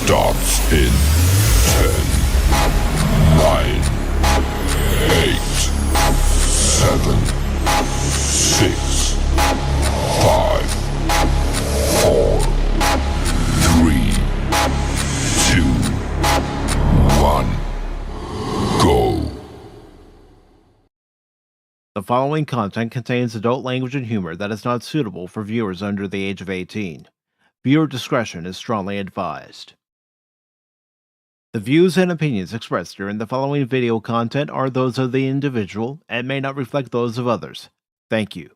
starts in 10, 9, 8, 7, 6, 5, 4, 3, 2, 1, go. The following content contains adult language and humor that is not suitable for viewers under the age of 18. Viewer discretion is strongly advised. The views and opinions expressed during the following video content are those of the individual and may not reflect those of others. Thank you.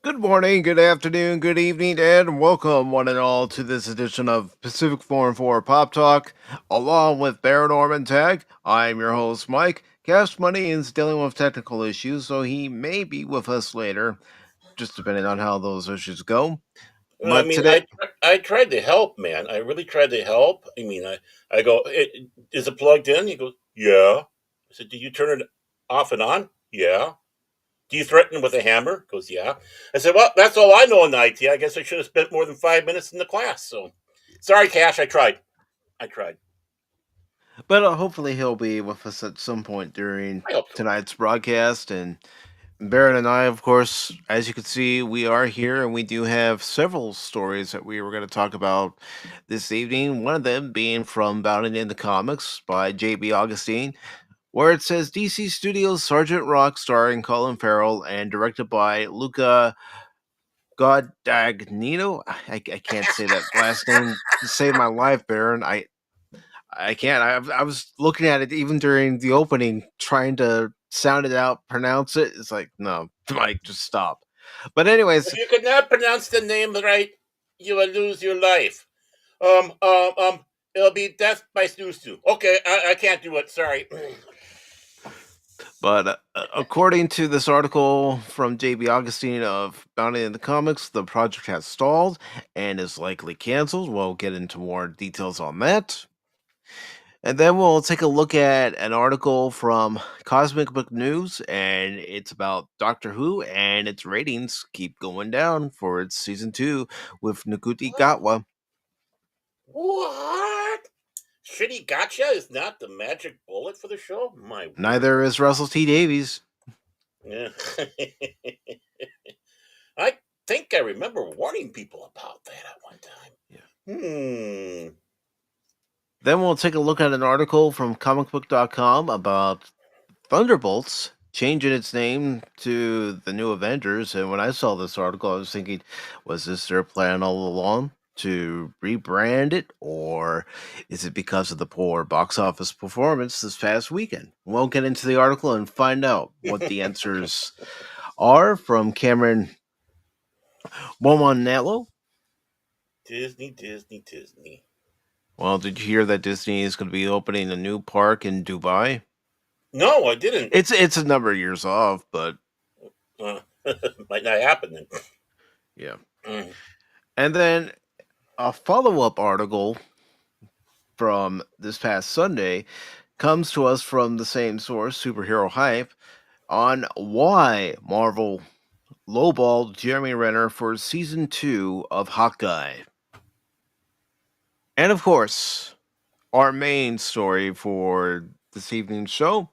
Good morning, good afternoon, good evening, and welcome one and all to this edition of Pacific414 Pop Talk, along with Baron Norman Tag. I'm your host, Mike. Cashmoney is dealing with technical issues, so he may be with us later, just depending on how those issues go. Well, I mean, I tried to help, man. I really tried to help. I mean, I go, is it plugged in? He goes, yeah. I said, do you turn it off and on? Yeah. Do you threaten with a hammer? He goes, yeah. I said, well, that's all I know in IT. I guess I should have spent more than 5 minutes in the class. So, sorry, Cash. I tried. But hopefully he'll be with us at some point during I hope so. tonight's broadcast. And Baron and I, of course, as you can see, we are here and we do have several stories that we were going to talk about this evening. One of them being from Bounding in the Comics by J.B. Augustine, where it says DC Studios Sergeant Rock, starring Colin Farrell and directed by Luca Guadagnino. I can't say that last name to save my life, Baron. I can't. I was looking at it even during the opening, trying to sound it out, pronounce it. It's like, no, Mike, just stop. But anyways, If you could not pronounce the name right, you will lose your life. It'll be death by snoo. Okay, I can't do it. Sorry. But according to this article from J.B. Augustine of Bounty in the Comics, the project has stalled and is likely canceled. We'll get into more details on that. And then we'll take a look at an article from Cosmic Book News, and it's about Doctor Who, and its ratings keep going down for its season 2 with Ncuti Gatwa. What? Shitty Gotcha is not the magic bullet for the show? Neither is Russell T Davies. Yeah. I think I remember warning people about that at one time. Yeah. Then we'll take a look at an article from comicbook.com about Thunderbolts changing its name to the New Avengers. And when I saw this article, I was thinking, was this their plan all along to rebrand it, or is it because of the poor box office performance this past weekend? We'll get into the article and find out what the answers are from Cameron Womanello. Disney. Well, did you hear that Disney is going to be opening a new park in Dubai? No, I didn't. It's a number of years off, but might not happen then. Yeah. And then a follow-up article from this past Sunday comes to us from the same source, Superhero Hype, on why Marvel lowballed Jeremy Renner for season 2 of Hawkeye. And of course, our main story for this evening's show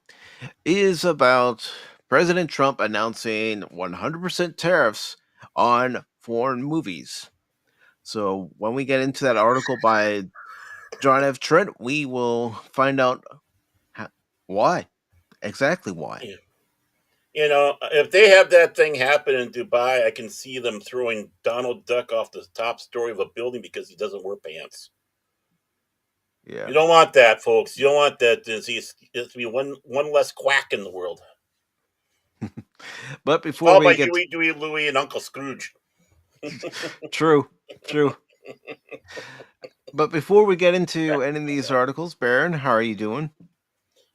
is about President Trump announcing 100% tariffs on foreign movies. So when we get into that article by John F. Trent, we will find out why. Exactly why. Yeah. You know, if they have that thing happen in Dubai, I can see them throwing Donald Duck off the top story of a building because he doesn't wear pants. Yeah. You don't want that, folks. You don't want that disease. There's to be one less quack in the world. But before Followed we by get Huey, Dewey, Louie, and Uncle Scrooge. True. But before we get into any of these articles, Baron, how are you doing?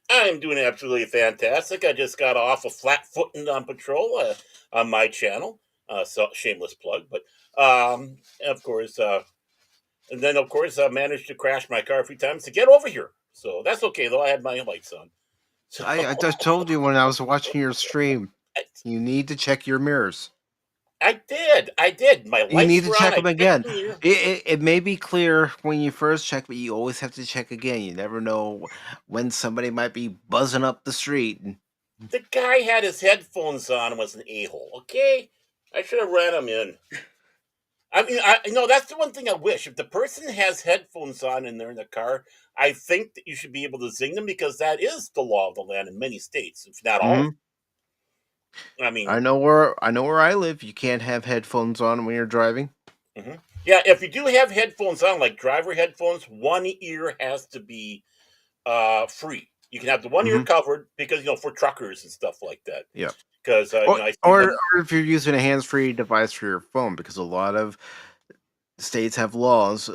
I'm doing absolutely fantastic. I just got off of flat footing on patrol on my channel. So shameless plug, but of course, and then of course I managed to crash my car a few times to get over here. So that's okay though. I had my lights on. So I just told you when I was watching your stream, you need to check your mirrors. I did. My lights You need to were check on. them again. It may be clear when you first check, but you always have to check again. You never know when somebody might be buzzing up the street. The guy had his headphones on and was an a-hole. Okay, I should have ran him in. I mean, that's the one thing I wish. If the person has headphones on and they're in the car, I think that you should be able to zing them because that is the law of the land in many states, if not all. I mean, I know where I live. You can't have headphones on when you're driving. Mm-hmm. Yeah, if you do have headphones on, like driver headphones, one ear has to be free. You can have the one ear covered because for truckers and stuff like that. Yeah. Because or if you're using a hands-free device for your phone, because a lot of states have laws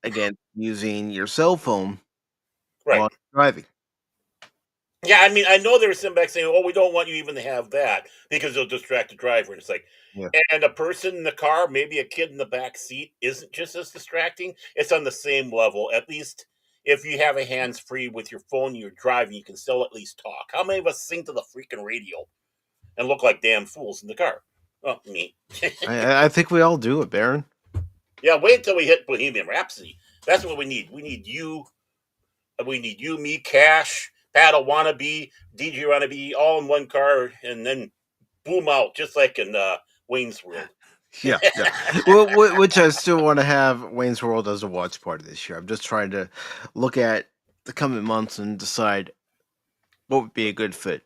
against using your cell phone while driving. Yeah, I mean, I know there's some back saying, "Oh, we don't want you even to have that because it'll distract the driver." And it's like, and a person in the car, maybe a kid in the back seat, isn't just as distracting. It's on the same level. At least if you have a hands free with your phone, you're driving, you can still at least talk. How many of us sing to the freaking radio and look like damn fools in the car? Well, me. I think we all do it, Baron. Yeah, wait until we hit Bohemian Rhapsody. That's what we need. We need you. We need you, me, Cash, Pat Wannabe, DJ Wannabe, all in one car, and then boom out, just like in Wayne's World. Yeah. Well, which I still want to have Wayne's World as a watch party this year. I'm just trying to look at the coming months and decide what would be a good fit.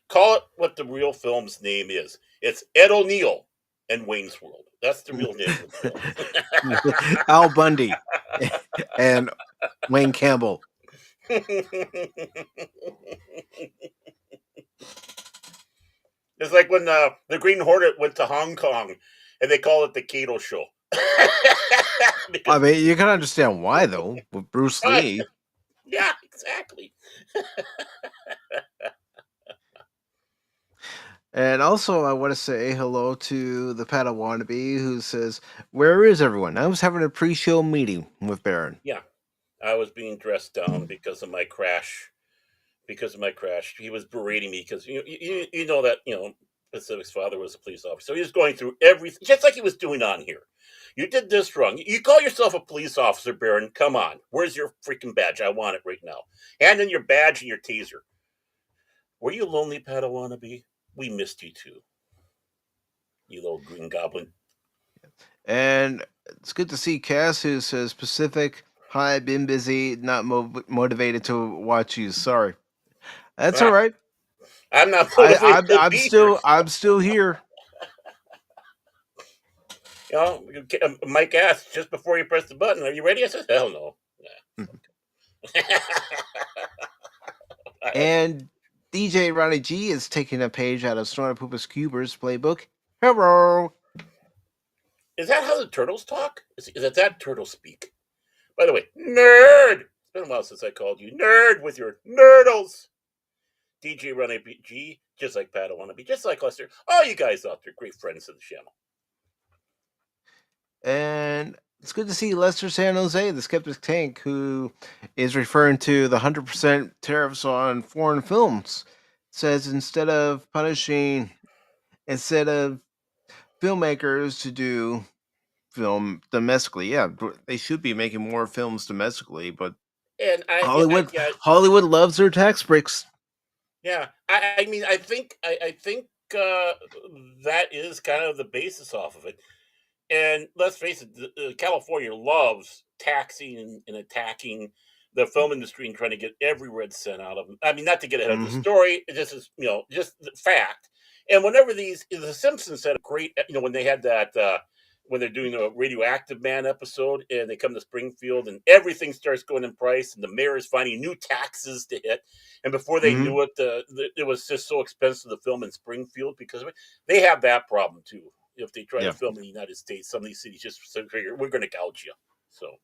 Call it what the real film's name is. It's Ed O'Neill and Wayne's World. That's the real name of the film. Al Bundy and Wayne Campbell. It's like when the Green Hornet went to Hong Kong and they call it the Kato Show. I mean, you can understand why, though, with Bruce Lee. Yeah, exactly. And also, I want to say hello to the Pat Wannabe who says, "Where is everyone? I was having a pre-show meeting with Baron." Yeah, I was being dressed down because of my crash. He was berating me because you know that Pacific's father was a police officer, so he was going through everything just like he was doing on here. You did this wrong. You call yourself a police officer, Baron? Come on, where's your freaking badge? I want it right now. Hand in your badge and your taser. Were you lonely, Pat Wannabe? We missed you too, you little green goblin. And it's good to see Cass, who says, "Pacific, hi, been busy, not motivated to watch you. Sorry." That's all right. I'm not motivated. I'm still here. Mike asked just before you press the button, "Are you ready?" I said, "Hell no." Yeah. And DJ Ronnie G is taking a page out of Snorri Poopas Cuber's playbook. Hello. Is that how the turtles talk? Is that turtle speak? By the way, nerd! It's been a while since I called you nerd with your nerdles. DJ Ronnie G, just like Pat Wannabe, just like Lester. All you guys out there, great friends of the channel. And it's good to see Lester San Jose, the Skeptic Tank, who is referring to the 100% tariffs on foreign films, says instead of filmmakers to do film domestically, yeah, they should be making more films domestically, but And Hollywood yeah, Hollywood loves their tax breaks. yeah. I mean, I think that is kind of the basis off of it. And let's face it, California loves taxing and attacking the film industry and trying to get every red cent out of them. I mean, not to get ahead of the Hmm. story, this is just the fact. And whenever the Simpsons had a great, when they had that when they're doing a Radioactive Man episode and they come to Springfield and everything starts going in price and the mayor is finding new taxes to hit, and before they Hmm. knew it, it was just so expensive to film in Springfield because of it. They have that problem too. If they try to Yeah. film in the United States, some of these cities just figure we're going to gouge you. So,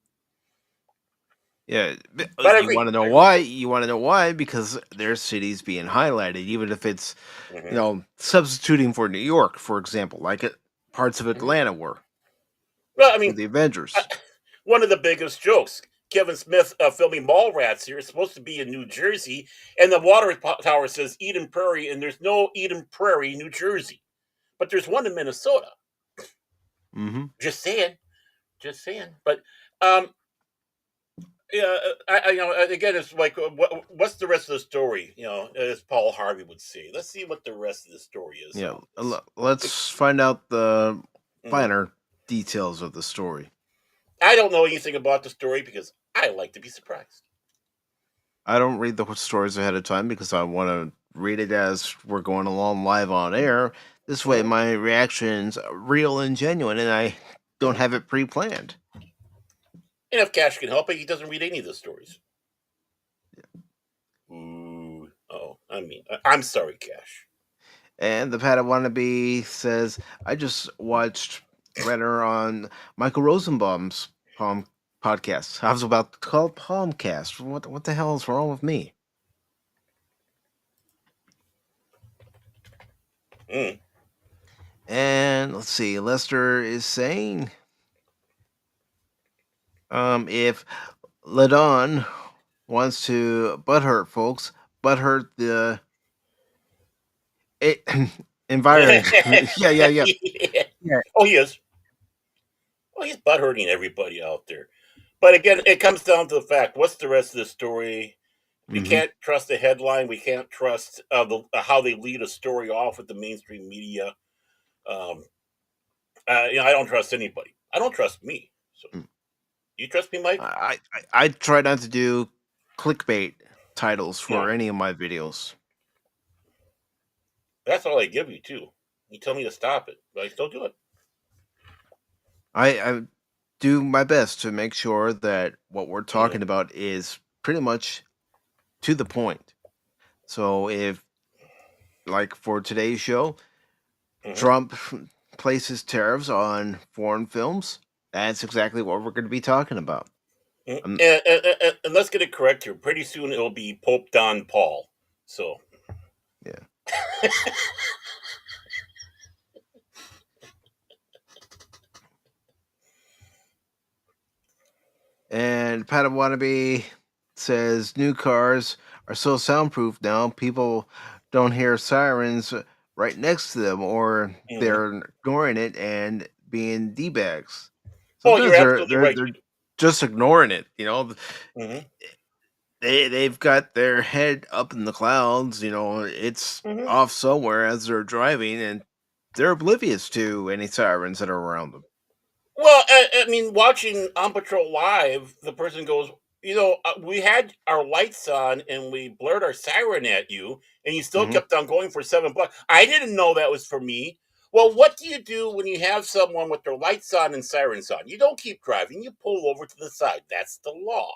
Yeah, but I you want agree. to know I agree. why? You want to know why? Because their cities being highlighted, even if it's Hmm. substituting for New York, for example, like parts of Hmm. Atlanta were Well, I with mean, the uh, Avengers. one of the biggest jokes. Kevin Smith filming Mallrats here is supposed to be in New Jersey, and the water tower says Eden Prairie, and there's no Eden Prairie, New Jersey, but there's one in Minnesota. Hmm. Just saying, just saying. But um, yeah, again, it's like, what's the rest of the story? As Paul Harvey would say, let's see what the rest of the story is Yeah, on this. let's find out the Mhm. finer details of the story. I don't know anything about the story because I like to be surprised. I don't read the stories ahead of time because I want to read it as we're going along live on air. This way, Hmm. my reaction's real and genuine, and I don't Hmm. have it pre-planned. And if Cash can help it, he doesn't read any of the stories. Ooh, oh, I'm sorry, Cash. And the Pata Wannabe says, I just watched Renner on Michael Rosenbaum's Palm podcast. I was about to call it Palmcast. What the hell is wrong with me? Mm. And let's see, Lester is saying, if Ladon wants to butthurt folks, butthurt the it, environment. Yeah. Yeah. Yeah. Oh, he is. Well, he's butt hurting everybody out there. But again, it comes down to the fact: what's the rest of the story? We Mm-hmm. can't trust the headline. We can't trust how they lead a story off with the mainstream media. Um, I don't trust anybody. I don't trust me. So, you trust me, Mike? I try not to do clickbait titles for No. any of my videos. That's all I give you too. You tell me to stop it, but I still do it. I do my best to make sure that what we're Hmm. talking about is pretty much to the point. So if, like for today's show, Hmm. Trump places tariffs on foreign films, that's exactly what we're going to be talking about. And, Um, and let's get it correct here. Pretty soon it'll be Pope Don Paul. So, yeah. And Patawannabe says new cars are so soundproof now, people don't hear sirens right next to them, or mhm. they're ignoring it and being d bags. Oh, you're Sometimes absolutely right. they're just ignoring it. Hmm. They've got their head up in the clouds. It's Hmm. off somewhere as they're driving, and they're oblivious to any sirens that are around them. Well, I mean, watching On Patrol Live, the person goes, we had our lights on and we blared our siren at you, and you still Hmm. kept on going for $7. I didn't know that was for me. Well, what do you do when you have someone with their lights on and sirens on? You don't keep driving. You pull over to the side. That's the law.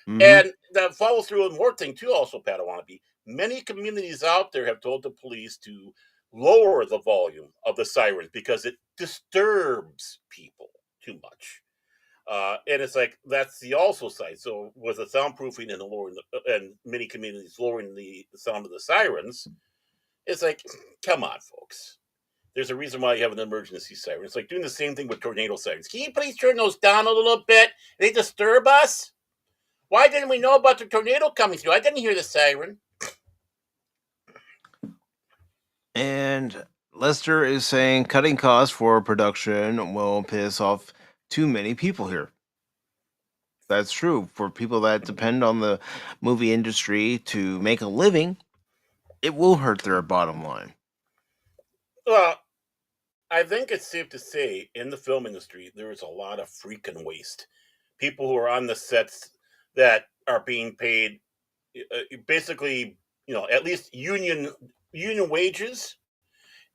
Hmm. And that follow through and more thing too. Also, Pat, I want to be. Many communities out there have told the police to lower the volume of the sirens because it disturbs people too much. And it's like that's the also side. So with the soundproofing and the lowering, and many communities lowering the sound of the sirens, it's like, come on, folks. There's a reason why you have an emergency siren. It's like doing the same thing with tornado sirens. Can you please turn those down a little bit? They disturb us. Why didn't we know about the tornado coming through? I didn't hear the siren. And Lester is saying cutting costs for production will piss off too many people here. That's true. For people that depend on the movie industry to make a living, it will hurt their bottom line. Well, I think it's safe to say in the film industry there is a lot of freaking waste. People who are on the sets that are being paid basically, at least union wages,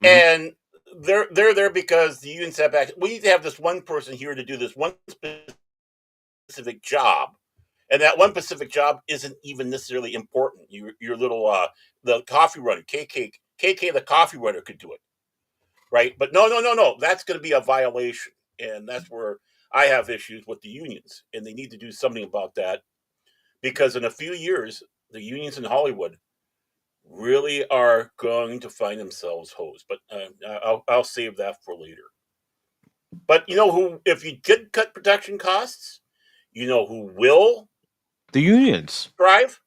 Mhm. and they're there because the unions have back. We need to have this one person here to do this one specific job, and that one specific job isn't even necessarily important. Your little the coffee runner, KK the coffee runner could do it, right? But no. That's going to be a violation, and that's where I have issues with the unions, and they need to do something about that because in a few years, the unions in Hollywood really are going to find themselves hosed. But I'll save that for later. But you know who? If you did cut production costs, you know who will The unions. thrive.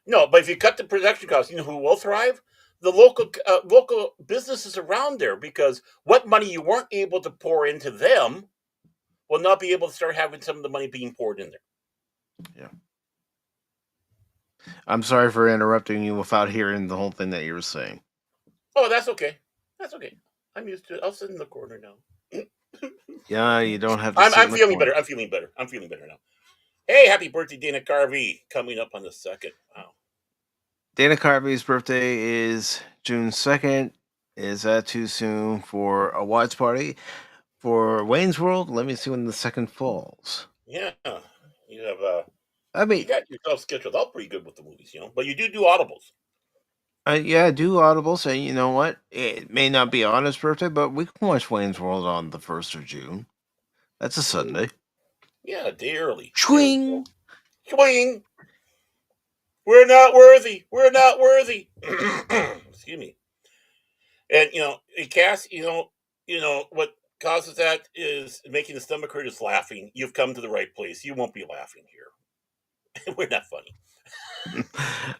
No, but if you cut the production costs, you know who will thrive? The local businesses around there, because what money you weren't able to pour into them will not be able to start having some of the money being poured in there. Yeah. I'm sorry for interrupting you without hearing the whole thing that you were saying. Oh, that's okay. That's okay. I'm used to it. I'll sit in the corner now. Yeah, you don't have to. I'm feeling better. I'm feeling better. I'm feeling better now. Hey, happy birthday, Dana Carvey, coming up on the 2nd. Wow. Dana Carvey's birthday is June 2nd. Is that too soon for a watch party? For Wayne's World, let me see when the 2nd falls. Yeah. You have I mean, you got yourself scheduled out pretty good with the movies, but you do audibles. yeah, I do Audible say, you know what? It may not be on his birthday, but we can watch Wayne's World on the 1st of June. That's a Sunday. Yeah, a day early. Swing! Swing! We're not worthy. We're not worthy. Excuse me. And Cass, what causes that is making the stomach hurt is laughing. You've come to the right place. You won't be laughing here. We're not funny.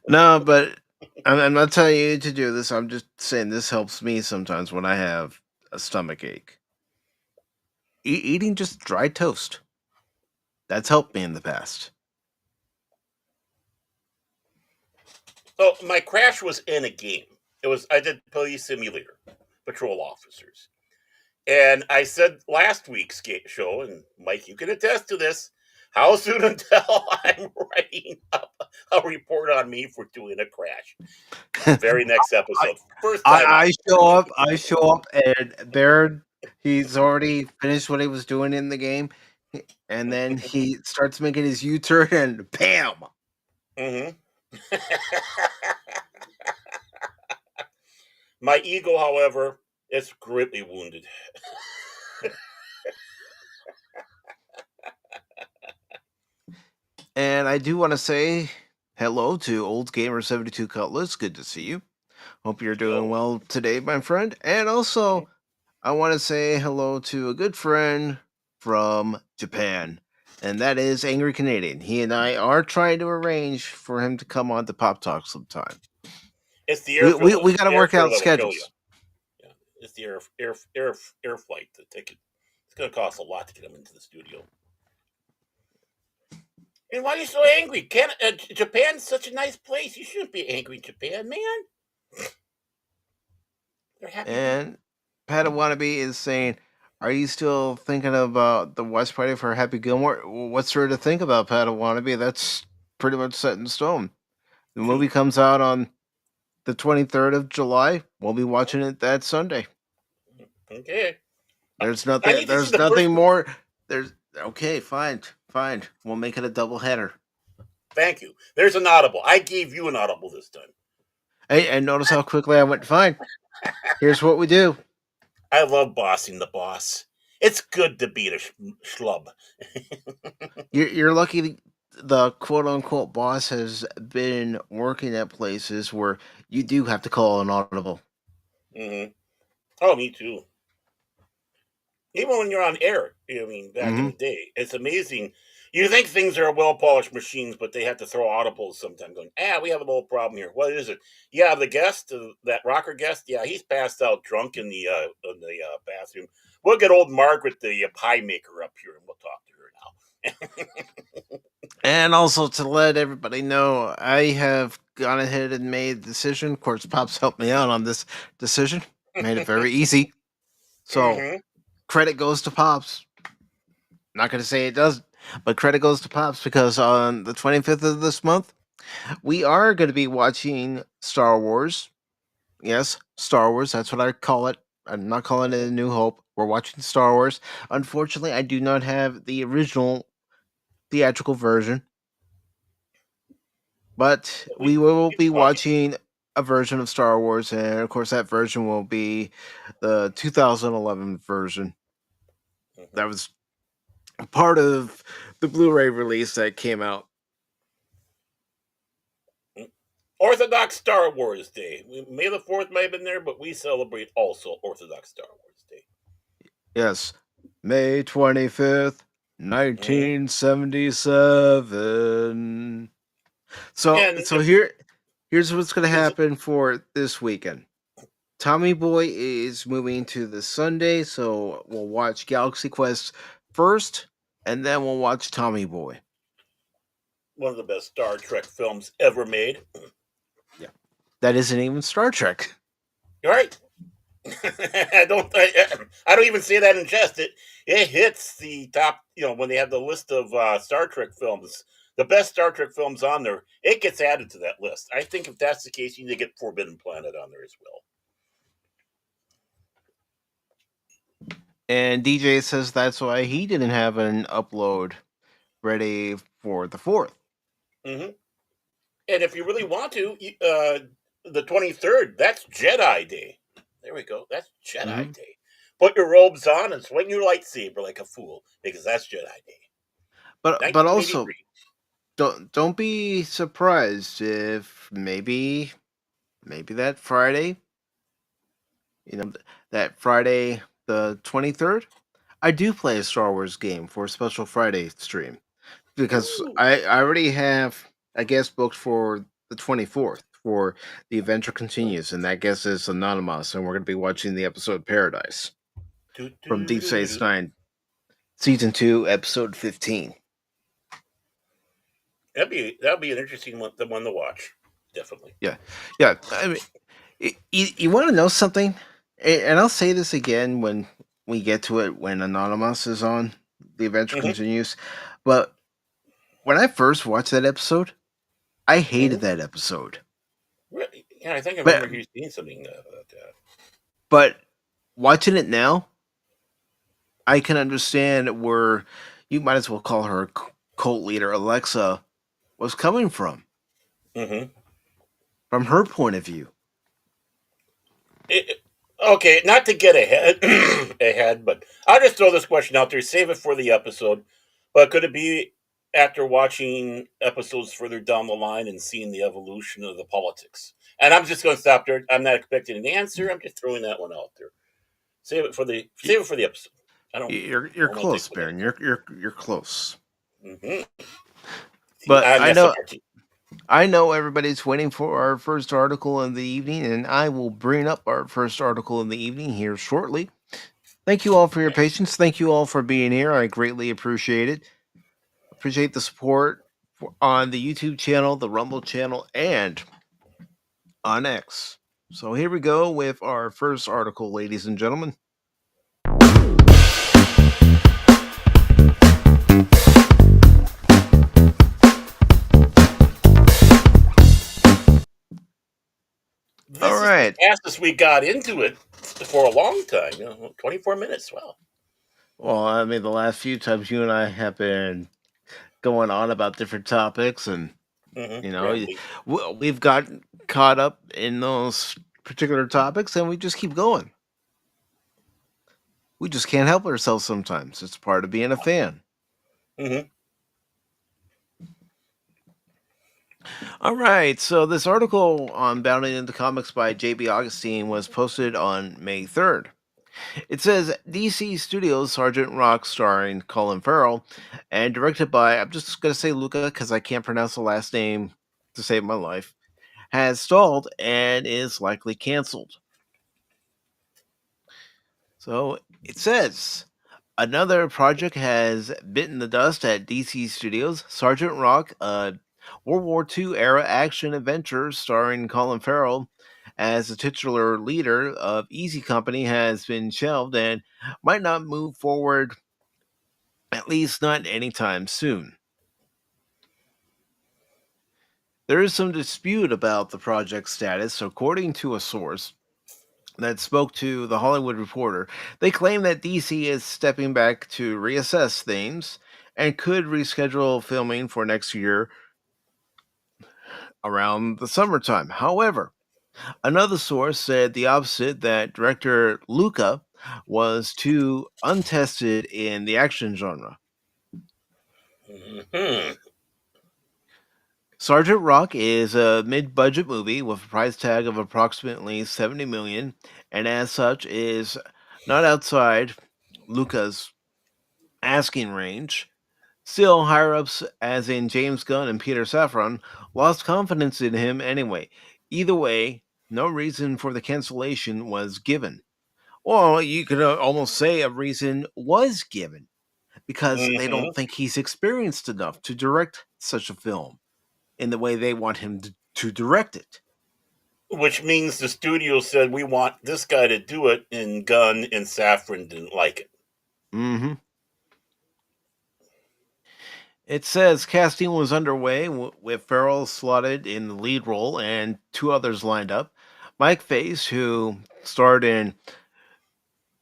No, but I'm not telling you to do this. I'm just saying this helps me sometimes when I have a stomach ache. Eating just dry toast. That's helped me in the past. Oh, my crash was in a game. I did police simulator, patrol officers. And I said last week's show, and Mike, you can attest to this. How soon until I'm writing up a report on me for doing a crash? Very next episode. First time. I show up, and Baird, he's already finished what he was doing in the game, and then he starts making his U-turn, and bam! Mm-hmm. My ego, however, is greatly wounded. And I do want to say hello to Old Gamer 72 Cutlass. Good to see you. Hope you're doing well today, my friend. And also, I want to say hello to a good friend from Japan, and that is Angry Canadian. He and I are trying to arrange for him to come on to Pop Talk sometime. It's the air. We got to work out schedules. Yeah, it's the air flight. The ticket. It's going to cost a lot to get him into the studio. And why are you so angry? Japan's such a nice place. You shouldn't be angry in Japan, man. They're happy. And Padawannabe is saying, are you still thinking about the West Party for Happy Gilmore? What's there to think about, Padawannabe? That's pretty much set in stone. The movie comes out on the 23rd of July. We'll be watching it that Sunday. Okay. There's nothing more. Okay, fine. We'll make it a double header. Thank you. There's an audible. I gave you an audible this time. Hey, and notice how quickly I went, fine. Here's what we do. I love bossing the boss. It's good to beat a schlub. You're lucky the quote-unquote boss has been working at places where you do have to call an audible. Mm-hmm. Oh, me too. Even when you're on air, back in the day, it's amazing You think things are well polished machines, but they have to throw audibles sometimes. Going, we have a little problem here. What is it? Yeah, the guest, that rocker guest. Yeah, he's passed out drunk in the bathroom. We'll get old Margaret, the pie maker, up here, and we'll talk to her now. And also to let everybody know, I have gone ahead and made the decision. Of course, Pops helped me out on this decision. Made it very easy. So credit goes to Pops. Not going to say it does, but credit goes to Pops because on the 25th of this month, we are going to be watching Star Wars. Yes, Star Wars. That's what I call it. I'm not calling it A New Hope. We're watching Star Wars. Unfortunately, I do not have the original theatrical version, but we will be watching a version of Star Wars, and of course, that version will be the 2011 version. That was part of the Blu-ray release that came out. Orthodox Star Wars Day. May the 4th may have been there, but we celebrate also Orthodox Star Wars Day. Yes, May 25th, 1977. So here's what's going to happen for this weekend. Tommy Boy is moving to the Sunday, so we'll watch Galaxy Quest first, and then we'll watch Tommy Boy. One of the best Star Trek films ever made. Yeah, that isn't even Star Trek. You're right. I don't even say that in jest. It hits the top. When they have the list of Star Trek films, the best Star Trek films on there, it gets added to that list. I think if that's the case, you need to get Forbidden Planet on there as well. And DJ says that's why he didn't have an upload ready for the 4th. And if you really want to, the 23rd, that's Jedi Day. There we go. That's Jedi Day. Put your robes on and swing your lightsaber like a fool, because that's Jedi Day. But also, don't be surprised if maybe that Friday, that Friday the 23rd, I do play a Star Wars game for a special Friday stream, because I already have a guest booked for the 24th for The Adventure Continues, and that guest is Anonymous, and we're going to be watching the episode Paradise from Deep Space Nine, Season 2, Episode 15. That'd be an interesting one to watch. Definitely. Yeah. I mean, you want to know something? And I'll say this again when we get to it, when Anonymous is on The Adventure Continues. But when I first watched that episode, I hated that episode. Really? Yeah, I think I remember you seeing something about that. But watching it now, I can understand where you might as well call her cult leader Alexa was coming from. From her point of view. Okay, not to get ahead, but I'll just throw this question out there. Save it for the episode. But could it be after watching episodes further down the line and seeing the evolution of the politics? And I'm just going to stop there. I'm not expecting an answer. I'm just throwing that one out there. Save it for the episode. You're close, Baron. You're close. But I know everybody's waiting for our first article in the evening, and I will bring up our first article in the evening here shortly. Thank you all for your patience. Thank you all for being here. I greatly appreciate it. Appreciate the support on the YouTube channel, the Rumble channel, and on X. So here we go with our first article, ladies and gentlemen. All right. Is the fastest we got into it for a long time. 24 minutes. Well, I mean, the last few times you and I have been going on about different topics, and we've gotten caught up in those particular topics, and we just keep going. We just can't help ourselves sometimes. It's part of being a fan. All right, so this article on Bounding into Comics by J.B. Augustine was posted on May 3rd. It says DC Studios Sergeant Rock, starring Colin Farrell, and directed by, I'm just going to say Luca because I can't pronounce the last name to save my life, has stalled and is likely canceled. So it says another project has bitten the dust at DC Studios. Sergeant Rock, a World War II era action adventure starring Colin Farrell as the titular leader of Easy Company, has been shelved and might not move forward, at least not anytime soon. There is some dispute about the project's status. According to a source that spoke to The Hollywood Reporter, they claim that DC is stepping back to reassess things and could reschedule filming for next year around the summertime. However, another source said the opposite, that director Luca was too untested in the action genre. Mm-hmm. Sergeant Rock is a mid-budget movie with a price tag of approximately $70 million, and as such is not outside Luca's asking range. Still, higher ups, as in James Gunn and Peter Safran, lost confidence in him anyway. Either way, no reason for the cancellation was given. Or you could almost say a reason was given, because they Mm-hmm. don't think he's experienced enough to direct such a film in the way they want him to direct it. Which means the studio said, we want this guy to do it, and Gunn and Safran didn't like it. Mm-hmm. It says casting was underway with Farrell slotted in the lead role and two others lined up. Mike Face, who starred in,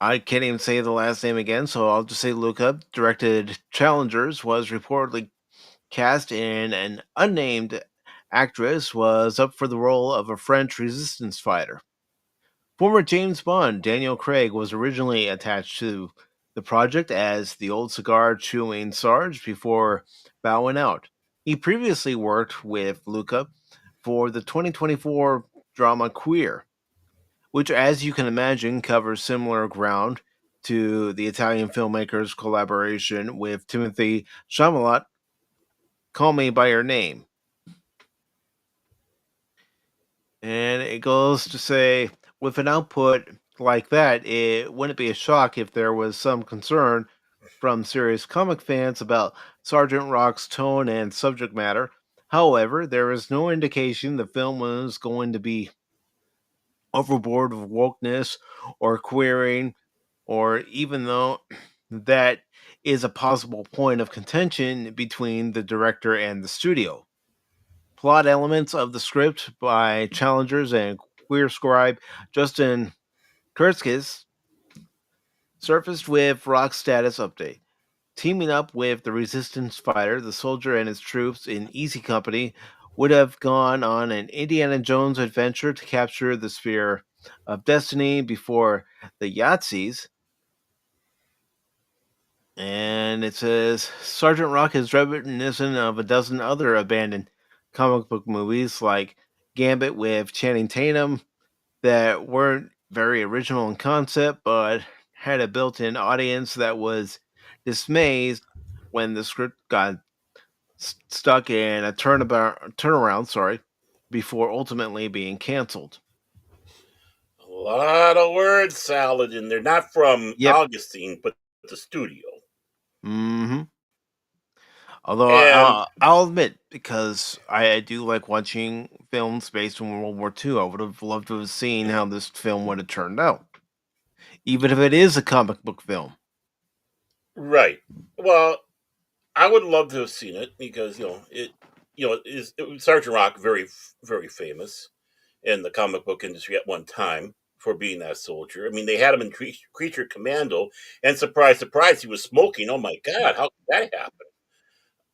I can't even say the last name again, so I'll just say Luca, directed Challengers, was reportedly cast in. An unnamed actress was up for the role of a French resistance fighter. Former James Bond Daniel Craig was originally attached to the project as the old cigar chewing Sarge before bowing out. He previously worked with Luca for the 2024 drama Queer, which, as you can imagine, covers similar ground to the Italian filmmaker's collaboration with Timothy Chalamet, Call Me By Your Name. And it goes to say, with an output like that, it wouldn't be a shock if there was some concern from serious comic fans about Sergeant Rock's tone and subject matter. However, there is no indication the film was going to be overboard with wokeness or queering, or even though that is a possible point of contention between the director and the studio. Plot elements of the script by Challengers and queer scribe Justin Kurtzkis surfaced with Rock's status update. Teaming up with the resistance fighter, the soldier and his troops in Easy Company would have gone on an Indiana Jones adventure to capture the Sphere of Destiny before the Yahtzees. And it says Sergeant Rock is reminiscent of a dozen other abandoned comic book movies like Gambit with Channing Tatum that weren't very original in concept but had a built-in audience that was dismayed when the script got stuck in a turnaround, before ultimately being canceled. A lot of word salad in there. Not from Yep. Augustine, but the studio. Mm-hmm. Although And I'll admit, because I do like watching films based on World War II, I would have loved to have seen how this film would have turned out, even if it is a comic book film. right. Well, I would love to have seen it because it was Sergeant Rock, very famous in the comic book industry at one time for being that soldier. I mean, they had him in Creature Commando, and surprise, surprise, he was smoking. Oh my God, how could that happen?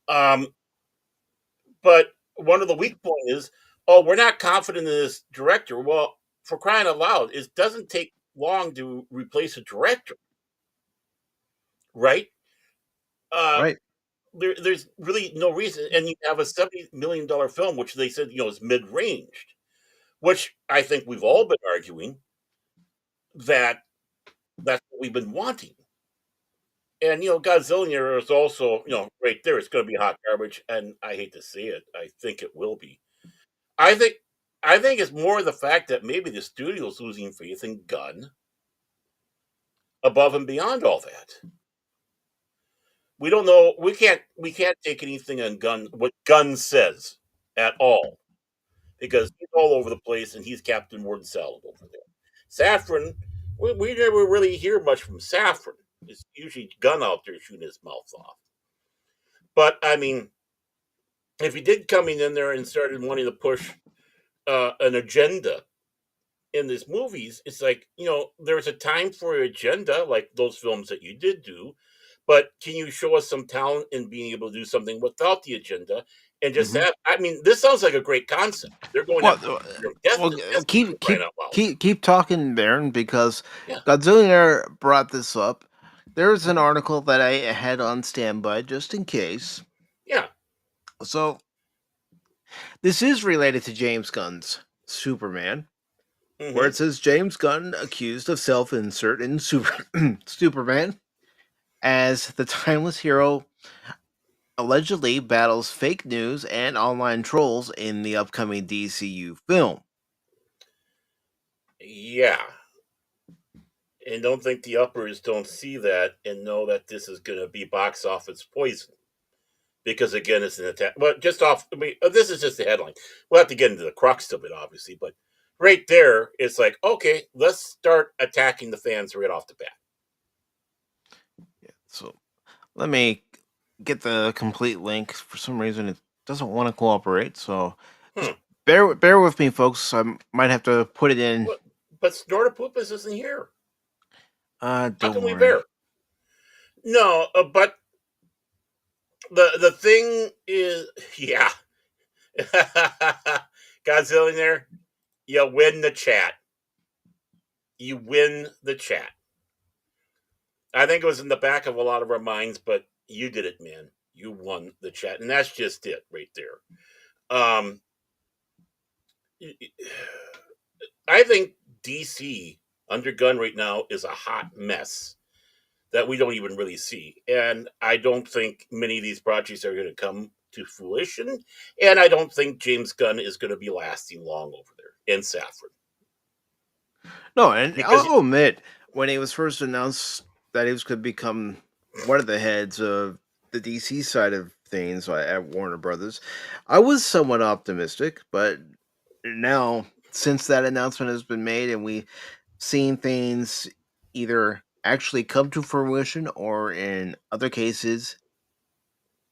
Um, but one of the weak points is, oh, we're not confident in this director. Well, for crying out loud, it doesn't take long to replace a director, right? Uh, Right. there's really no reason, and you have a $70 million film, which they said is mid-ranged, which I think we've all been arguing that we've been wanting. And Godzilla is also right there. It's going to be hot garbage, and I hate to say it. I think it will be. I think I think it's more the fact that maybe the studio's losing faith in Gunn above and beyond all that. We don't know. We can't take anything on Gunn what Gunn says at all because he's all over the place and he's Captain Word Salad over there. Saffron, we never really hear much from Saffron. It's usually Gunn out there shooting his mouth off. But I mean, if he did coming in there and started wanting to push an agenda in these movies, it's like, there's a time for an agenda, like those films that you did do. But can you show us some talent in being able to do something without the agenda and just Mhm. have? I mean, this sounds like a great concept. They're going Well, after death, well, death keep crying keep out loud. keep talking, Baron, because Yeah, Godzilla brought this up. There's an article that I had on standby just in case. yeah. So this is related to James Gunn's Superman, where Hmm. it says James Gunn accused of self-insert in Superman as the timeless hero allegedly battles fake news and online trolls in the upcoming DCU film. Yeah. And don't think the uppers don't see that and know that this is going to be box office poison. Because again, it's an attack. But just off, I mean, this is just the headline. We'll have to get into the crux of it, obviously. But right there, it's like, okay, let's start attacking the fans right off the bat. Yeah, so let me get the complete link. For some reason, it doesn't want to cooperate. So just Hmm. bear with me, folks. I might have to put it in. But Snortopoopas isn't here. How Don't can we worry. bear? No, but the thing is, yeah, Godzilla in there, you win the chat. You win the chat. I think it was in the back of a lot of our minds, but you did it, man. You won the chat, and that's just it right there. I think DC under gun right now is a hot mess that we don't even really see, and I don't think many of these projects are going to come to fruition, and I don't think James Gunn is going to be lasting long over there in Saffron. No, and Because I'll admit, when it was first announced that he was going to become one of the heads of the DC side of things at Warner Brothers, I was somewhat optimistic. But now, since that announcement has been made and we've seen things either actually come to fruition or in other cases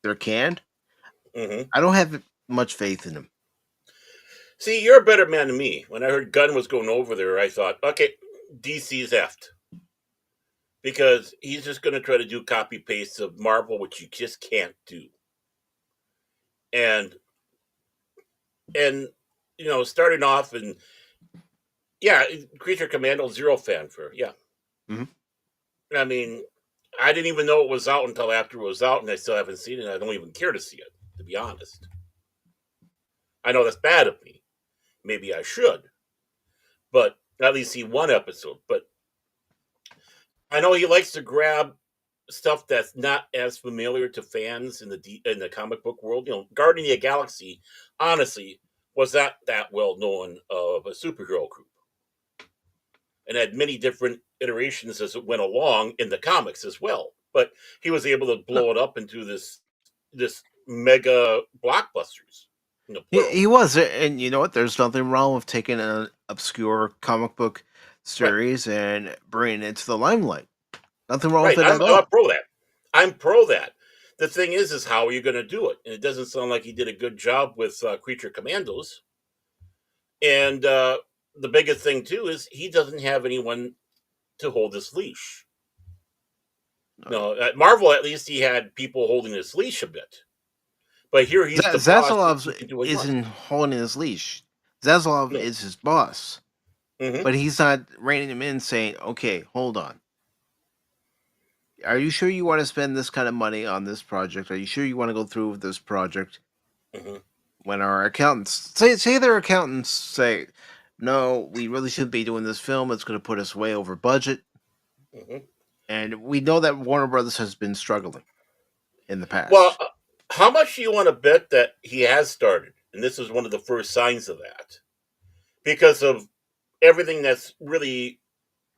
they're canned, Mhm. I don't have much faith in him. See, you're a better man than me. When I heard Gunn was going over there, I thought, okay, DC's effed. Because he's just going to try to do copy pastes of Marvel, which you just can't do. And starting off and yeah, Creature Commando zero fanfare. Yeah, Mhm. I mean, I didn't even know it was out until after it was out, and I still haven't seen it. I don't even care to see it, to be honest. I know that's bad of me. Maybe I should, but at least see one episode. But I know he likes to grab stuff that's not as familiar to fans in the comic book world. Guardian of the Galaxy, honestly, was not that well known of a superhero group, and had many different iterations as it went along in the comics as well. But he was able to No, blow it up into this mega blockbusters. Plural. he was, and you know what? There's nothing wrong with taking an obscure comic book Right, series and bringing it to the limelight. Nothing wrong with right. it at I'm all. pro that. I'm pro that. The thing is how are you going to do it? And it doesn't sound like he did a good job with Creature Commandos. And the biggest thing too is he doesn't have anyone to hold his leash. No, at Marvel at least he had people holding his leash a bit. But here he's the boss. Zaslav He can do what he wants. isn't holding his leash. Zaslav No. is his boss, Hmm. but he's not reining him in, saying, "Okay, hold on. Are you sure you want to spend this kind of money on this project? Are you sure you want to go through with this project?" Hmm. When our accountants say their accountants say, "No, we really shouldn't be doing this film. It's going to put us way over budget." Hmm. And we know that Warner Brothers has been struggling in the Well, past. how much do you want to bet that he has started? And this is one of the first signs of that, because of everything that's really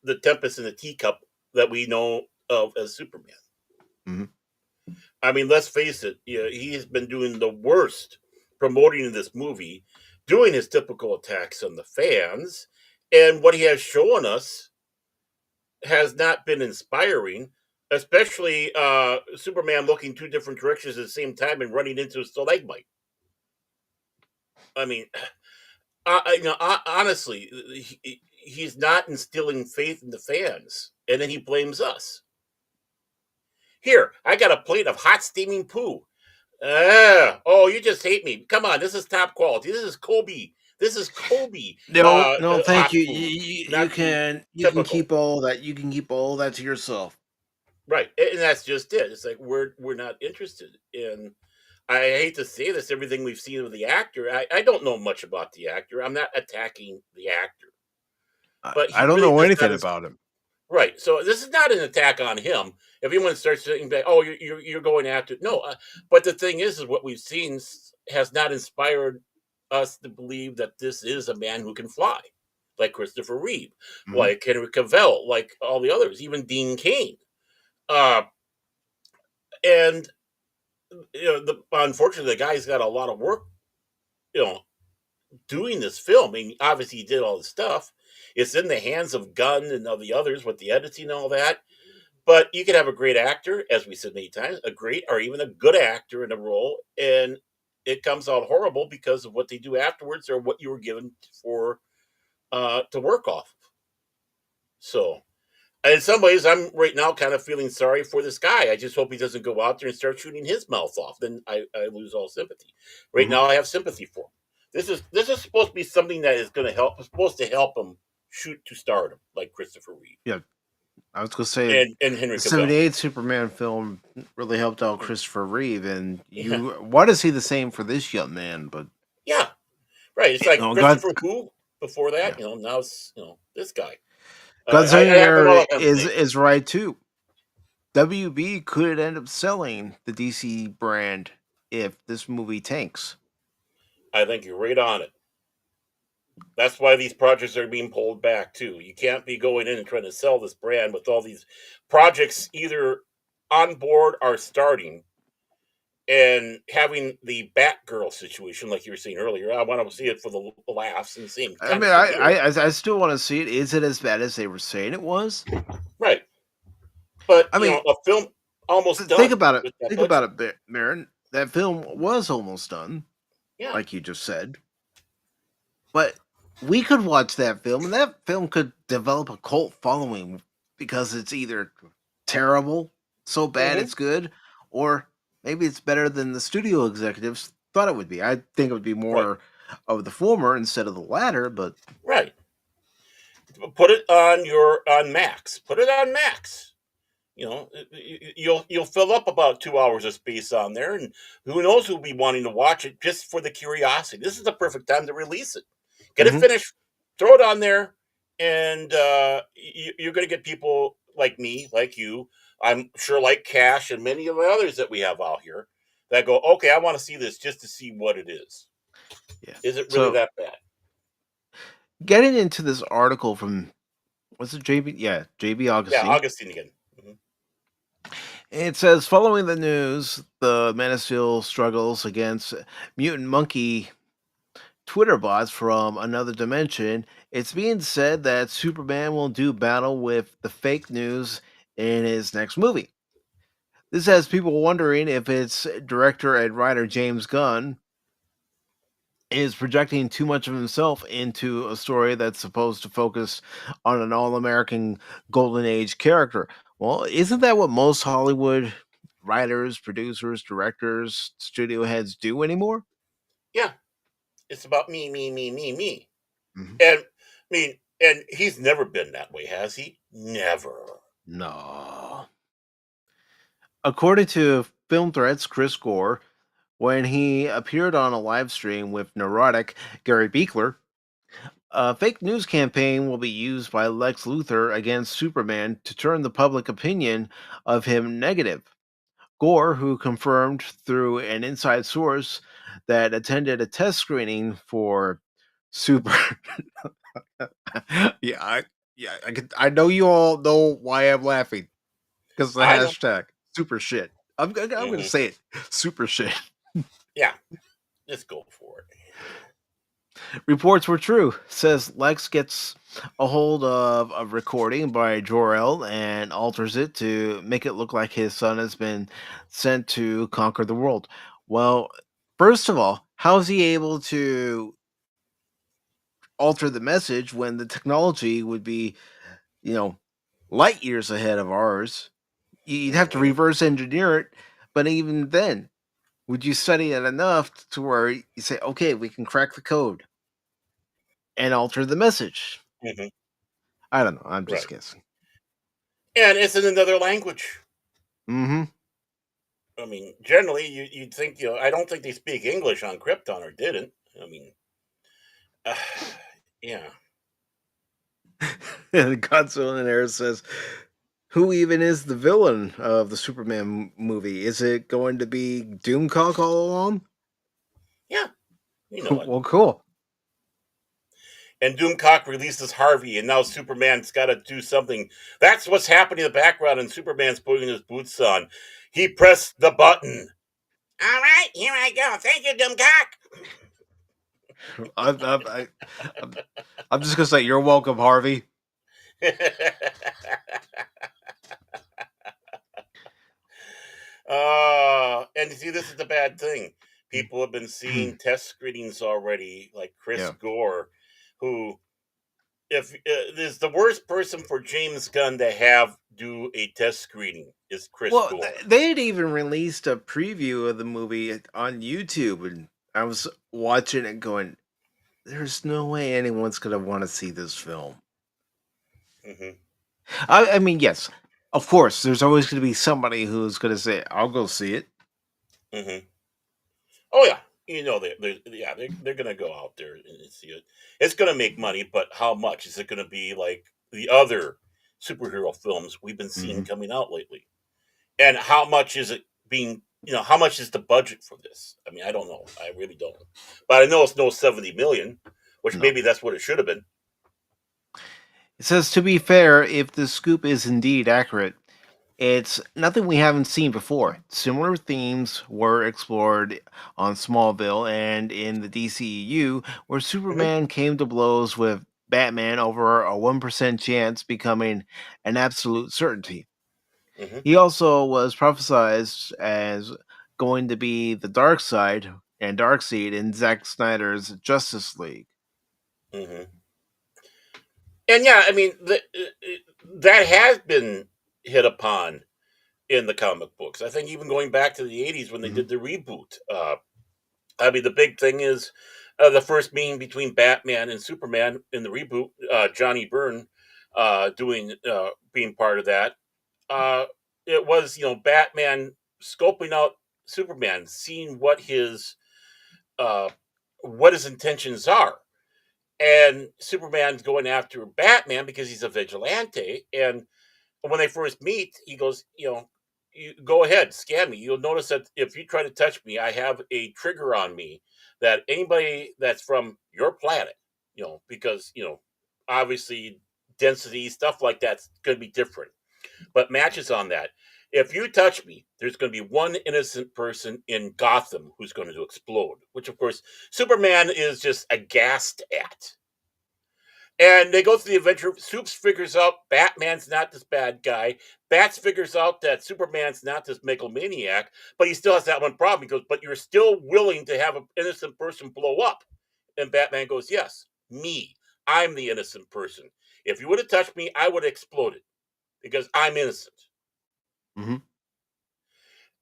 the tempest in the teacup that we know of as Superman. Mhm. I mean, let's face it, he has been doing the worst promoting this movie, doing his typical attacks on the fans, and what he has shown us has not been inspiring, especially Superman looking two different directions at the same time and running into a stalagmite. I mean, honestly, he's not instilling faith in the fans, and then he blames us. Here, I got a plate of hot steaming poo. Oh, you just hate me. Come on, this is top quality. This is Kobe. This is Kobe No, no, thank hot you. food, You not the can typical. keep all that. You can keep all that to yourself. Right, and that's just it. It's like we're not interested in. I hate to say this, everything we've seen of the actor. I don't know much about the actor. I'm not attacking the actor, but I he don't really know does not. anything about him. Right. So this is not an attack on him. If anyone starts saying that, oh, you're going after no, but the thing is what we've seen has not inspired us to believe that this is a man who can fly, like Christopher Reeve, Mhm. like Henry Cavill, like all the others, even Dean Cain. Uh, and unfortunately, the guy's got a lot of work, you know, doing this film. I mean, obviously, he did all this stuff. It's in the hands of Gunn and all the others with the editing and all that. But you could have a great actor, as we said many times, a great or even a good actor in a role, and it comes out horrible because of what they do afterwards or what you were given for to work off of. So, and in some ways, I'm right now kind of feeling sorry for this guy. I just hope he doesn't go out there and start shooting his mouth off. Then I lose all sympathy. Right Mhm. now, I have sympathy for him. This is supposed to be something that is going to help. Supposed to help him shoot to stardom, like Christopher Reeve Yeah, I was gonna say and Henry the Cavill. '78 Superman film really helped out Mm. Christopher Reeve, and Yeah, you want to see the same for this young man. But yeah. Right. It's like God, Christopher who before that, yeah, now it's this guy. I have it Gunslinger all on thing. is right too. WB could end up selling the DC brand if this movie tanks. I think you're right on it. That's why these projects are being pulled back too. You can't be going in and trying to sell this brand with all these projects either on board or starting and having the Batgirl situation, like you were saying earlier. I want to see it for the laughs and same I kind mean, of thing here. I still want to see it. Is it as bad as they were saying it was? Right. But I mean, a film almost think done about it. with that Think about budget. it, Marin. That film was almost done, Yeah. like you just said. But we could watch that film, and that film could develop a cult following because it's either terrible, so bad Hmm. it's good, or maybe it's better than the studio executives thought it would be. I think it would be Right. more of the former instead of the latter, but Right. Put it on Max. Put it on Max. You'll fill up about 2 hours of space on there, and who knows who'll be wanting to watch it just for the curiosity. This is the perfect time to release it. Get it mhm. finished, throw it on there, and you're going to get people like me, like you. I'm sure, like Cash and many of the others that we have out here that go, okay, I want to see this just to see what it is. Yeah. Is it really So that bad? getting into this article from what's it, JB? Yeah, JB Yeah, Augustine. Augustine again. Mhm. It says, following the news, the Man of Steel struggles against mutant monkey Twitter bots from another dimension. It's being said that Superman will do battle with the fake news in his next movie. This has people wondering if it's director and writer James Gunn is projecting too much of himself into a story that's supposed to focus on an all-American golden age character. Well, isn't that what most Hollywood writers, producers, directors, studio heads do anymore? Yeah, it's about me, me, me, me, me. Mhm. And I mean, and he's never been that way, has he? Never. No. According to Film Threats, Chris Gore, when he appeared on a live stream with neurotic Gary Beekler, A fake news campaign will be used by Lex Luthor against Superman to turn the public opinion of him negative. Gore, who confirmed through an inside source that attended a test screening for Super. yeah, I know you all know why I'm laughing because the I know. hashtag super shit. I'm going to Hmm. say it, super shit. Yeah, just go for it. Reports were true. Says Lex gets a hold of a recording by Jor-El and alters it to make it look like his son has been sent to conquer the world. Well, first of all, how is he able to alter the message when the technology would be, you know, light years ahead of ours? You'd have to Hmm. reverse engineer it, but even then, would you study it enough to where you say, okay, we can crack the code and alter the message? Hmm. I don't know. I'm just Right. guessing. And it's in another language. Mm-hmm. I mean, generally, you'd think, I don't think they speak English on Krypton, or didn't. I mean, uh, yeah. And Godzilla in there says, "Who even is the villain of the Superman movie? Is it going to be Doomcock all along?" Yeah, you know it. Well, cool. And Doomcock releases Harvey, and now Superman's got to do something. That's what's happening in the background, and Superman's putting his boots on. He pressed the button. All right, here I go. Thank you, Doomcock. I'm, I'm, I, I'm, I'm just gonna say you're welcome, Harvey. And you see, this is the bad thing. People have been seeing test screenings already, like Chris Yeah. Gore, who, if is the worst person for James Gunn to have do a test screening, is Chris Well, Gore. they had even released a preview of the movie on YouTube, and I was watching it, going, "There's no way anyone's gonna want to see this film." Hmm. I mean, yes, of course, there's always going to be somebody who's going to say, "I'll go see it." Hmm. Oh yeah, they're gonna go out there and see it. It's gonna make money, but how much is it gonna be like the other superhero films we've been seeing Hmm. coming out lately? And how much is it being? How much is the budget for this? I mean, I don't know. I really don't. But I know it's no 70 million, which No. maybe that's what it should have been. It says, to be fair, if the scoop is indeed accurate, it's nothing we haven't seen before. Similar themes were explored on Smallville and in the DCEU, where Hmm. Superman came to blows with Batman over a 1% chance becoming an absolute certainty. Hmm. He also was prophesized as going to be the dark side and Darkseid in Zack Snyder's Justice League. Hmm. And yeah, I mean that has been hit upon in the comic books. I think even going back to the 80s when they Mhm. did the reboot. I mean, the big thing is the first meeting between Batman and Superman in the reboot. Johnny Byrne doing being part of that. Uh, it was Batman scoping out Superman, seeing uh, what his intentions are, and Superman's going after Batman because he's a vigilante. And when they first meet, he goes, you go ahead, scan me. You'll notice that if you try to touch me, I have a trigger on me that anybody that's from your planet, because obviously density stuff like that's going to be different, but matches on that. If you touch me, there's going to be one innocent person in Gotham who's going to explode, which of course Superman is just aghast at. And they go through the adventure. Soups figures out Batman's not this bad guy. Bats figures out that Superman's not this megalomaniac, but he still has that one problem. He goes, but you're still willing to have an innocent person blow up. And Batman goes, yes, me. I'm the innocent person. If you would have touched me, I would have exploded because I'm innocent. Mhm.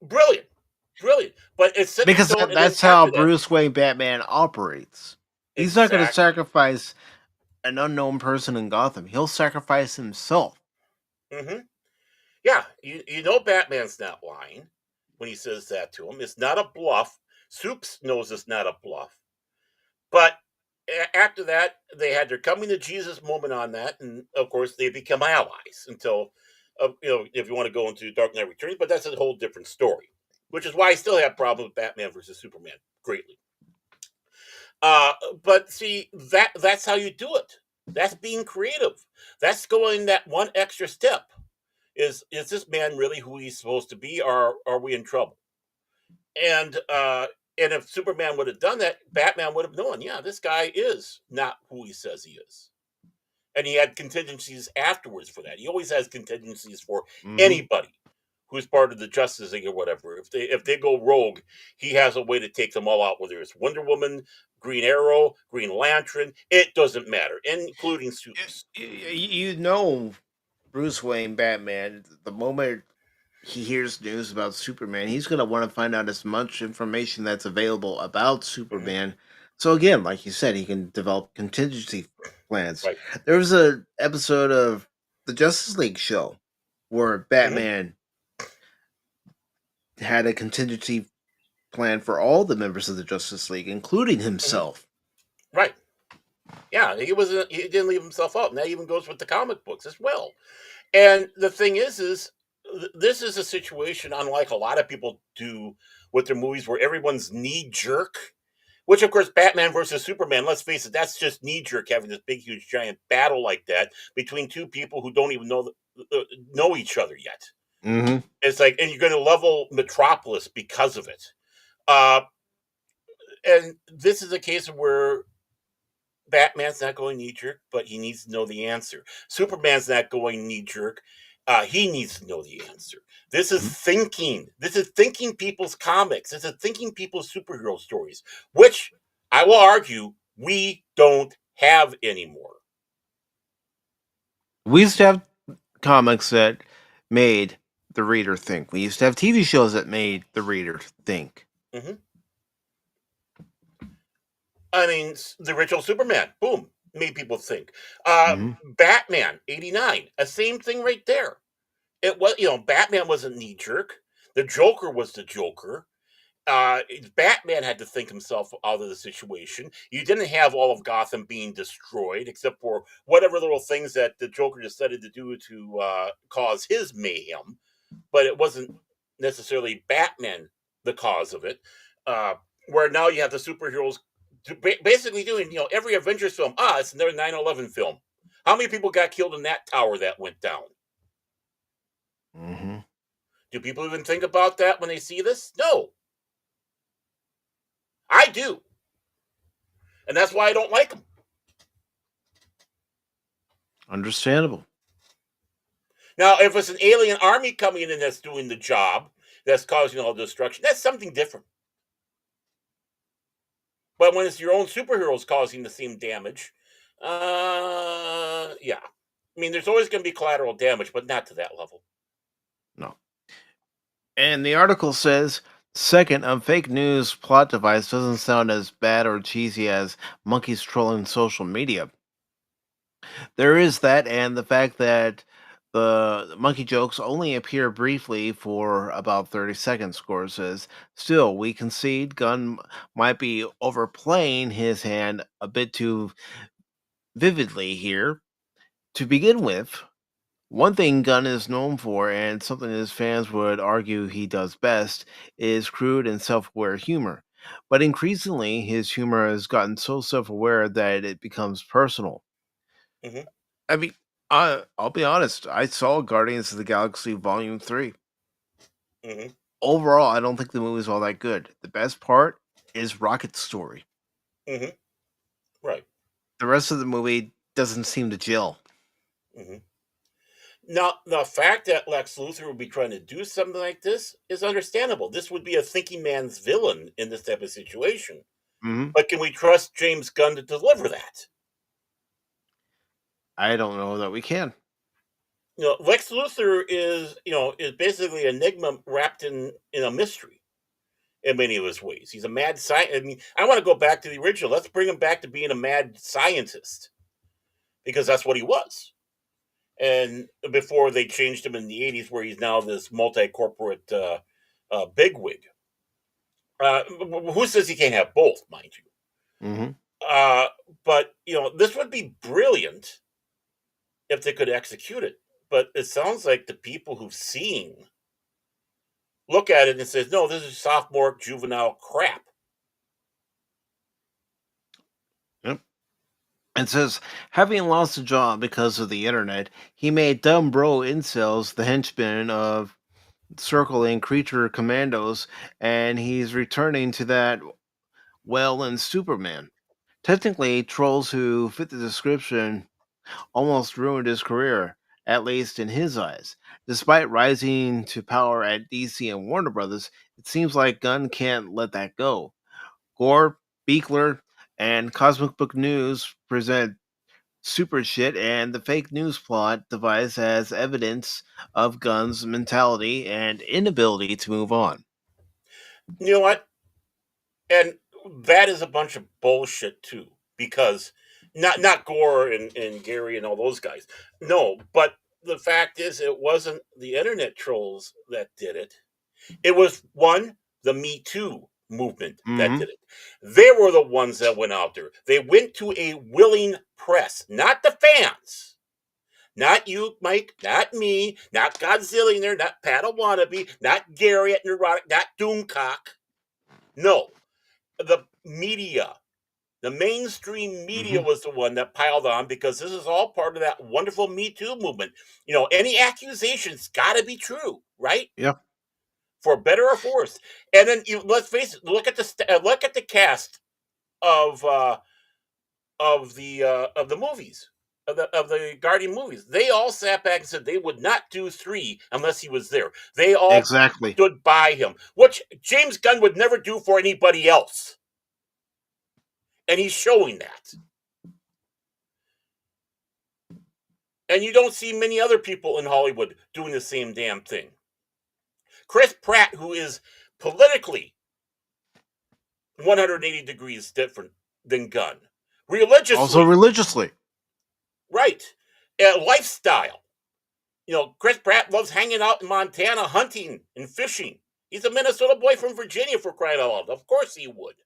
Brilliant. Brilliant. But it's set in Because stone. And then that's how after that, Bruce Wayne Batman operates. He's not going to exactly. sacrifice an unknown person in Gotham. He'll sacrifice himself. Hmm. Yeah, you know Batman's not lying when he says that to him. It's not a bluff. Soups knows it's not a bluff. But after that, they had their coming to Jesus moment on that, and of course, they become allies until, if you want to go into Dark Knight Returns, but that's a whole different story. Which is why I still have problems with Batman versus Superman greatly. But see, that's how you do it. That's being creative. That's going that one extra step. Is this man really who he's supposed to be, or are we in trouble? And if Superman would have done that, Batman would have known, yeah, this guy is not who he says he is. And he had contingencies afterwards for that. He always has contingencies for anybody who's part of the Justice League or whatever. If they go rogue, he has a way to take them all out, whether it's Wonder Woman, Green Arrow, Green Lantern, it doesn't matter, including suits. Bruce Wayne, Batman, the moment he hears news about Superman, he's going to want to find out as much information that's available about Superman. So again, like you said, he can develop contingency plans. Right. There was an episode of the Justice League show where Batman had a contingency plan for all the members of the Justice League, including himself. Right. Yeah, he didn't leave himself out, and that even goes with the comic books as well. And the thing is this is a situation unlike a lot of people do with their movies where everyone's knee-jerk, which, of course, Batman versus Superman, let's face it, that's just knee-jerk, having this big, huge, giant battle like that between two people who don't even know each other yet. It's like, and you're going to level Metropolis because of it. And this is a case where Batman's not going knee-jerk, but he needs to know the answer. Superman's not going knee-jerk. He needs to know the answer. This is thinking. This is thinking people's comics. This is thinking people's superhero stories, which I will argue we don't have anymore. We used to have comics that made the reader think. We used to have TV shows that made the reader think. I mean, the original Superman, boom, made people think. Batman, 89, a same thing right there. It was, Batman wasn't knee-jerk. The Joker was the Joker. Batman had to think himself out of the situation. You didn't have all of Gotham being destroyed, except for whatever little things that the Joker decided to do to cause his mayhem. But it wasn't necessarily Batman the cause of it. Where now you have the superheroes basically doing, every Avengers film. It's another 9/11 film. How many people got killed in that tower that went down? Do people even think about that when they see this? No. I do. And that's why I don't like them. Understandable. Now, if it's an alien army coming in and that's doing the job, that's causing all the destruction, that's something different. But when it's your own superheroes causing the same damage, yeah. I mean, there's always going to be collateral damage, but not to that level. No. And the article says, second, a fake news plot device doesn't sound as bad or cheesy as monkeys trolling social media. There is that, and the fact that the monkey jokes only appear briefly for about 30 seconds, Score says. Still, we concede Gunn might be overplaying his hand a bit too vividly here. To begin with, one thing Gunn is known for, and something his fans would argue he does best, is crude and self-aware humor. But increasingly, his humor has gotten so self-aware that it becomes personal. I mean, I'll be honest. I saw Guardians of the Galaxy Volume 3. Overall, I don't think the movie's all that good. The best part is Rocket's story. Right. The rest of the movie doesn't seem to gel. Now, the fact that Lex Luthor would be trying to do something like this is understandable. This would be a thinking man's villain in this type of situation. But can we trust James Gunn to deliver that? I don't know that we can. Lex Luthor is basically an enigma wrapped in a mystery in many of his ways. He's a mad scientist. I mean, I want to go back to the original. Let's bring him back to being a mad scientist, because that's what he was. And before they changed him in the 80s, where he's now this multi-corporate bigwig. Who says he can't have both, mind you? But this would be brilliant if they could execute it. But it sounds like the people who've seen look at it and says, "No, this is sophomore juvenile crap." Yep. It says, having lost a job because of the internet, he made dumb bro incels the henchmen of circling creature commandos, and he's returning to that well in Superman. Technically, trolls who fit the description almost ruined his career, at least in his eyes. Despite rising to power at DC and Warner Brothers, it seems like Gunn can't let that go. Gore, Beekler, and Cosmic Book News present super shit and the fake news plot device as evidence of Gunn's mentality and inability to move on. You know what? And that is a bunch of bullshit too, because not Gore and Gary and all those guys. No, but the fact is, it wasn't the internet trolls that did it. It was the Me Too movement that Mm-hmm. did it. They were the ones that went out there. They went to a willing press, not the fans. Not you, Mike, not me, not Godzillionaire, not Pat Wannabe, not Gary at Neurotic, not Doomcock. No, the media, the mainstream media Mm-hmm. was the one that piled on, because this is all part of that wonderful Me Too movement. Any accusations got to be true, right? Yeah. For better or for worse. And then let's face it, look at the cast of the movies, of the Guardian movies. They all sat back and said they would not do 3 unless he was there. They all Exactly. stood by him, which James Gunn would never do for anybody else. And he's showing that. And you don't see many other people in Hollywood doing the same damn thing. Chris Pratt, who is politically 180 degrees different than Gunn. Religiously. Also religiously. Right. Lifestyle. Chris Pratt loves hanging out in Montana, hunting and fishing. He's a Minnesota boy from Virginia, for crying out loud. Of course he would.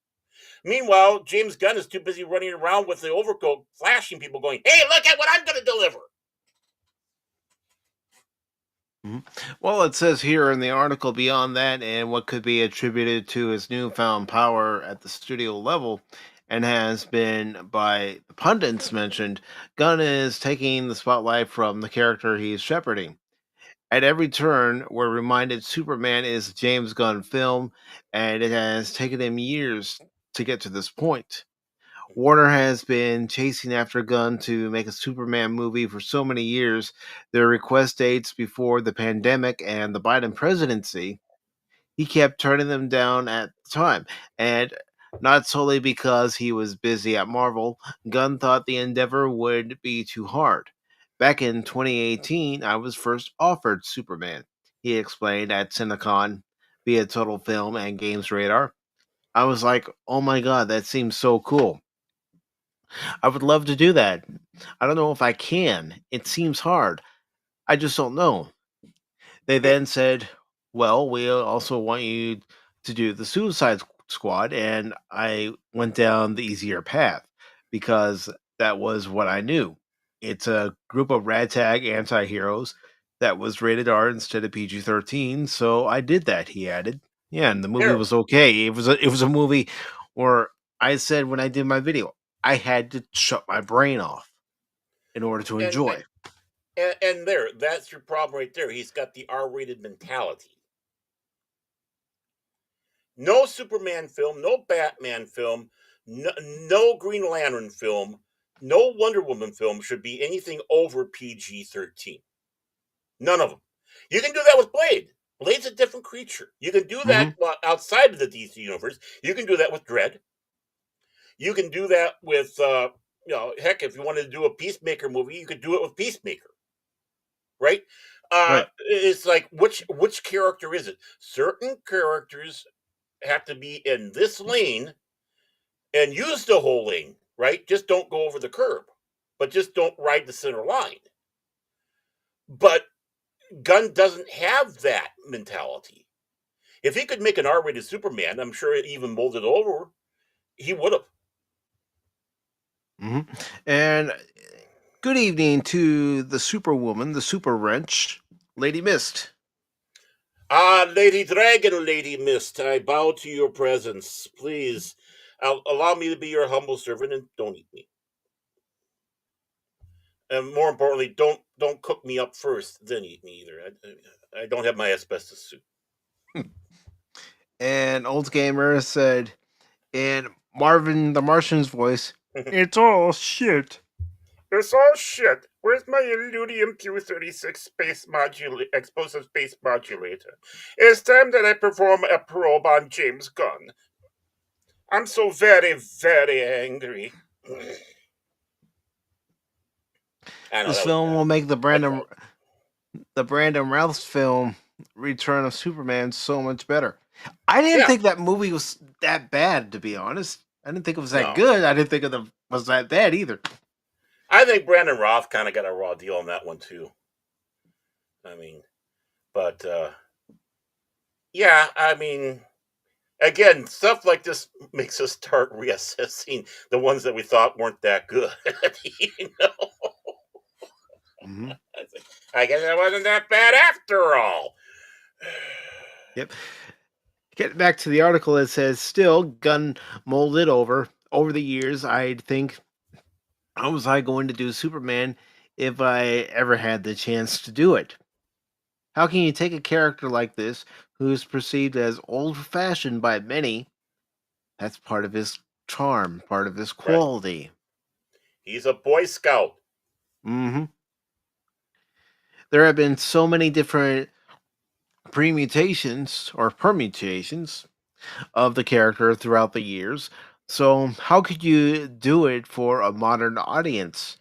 Meanwhile, James Gunn is too busy running around with the overcoat, flashing people, going, "Hey, look at what I'm going to deliver." Well, it says here in the article, beyond that and what could be attributed to his newfound power at the studio level, and has been by the pundits mentioned, Gunn is taking the spotlight from the character he's shepherding. At every turn, we're reminded Superman is a James Gunn film, and it has taken him years to get to this point. Warner has been chasing after Gunn to make a Superman movie for so many years. Their request dates before the pandemic and the Biden presidency. He kept turning them down at the time, and not solely because he was busy at Marvel. Gunn thought the endeavor would be too hard. Back in 2018, I was first offered Superman, he explained at Cinecon via Total Film and Games Radar. I was like, oh my god, that seems so cool. I would love to do that. I don't know if I can. It seems hard. I just don't know. They then said, well, we also want you to do the Suicide Squad. And I went down the easier path because that was what I knew. It's a group of ragtag anti heroes that was rated R instead of PG-13. So I did that, he added. Yeah, and the movie Here, was okay. It was a movie where I said when I did my video, I had to shut my brain off in order to and, enjoy. and there, that's your problem right there. He's got the R-rated mentality. No Superman film, no Batman film, no Green Lantern film, no Wonder Woman film should be anything over PG-13. None of them. You can do that with Blade. Blade's a different creature. You can do that Hmm. outside of the DC universe. You can do that with Dredd. You can do that with, heck, if you wanted to do a Peacemaker movie, you could do it with Peacemaker, right? Right. It's like, which character is it? Certain characters have to be in this lane and use the whole lane, right? Just don't go over the curb, but just don't ride the center line. But Gunn doesn't have that mentality. If he could make an R-rated Superman, I'm sure it even molded over, he would have. hmm And good evening to the Superwoman, the Super Wrench, Lady Mist. Lady Dragon, Lady Mist, I bow to your presence. Please allow me to be your humble servant and don't eat me. And more importantly, don't cook me up first, then eat me either. I don't have my asbestos suit. And Old Gamer said in Marvin the Martian's voice, "It's all shit." It's all shit. Where's my Illudium Q36 explosive space modulator? It's time that I perform a probe on James Gunn. I'm so very, very angry. This film will make the Brandon Routh film Return of Superman so much better. I didn't think that movie was that bad, to be honest. I didn't think it was that good. I didn't think it was that bad either. I think Brandon Routh kind of got a raw deal on that one too. I mean, but yeah, I mean, again, stuff like this makes us start reassessing the ones that we thought weren't that good. You know, Mm-hmm. I guess it wasn't that bad after all. Yep. Get back to the article. It says, still Gunn molded over the years. I'd think, how was I going to do Superman if I ever had the chance to do it? How can you take a character like this, who is perceived as old-fashioned by many? That's part of his charm, part of his quality. Right. He's a Boy Scout. Mm-hmm. There have been so many different permutations of the character throughout the years. So how could you do it for a modern audience?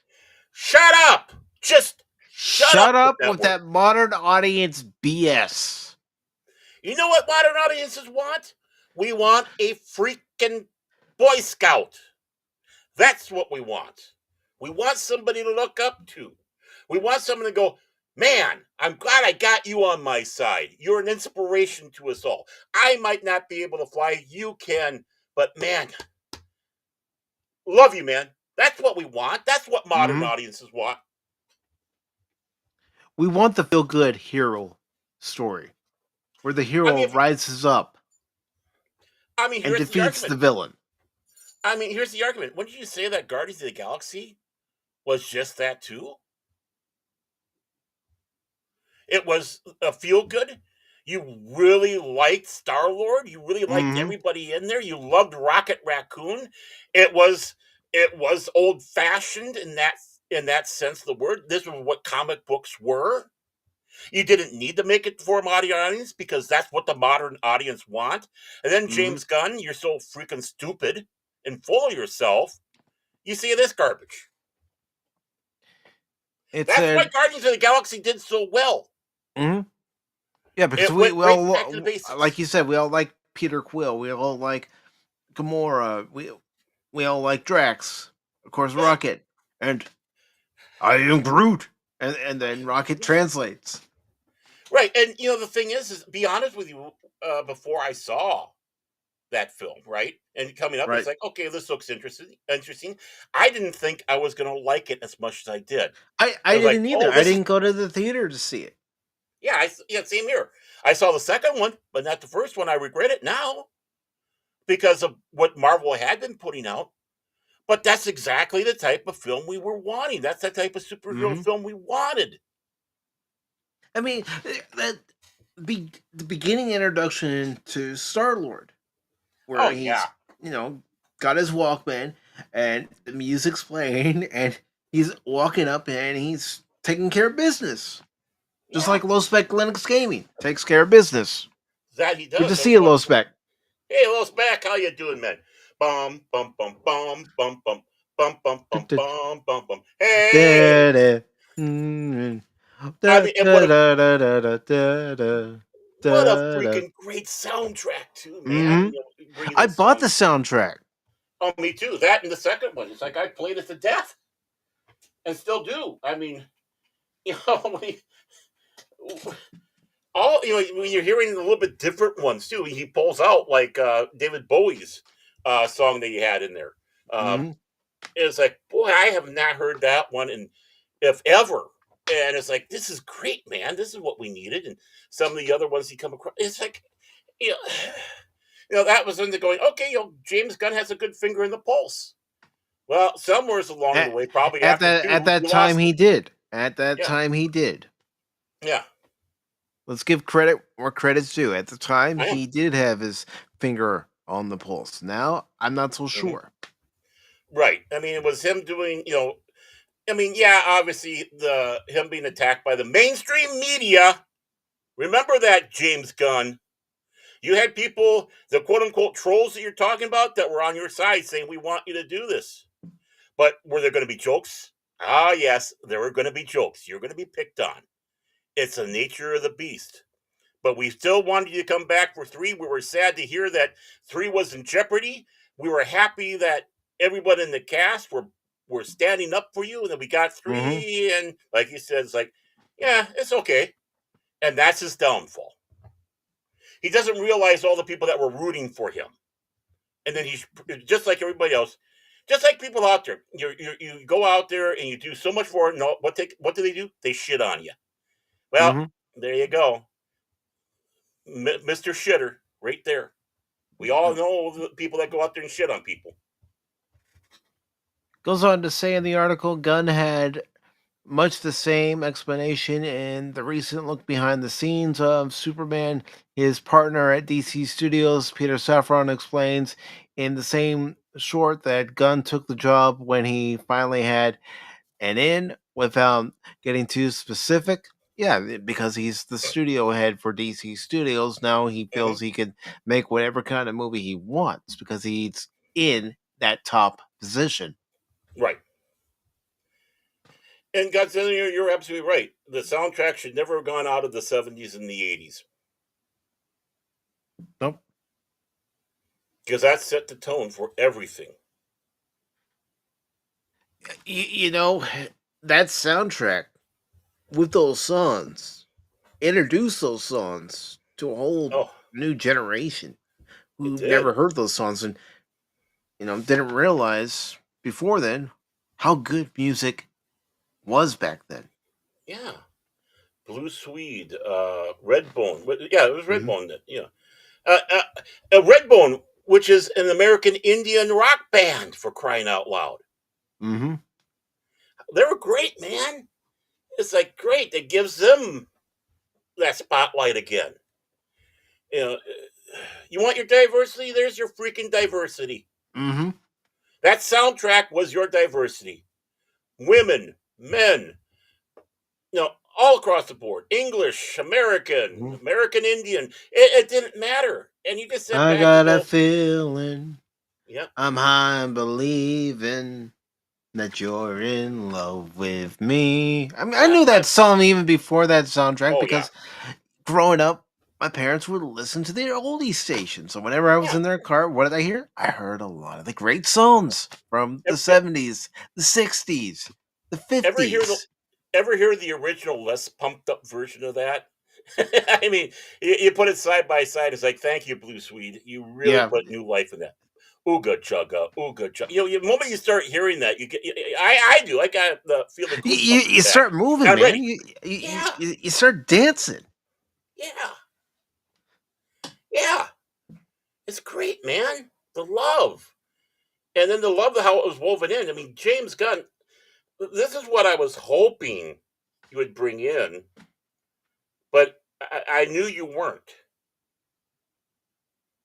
Shut up! Just shut up with that modern audience BS. You know what modern audiences want? We want a freaking Boy Scout. That's what we want. We want somebody to look up to. We want someone to go, man, I'm glad I got you on my side. You're an inspiration to us all. I might not be able to fly. You can. But man, love you, man. That's what we want. That's what modern audiences want. We want the feel-good hero story where the hero rises up and defeats the villain. I mean, here's the argument. Wouldn't you say that Guardians of the Galaxy was just that too? It was a feel-good. You really liked Star-Lord. You really liked everybody in there. You loved Rocket Raccoon. It was old-fashioned in that sense of the word. This was what comic books were. You didn't need to make it for a modern audience because that's what the modern audience want. And then James Gunn, you're so freaking stupid and full of yourself. You see this garbage. That's why Guardians of the Galaxy did so well. Mm-hmm. Yeah, because we all, like you said, we all like Peter Quill. We all like Gamora. We all like Drax. Of course, Rocket. And I am Groot. And then Rocket translates. Right. And, you know, the thing is be honest with you, before I saw that film, right? And coming up, it's like, okay, this looks interesting. I didn't think I was going to like it as much as I did. I didn't either. I didn't go to the theater to see it. Yeah, same here. I saw the second one, but not the first one. I regret it now because of what Marvel had been putting out. But that's exactly the type of film we were wanting. That's the type of superhero film we wanted. I mean, the beginning introduction to Star-Lord, where he's, got his Walkman and the music's playing and he's walking up and he's taking care of business. Just like Low Spec Linux Gaming takes care of business. That he does. Good to see you, Low Spec. Hey, Low Spec, how you doing, man? Bum bum bum bum bum bum bum bum bum bum bum bum. Hey. What a freaking great soundtrack, too, man. I bought the soundtrack. Oh, me too. That and the second one. It's like I played it to death. And still do. I mean, when you're hearing a little bit different ones, too. He pulls out, like, David Bowie's song that he had in there. It's like, boy, I have not heard that one in if ever. And it's like, this is great, man. This is what we needed. And some of the other ones he come across, it's like, you know, that was when they're going, okay, James Gunn has a good finger in the pulse. Well, somewhere along the At, way, probably at after that at two, that he time lost he it. did. At that Yeah, time he did. yeah, Let's give credit where credit's due. At the time I am. he did have his finger on the pulse. Now I'm not so Mhm. sure. Right. I mean, it was him doing, I mean, yeah, obviously him being attacked by the mainstream media. Remember that, James Gunn. You had people, the quote unquote trolls that you're talking about, that were on your side saying, we want you to do this. But were there going to be jokes? Ah, yes, there were going to be jokes. You're going to be picked on. It's the nature of the beast. But we still wanted you to come back for 3. We were sad to hear that 3 was in jeopardy. We were happy that everyone in the cast were standing up for you, and then we got Mm-hmm. 3, and like you said, it's like, yeah, it's okay. And that's his downfall. He doesn't realize all the people that were rooting for him. And then he's just like everybody else, just like people out there. You go out there and you do so much for it. No, what do they do? They shit on you. Well, Mm-hmm. there you go, Mr. Shitter, right there. We all know the people that go out there and shit on people. Goes on to say in the article, Gunn had much the same explanation in the recent look behind the scenes of Superman. His partner at DC Studios, Peter Safran, explains in the same short that Gunn took the job when he finally had an in without getting too specific. Yeah, because he's the studio head for DC Studios. Now he Hmm. feels he can make whatever kind of movie he wants because he's in that top position. Right. And Godzilla, you're absolutely right. The soundtrack should never have gone out of the 70s and the 80s Nope. because that set the tone for everything. You know, that soundtrack with those songs introduced those songs to a whole Oh, new generation it who did. never heard those songs and didn't realize before then how good music was back then. Yeah. Blue Swede, Redbone. Yeah, it was Hmm. Redbone. Uh, uh, Redbone, which is an American Indian rock band, for crying out loud. Hmm. They were great, man. It's like great. It gives them that spotlight again. You know, you want your diversity? There's your freaking diversity. Hmm. That soundtrack was your diversity. Women, men, all across the board. English, American, Hmm. American Indian. It didn't matter. And you just sit I back and got a go, feeling yeah, I'm high and believing that you're in love with me. I mean, I yeah, knew that song even before that soundtrack oh yeah, because growing up, my parents would listen to their oldie station. So whenever I was yeah. in their car, what did I hear? I heard a lot of the great songs from the Ever, 70s, the 60s, the ever hear the 50s. ever hear the original less pumped up version of that? I mean, you put it side by side. It's like, thank you, Blue Swede. You really Yeah. put new life in that. Ooga chugga, ooga chugga. The moment you start hearing that, you get. I do. I got the feel the goosebumps in You the back. start moving, I'm man. ready. You, Yeah, you start dancing. yeah, yeah. It's great, man. The love, and then the love of how it was woven in. I mean, James Gunn. This is what I was hoping you would bring in, but I knew you weren't,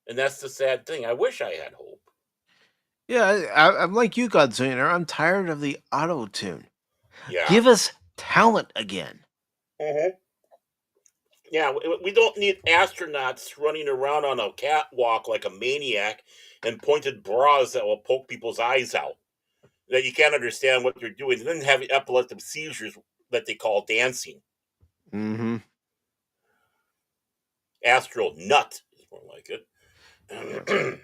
and that's the sad thing. I wish I had hope. Yeah, I'm like you, Godzilla. I'm tired of the auto tune. Yeah. Give us talent again. Hmm. Yeah, we don't need astronauts running around on a catwalk like a maniac and pointed bras that will poke people's eyes out. That you can't understand what they're doing. And then have epileptic seizures that they call dancing. Mm-hmm. Astral nut is more like Yeah. it.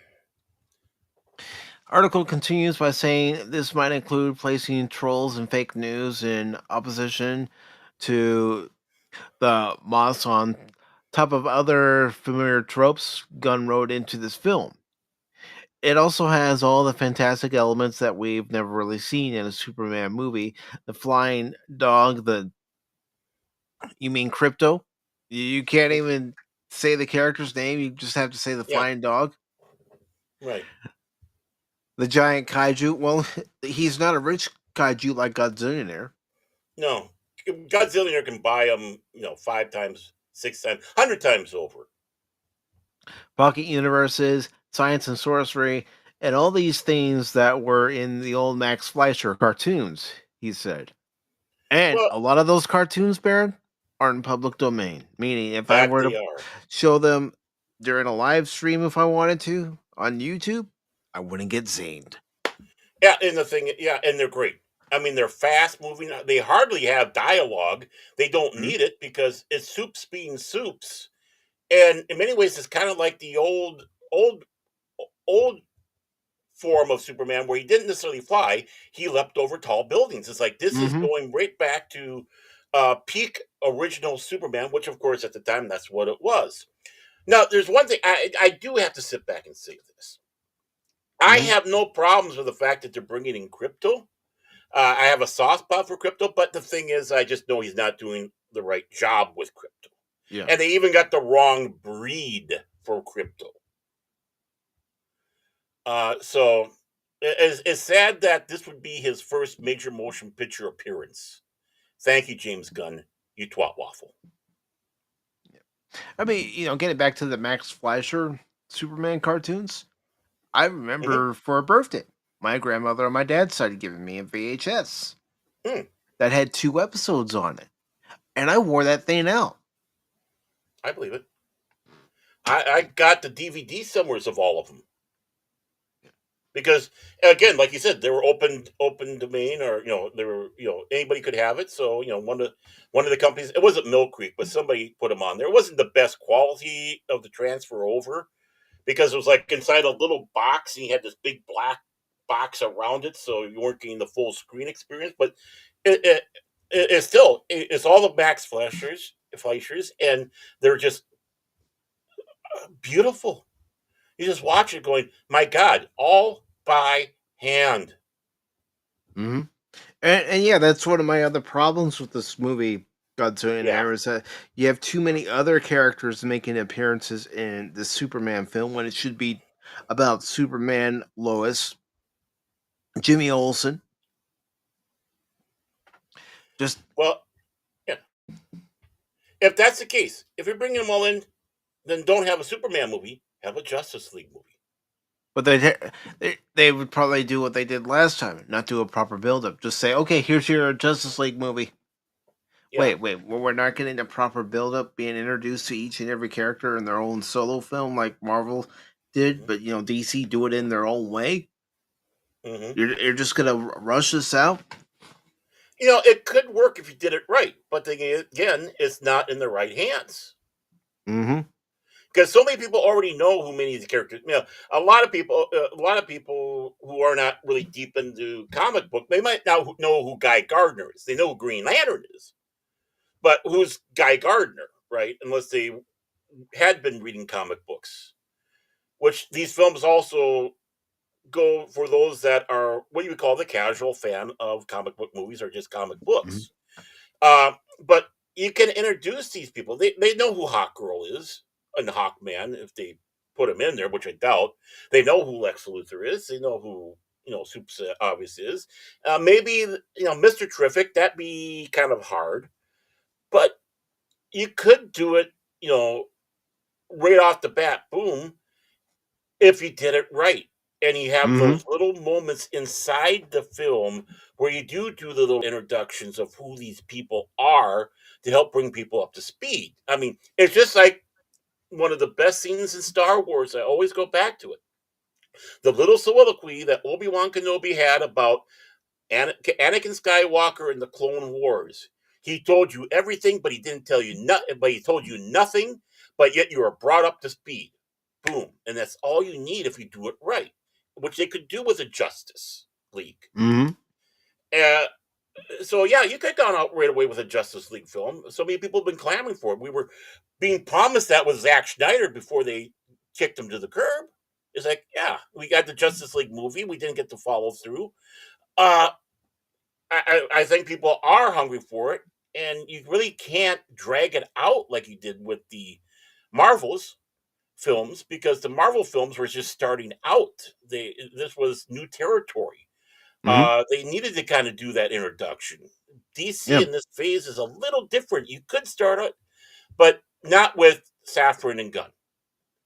Article continues by saying this might include placing trolls and fake news in opposition to the moss on top of other familiar tropes Gunn wrote into this film. it also has all the fantastic elements that we've never really seen in a Superman movie. The flying dog, you mean Crypto? You can't even say the character's name, you just have to say the Yeah, flying dog. right. The giant kaiju, well, he's not a rich kaiju like Godzillionaire. No, Godzilla can buy them, 5 times, 6 times, 100 times over. Pocket universes, science and sorcery, and all these things that were in the old Max Fleischer cartoons, he said. And Well, a lot of those cartoons, Baron, are in public domain. Meaning, if I that were they to are. show them during a live stream, if I wanted to, on YouTube, I wouldn't get zaned. Yeah, and the thing, yeah, and they're great. I mean, they're fast moving. They hardly have dialogue. They don't Mhm. need it because it's soups being soups. And in many ways, it's kind of like the old form of Superman where he didn't necessarily fly. He leapt over tall buildings. It's like this is Mhm. going right back to peak original Superman, which of course at the time that's what it was. Now, there's one thing I do have to sit back and say this. I Mhm. have no problems with the fact that they're bringing in crypto. I have a soft spot for crypto, but the thing is, I just know he's not doing the right job with crypto. Yeah. And they even got the wrong breed for crypto. So it's sad that this would be his first major motion picture appearance. Thank you, James Gunn. You twat waffle. I mean, getting back to the Max Fleischer Superman cartoons, I Hmm. remember for a birthday, my grandmother on my dad's side had given me a VHS Hmm, that had 2 episodes on it, and I wore that thing out. I believe it. I got the DVD somewheres of all of them because, again, like you said, they were open domain, or they were anybody could have it. So one of the companies, it wasn't Mill Creek, but somebody put them on there. It wasn't the best quality of the transfer over, because it was like inside a little box and you had this big black box around it, so you weren't getting the full screen experience. But it's still it's all the Max Fleischers, and they're just beautiful. You just watch it, going, my God, all by hand. Hmm. And yeah, that's one of my other problems with this movie, Godzilla and Yeah, Air, is that you have too many other characters making appearances in the Superman film when it should be about Superman, Lois, Jimmy Olsen. Just well, yeah. If that's the case, if you're bringing them all in, then don't have a Superman movie. Have a Justice League movie. but they would probably do what they did last time, not do a proper build up. Just say, okay, here's your Justice League movie. Yeah. Wait, we're not getting a proper build up, being introduced to each and every character in their own solo film like Marvel did, but DC do it in their own way. Hmm. You're just gonna rush this out. It could work if you did it right, but then again, it's not in the right hands. Mm-hmm. Because so many people already know who many of the characters. A lot of people who are not really deep into comic book, they might now know who Guy Gardner is. They know who Green Lantern is, but who's Guy Gardner, right? Unless they had been reading comic books, which these films also go for those that are what you would call the casual fan of comic book movies or just comic Hmm. books. But you can introduce these people. They know who Hawk Girl is and Hawk Man if they put him in there, which I doubt. They know who Lex Luthor is. They know who Supes obvious is. Maybe Mr. Terrific. That'd be kind of hard, but you could do it. Right off the bat, boom, if you did it right. And you have Hmm. those little moments inside the film where you do the little introductions of who these people are to help bring people up to speed. I mean, it's just like one of the best scenes in Star Wars. I always go back to it. The little soliloquy that Obi-Wan Kenobi had about Anakin Skywalker in the Clone Wars. He told you everything, but he didn't tell you nothing. But he told you nothing, but yet you were brought up to speed. Boom, and that's all you need if you do it right, which they could do with a Justice League. Hmm. Uh, so yeah, you could have gone out right away with a Justice League film. So many people have been clamoring for it. We were being promised that with Zack Snyder before they kicked him to the curb. It's like, yeah, we got the Justice League movie. We didn't get to follow through. Uh, I think people are hungry for it, and you really can't drag it out like you did with the Marvels films, because the Marvel films were just starting out. This was new territory. Hmm. They needed to kind of do that introduction. DC Yeah. in this phase is a little different. You could start it, but not with Saffron and Gunn.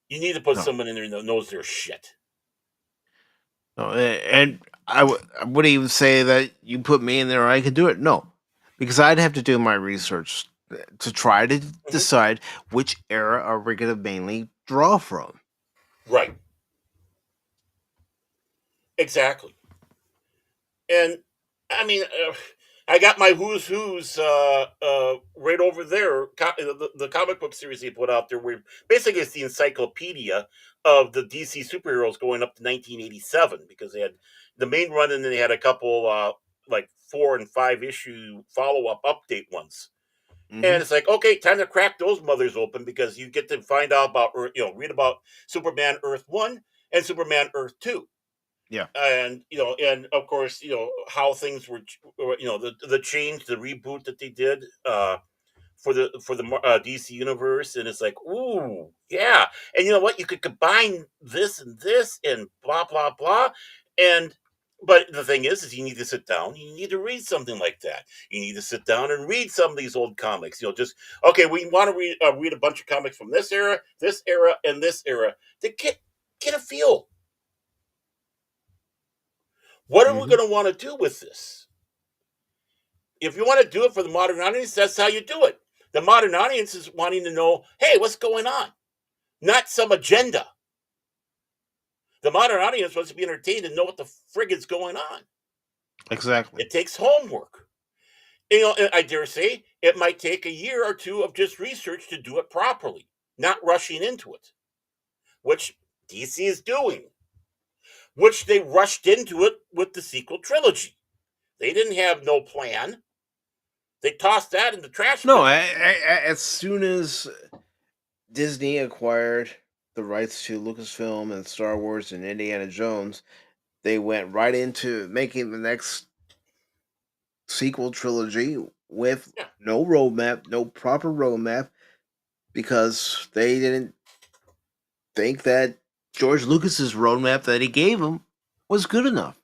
You need to put No. someone in there that knows their shit. No. And I would even say that you put me in there, I could do it. No, because I'd have to do my research to try to Mhm. decide which era are we going to mainly draw from. Right. Exactly. And I mean, I got my who's right over there. The comic book series they put out there, where basically it's the encyclopedia of the DC superheroes going up to 1987, because they had the main run, and then they had a couple like 4 and 5 issue follow up update ones. Hmm. And it's like, okay, time to crack those mothers open, because you get to find out about, read about Superman Earth 1 and Superman Earth 2. Yeah. And and of course, how things were, the change, the reboot that they did for the DC universe. And it's like, ooh, yeah. And you know what, you could combine this and blah blah blah. And but the thing is you need to sit down, you need to read something like that. You need to sit down and read some of these old comics. Just, okay, we want to read a bunch of comics from this era, and this era, to get a feel. What are we Hmm. going to want to do with this? If you want to do it for the modern audience, that's how you do it. The modern audience is wanting to know, hey, what's going on? Not some agenda. The modern audience wants to be entertained and know what the frig is going on. Exactly. It takes homework. I dare say it might take a year or two of just research to do it properly, not rushing into it, which DC is doing, which they rushed into it with the sequel trilogy. They didn't have no plan. They tossed that in the trash No, bin. as soon as Disney acquired the rights to Lucasfilm and Star Wars and Indiana Jones, they went right into making the next sequel trilogy with Yeah. no roadmap, no proper roadmap, because they didn't think that George Lucas's roadmap that he gave them was good enough.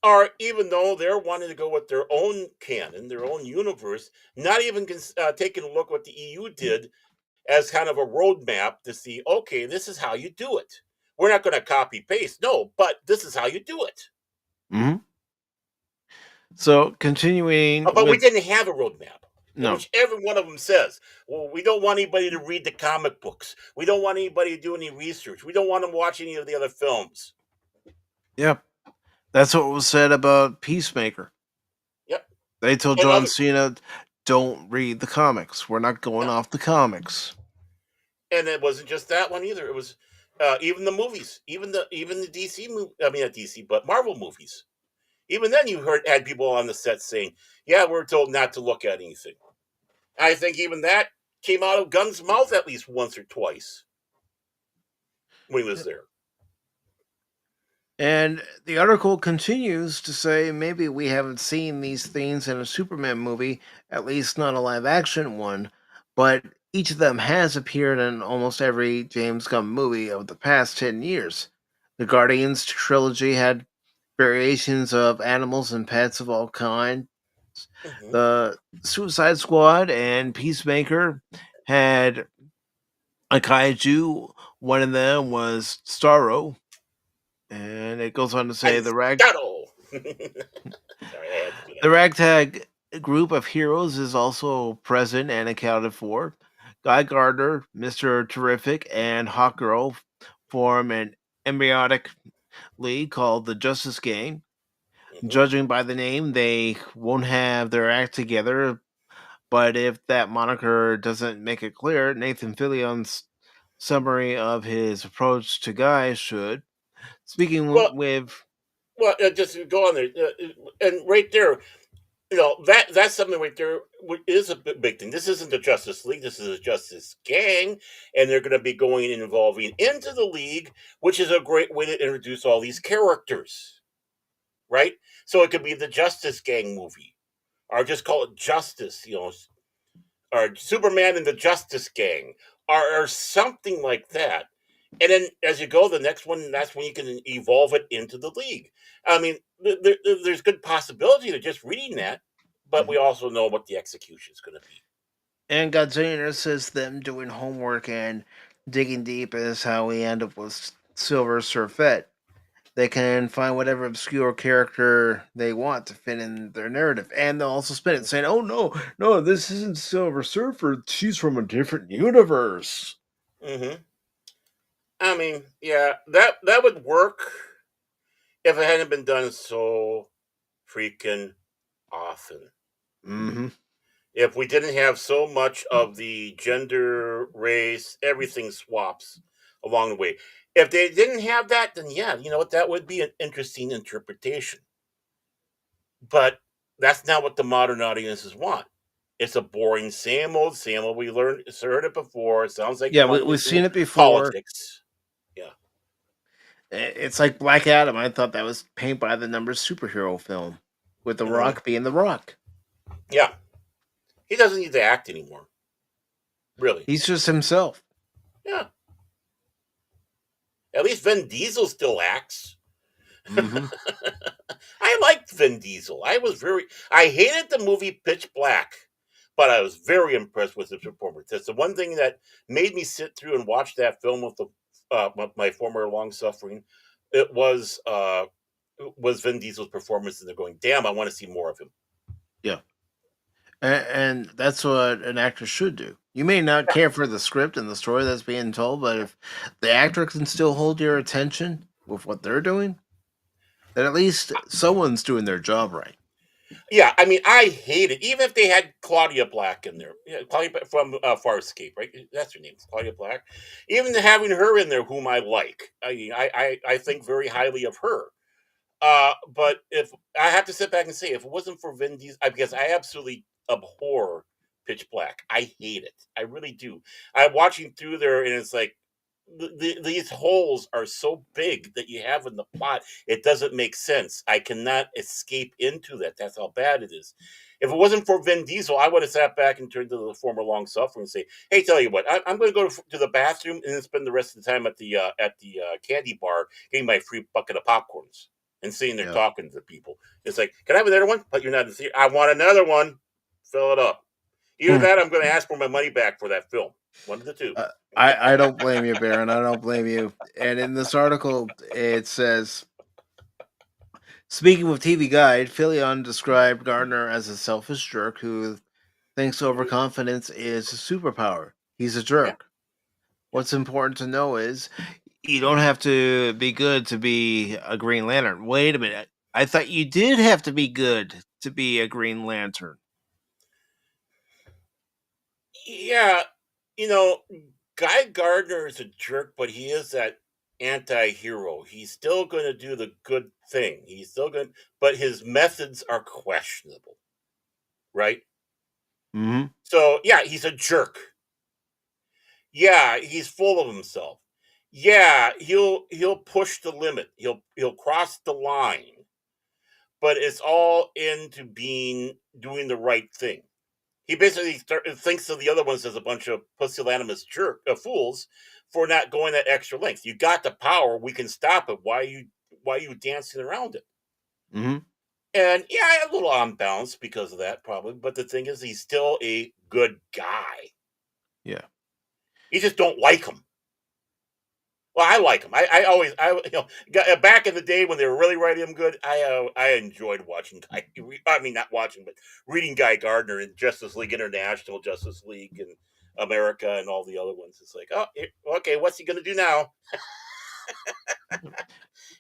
Or even though they're wanting to go with their own canon, their own universe, not even taking a look what the EU did as kind of a roadmap to see, okay, this is how you do it. We're not going to copy paste, no, but this is how you do it. Hmm. So continuing But we with didn't have a roadmap, in no, which every one of them says, well, we don't want anybody to read the comic books. We don't want anybody to do any research. We don't want them to watch any of the other films. yep, that's what was said about Peacemaker. Yep. They told And John other, Cena, "Don't read the comics. We're not going yeah. off the comics." And it wasn't just that one either. It was even the movies, even the DC movie. I mean, not DC, but Marvel movies. Even then, you had people on the set saying, "Yeah, we're told not to look at anything." I think even that came out of Gunn's mouth at least once or twice when he was there. And the article continues to say maybe we haven't seen these things in a Superman movie, at least not a live action one, but each of them has appeared in almost every James Gunn movie of the past 10 years. The Guardians trilogy had variations of animals and pets of all kinds. Hmm. The Suicide Squad and Peacemaker had a kaiju. One of them was Starro, and it goes on to say And Scuttle. Sorry, I had to do the that. ragtag group of heroes is also present and accounted for. Guy Gardner, Mr. Terrific, and Hawkgirl form an embryonic league called the Justice Gang. Hmm. Judging by the name, they won't have their act together, but if that moniker doesn't make it clear, Nathan Fillion's summary of his approach to Guy should. Speaking Well, with just go on there, and right there. that's something right there is a big thing. This isn't the Justice League. This is a Justice Gang, and they're going to be going and involving into the League, which is a great way to introduce all these characters, right? So it could be the Justice Gang movie, or just call it Justice, or Superman and the Justice Gang, or something like that. And then as you go, the next one, that's when you can evolve it into the League. I mean, there's good possibility to just reading that, but we also know what the execution is going to be. And Godzilla says them doing homework and digging deep is how we end up with Silver Surfette. They can find whatever obscure character they want to fit in their narrative. And they'll also spin it saying, oh, no, this isn't Silver Surfer. She's from a different universe. Mm-hmm. I mean, yeah, that would work if it hadn't been done so freaking often. Mm-hmm. If we didn't have so much of the gender, race, everything swaps along the way. If they didn't have that, then yeah, you know what, that would be an interesting interpretation. But that's not what the modern audiences want. It's a boring same old, same old. We heard it before. It sounds like you Yeah, want we've to do seen it before. politics. Yeah. It's like Black Adam. I thought that was paint by the numbers superhero film with The Rock being The Rock. Yeah. He doesn't need to act anymore. Really. He's just himself. Yeah. At least Vin Diesel still acts. Mm-hmm. I liked Vin Diesel. I hated the movie Pitch Black, but I was very impressed with his performance. That's the one thing that made me sit through and watch that film with my former long suffering. It was Vin Diesel's performance, and they're going, "Damn, I want to see more of him." Yeah. And that's what an actor should do. You may not care for the script and the story that's being told, but if the actor can still hold your attention with what they're doing, then at least someone's doing their job right. Yeah, I mean, I hate it. Even if they had Claudia Black in there, Claudia from Farscape, right? That's her name, Claudia Black. Even having her in there, whom I like, I think very highly of her. But if I have to sit back and say, if it wasn't for Vin Diesel, because I absolutely abhor Pitch Black, I hate it. I really do. I'm watching through there, and it's like these holes are so big that you have in the plot. It doesn't make sense. I cannot escape into that. That's how bad it is. If it wasn't for Vin Diesel, I would have sat back and turned to the former long suffering and say, "Hey, tell you what, I'm going to go to the bathroom and then spend the rest of the time at the candy bar getting my free bucket of popcorns." And sitting there talking to people. It's like, can I have another one? But you're not in the theater. I want another one. Fill it up. Either that, I'm going to ask for my money back for that film. One of the two. I don't blame you, Baron. I don't blame you. And in this article, it says, speaking with TV Guide, Filion described Gardner as a selfish jerk who thinks overconfidence is a superpower. He's a jerk. Yeah. What's important to know is you don't have to be good to be a Green Lantern. Wait a minute. I thought you did have to be good to be a Green Lantern. Yeah, Guy Gardner is a jerk, but he is that anti-hero. He's still going to do the good thing. He's still going, but his methods are questionable, right? Mm-hmm. So yeah, he's a jerk. Yeah, he's full of himself. Yeah, he'll push the limit. He'll cross the line. But it's all into doing the right thing. He basically thinks of the other ones as a bunch of pusillanimous fools for not going that extra length. You got the power. We can stop it. Why are you dancing around it? Mm-hmm. And yeah, a little unbalanced because of that, probably. But the thing is, he's still a good guy. Yeah. You just don't like him. Well, I like him. Back in the day when they were really writing him good, I enjoyed watching not watching, but reading Guy Gardner in Justice League International, Justice League, and America, and all the other ones. It's like, oh, okay, what's he going to do now?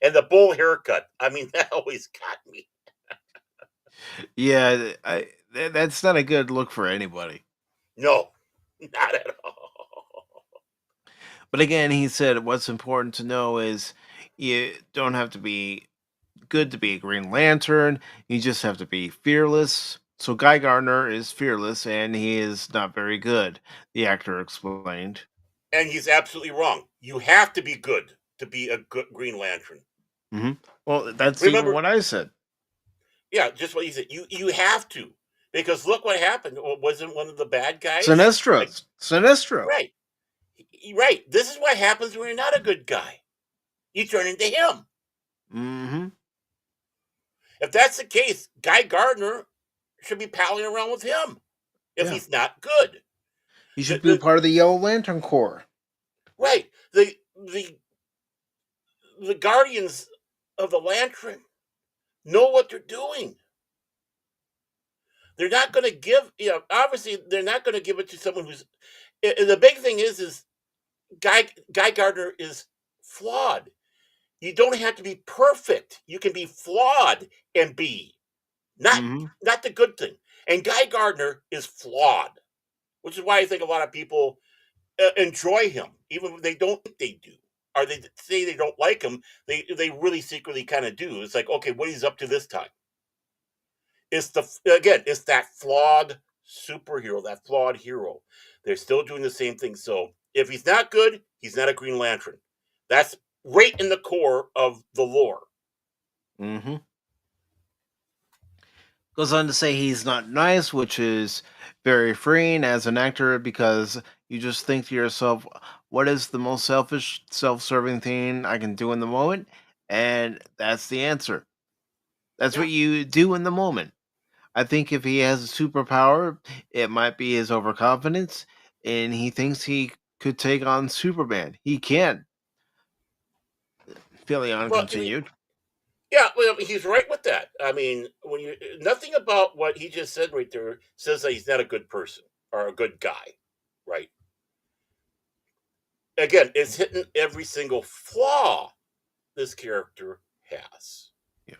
And the bull haircut. I mean, that always got me. Yeah, that's not a good look for anybody. No, not at all. But again, he said what's important to know is you don't have to be good to be a Green Lantern. You just have to be fearless. So Guy Gardner is fearless, and he is not very good, the actor explained. And he's absolutely wrong. You have to be good to be a good Green Lantern. Mm-hmm. Well, that's Remember, even what I said. Yeah, just what you said. You have to, because look what happened. Wasn't one of the bad guys? Sinestro. Like, Sinestro. right, right. This is what happens when you're not a good guy. You turn into him. Mm-hmm. If that's the case, Guy Gardner should be palling around with him. If he's not good, he should be part of the Yellow Lantern Corps. Right. The Guardians of the Lantern know what they're doing. They're not going to give, obviously they're not going to give it to someone who's. The big thing is Guy Gardner is flawed. You don't have to be perfect. You can be flawed and be not the good thing. And Guy Gardner is flawed, which is why I think a lot of people enjoy him, even if they don't think they do, or they say they don't like him. They really secretly kind of do. It's like, okay, what he's up to this time. It's it's that flawed superhero, that flawed hero. They're still doing the same thing. So if he's not good, he's not a Green Lantern. That's right in the core of the lore. Mm-hmm. Goes on to say he's not nice, which is very freeing as an actor, because you just think to yourself, what is the most selfish, self-serving thing I can do in the moment? And that's the answer. That's what you do in the moment. I think if he has a superpower, it might be his overconfidence, and he thinks he could take on Superman. He can. Filion continued. Well, he's right with that. I mean, when you nothing about what he just said right there says that he's not a good person or a good guy, right? Again, it's hitting every single flaw this character has. Yeah.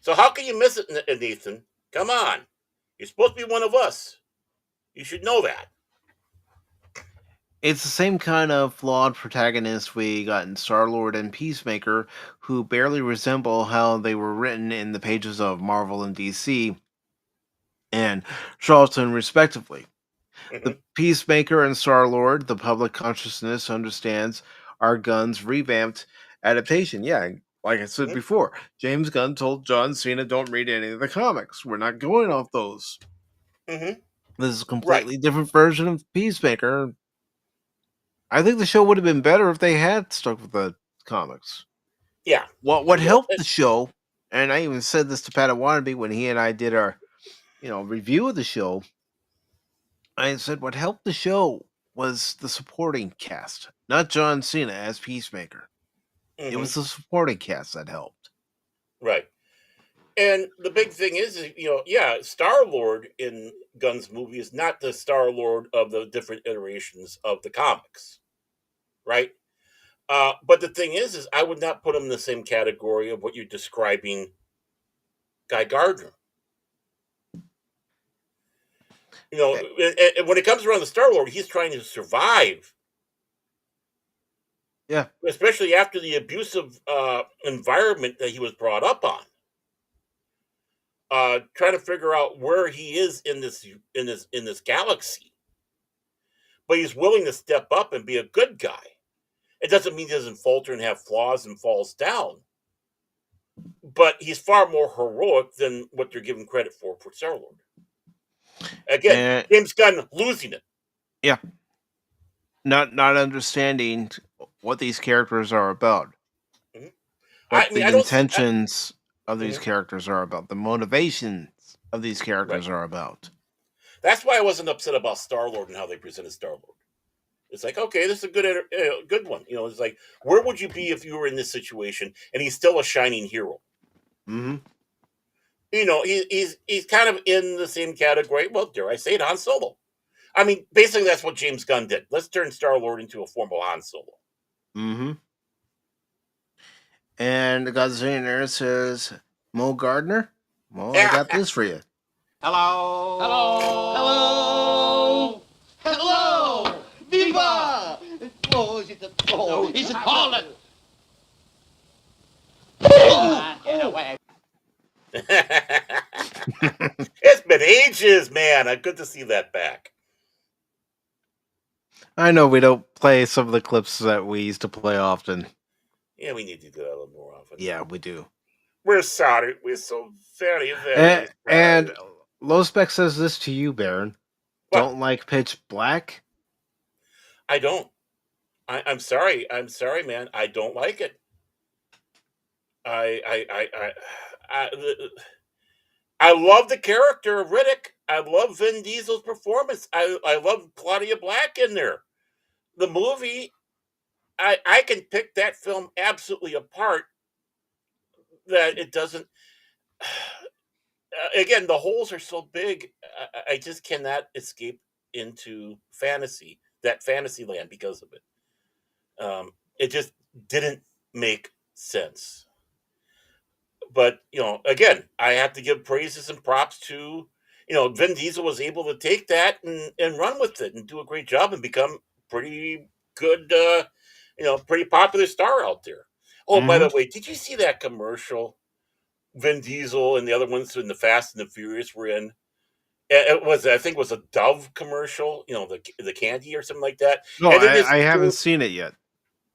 So how can you miss it, Nathan? Come on, you're supposed to be one of us. You should know that. It's the same kind of flawed protagonist we got in Star-Lord and Peacemaker, who barely resemble how they were written in the pages of Marvel and DC and Charlton, respectively. The Peacemaker and Star-Lord, the public consciousness understands, are Gunn's revamped adaptation. Yeah, like I said before, James Gunn told John Cena, don't read any of the comics. We're not going off those. This is a completely different version of Peacemaker. I think the show would have been better if they had stuck with the comics. Yeah. What helped the show, and I even said this to Pat Wannabe when he and I did our, review of the show. I said what helped the show was the supporting cast, not John Cena as Peacemaker. It was the supporting cast that helped. Right. And the big thing is, Star-Lord in Gunn's movie is not the Star-Lord of the different iterations of the comics, right? But the thing is I would not put him in the same category of what you're describing Guy Gardner. And when it comes around the Star-Lord, he's trying to survive. Yeah. Especially after the abusive environment that he was brought up on. Trying to figure out where he is in this galaxy, but he's willing to step up and be a good guy. It doesn't mean he doesn't falter and have flaws and falls down, but he's far more heroic than what they're giving credit for Star-Lord. Again, James Gunn losing it. Yeah, not understanding what these characters are about. What the intentions of these characters are about, the motivations of these characters are about. That's why I wasn't upset about Star-Lord and how they presented Star-Lord. It's like, okay, this is a good one. It's like, where would you be if you were in this situation? And he's still a shining hero. He's kind of in the same category. Well, dare I say it, Han Solo. I mean, basically, that's what James Gunn did. Let's turn Star-Lord into a formal Han Solo. And the Godzilla says, Mo Gardner? Well, I got this for you. Hello. Hello. Hello. Hello. Viva! Oh, it's a toilet. It's been ages, man. Good to see that back. I know we don't play some of the clips that we used to play often. Yeah, we need to do that a little more often. Yeah, we do. We're sorry. We're so very, very sorry. And Low Spec says this to you, Baron. What? Don't like Pitch Black? I don't. I'm sorry. I'm sorry, man. I don't like it. I love the character of Riddick. I love Vin Diesel's performance. I love Claudia Black in there. The movie, I can pick that film absolutely apart. That it doesn't. Again, the holes are so big. I just cannot escape into that fantasy land because of it. It just didn't make sense. But again, I have to give praises and props to Vin Diesel was able to take that and run with it and do a great job and become pretty good, pretty popular star out there. Oh, by the way, did you see that commercial Vin Diesel and the other ones in the Fast and the Furious were in? It was, I think, it was a Dove commercial, the candy or something like that. No, And I haven't seen it yet.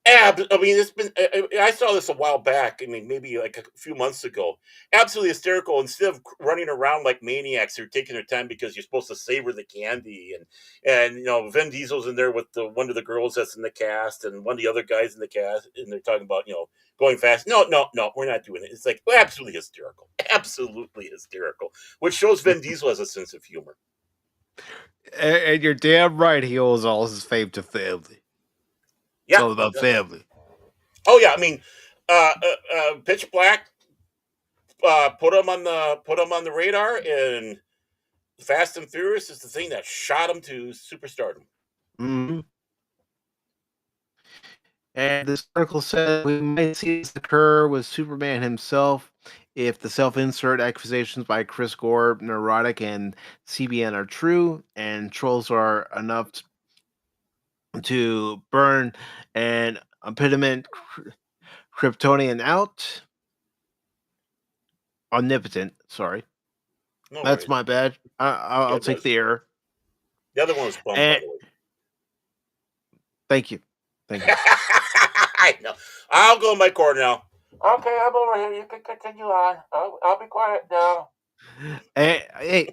I mean, it's been. I saw this a while back. I mean, maybe like a few months ago. Absolutely hysterical. Instead of running around like maniacs, they're taking their time because you're supposed to savor the candy. And Vin Diesel's in there with one of the girls that's in the cast and one of the other guys in the cast, and they're talking about going fast. No, we're not doing it. It's like absolutely hysterical, absolutely hysterical, which shows Vin Diesel has a sense of humor. And you're damn right. He owes all his fame to family. Yeah, it's all about family. Oh yeah, I mean, Pitch Black put him on the radar, and Fast and Furious is the thing that shot him to superstardom. Mm-hmm. And this article says we might see this occur with Superman himself if the self-insert accusations by Chris Gore, Neurotic, and CBN are true, and trolls are enough to burn an impediment Kryptonian out. Omnipotent, sorry. No That's worries. my bad. I'll take the error. The other one was bumped, by the way. Thank you. I know. I'll go in my corner now. Okay, I'm over here. You can continue on. I'll be quiet now. Hey,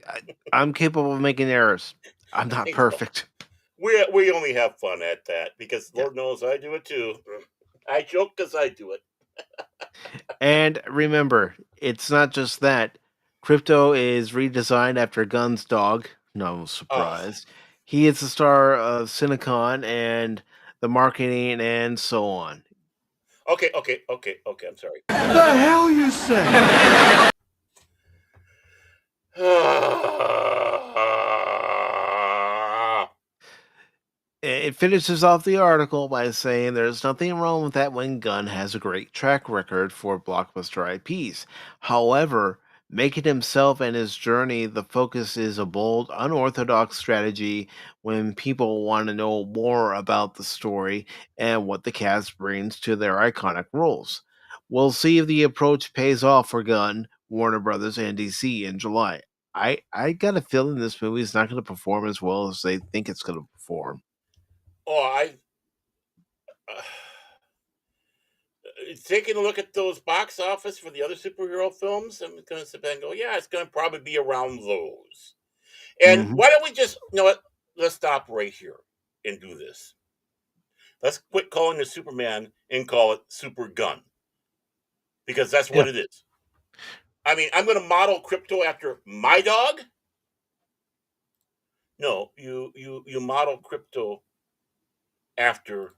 I'm capable of making errors. I'm not perfect. We only have fun at that because Lord knows I do it too. I joke because I do it. And remember, it's not just that. Crypto is redesigned after Gun's dog. No surprise. Oh. He is the star of Cinecon and the marketing and so on. Okay. I'm sorry. The hell you say? It finishes off the article by saying there's nothing wrong with that when Gunn has a great track record for blockbuster IPs. However, making himself and his journey the focus is a bold, unorthodox strategy when people want to know more about the story and what the cast brings to their iconic roles. We'll see if the approach pays off for Gunn, Warner Brothers, and DC in July. I got a feeling this movie is not going to perform as well as they think it's going to perform. Oh, taking a look at those box office for the other superhero films, I'm going to sit back and go, yeah, it's going to probably be around those. And why don't we just, what? Let's stop right here and do this. Let's quit calling it Superman and call it Super Gun. Because that's what it is. I mean, I'm going to model Crypto after my dog. No, you model Crypto after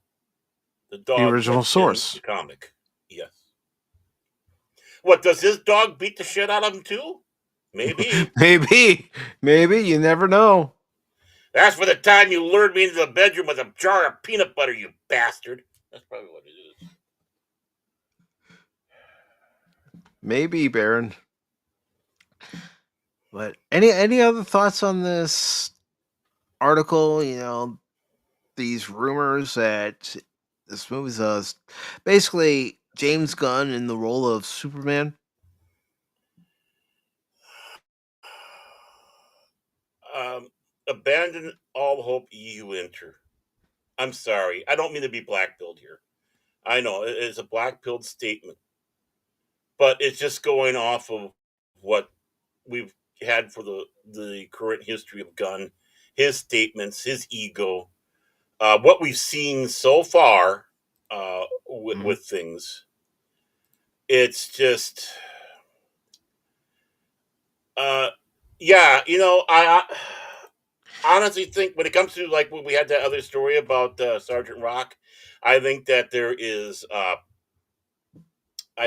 the dog, the original source, the comic. Yes. What, does his dog beat the shit out of him too? Maybe. Maybe. You never know. That's for the time you lured me into the bedroom with a jar of peanut butter, you bastard. That's probably what it is. Maybe, Baron. But any other thoughts on this article? These rumors that this movie's basically James Gunn in the role of Superman. abandon all hope, ye who enter. I'm sorry. I don't mean to be black-pilled here. I know it's a black-pilled statement, but it's just going off of what we've had for the current history of Gunn, his statements, his ego, what we've seen so far with things. It's just, yeah, I honestly think when it comes to like when we had that other story about Sergeant Rock, I think that there is. I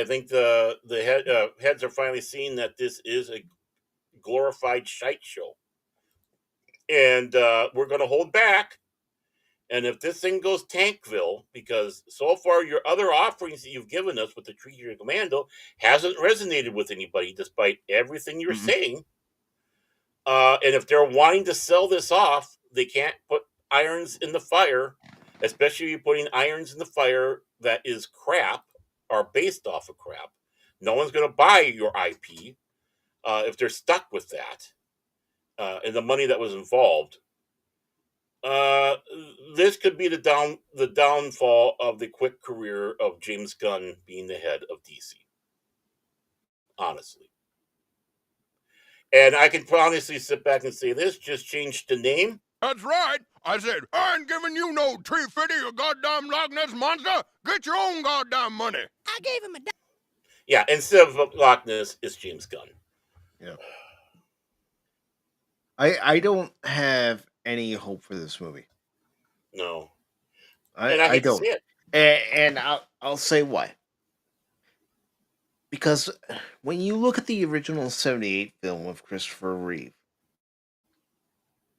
think the heads are finally seeing that this is a glorified shite show, and we're going to hold back. And if this thing goes Tankville, because so far your other offerings that you've given us with the Treaty Commando hasn't resonated with anybody, despite everything you're saying. And if they're wanting to sell this off, they can't put irons in the fire, especially if you're putting irons in the fire that is crap or based off of crap. No one's going to buy your IP if they're stuck with that and the money that was involved. This could be the downfall of the quick career of James Gunn being the head of DC. Honestly. And I can honestly sit back and say this, just changed the name. That's right. I said, I ain't giving you no $350, you goddamn Loch Ness monster. Get your own goddamn money. I gave him a Yeah, instead of Loch Ness, it's James Gunn. Yeah. I don't have any hope for this movie. No. I don't. See it. And I'll say why. Because when you look at the original 78 film of Christopher Reeve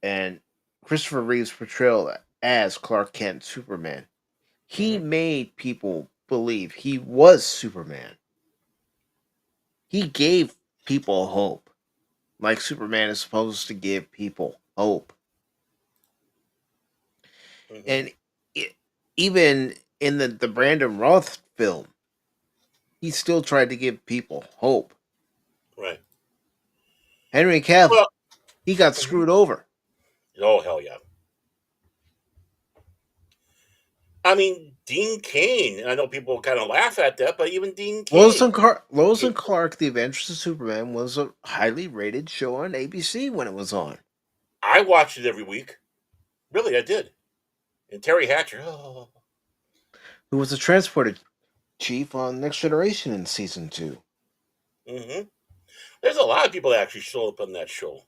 and Christopher Reeve's portrayal as Clark Kent Superman, he made people believe he was Superman. He gave people hope, like Superman is supposed to give people hope. And even in the Brandon Roth film, he still tried to give people hope. Right. Henry Cavill, he got screwed over. Oh, hell yeah. I mean, Dean Cain, I know people kind of laugh at that, but even Dean Cain. Lois and Clark, The Adventures of Superman, was a highly rated show on ABC when it was on. I watched it every week. Really, I did. And Terry Hatcher, who was a transported chief on Next Generation in season 2. There's a lot of people that actually show up on that show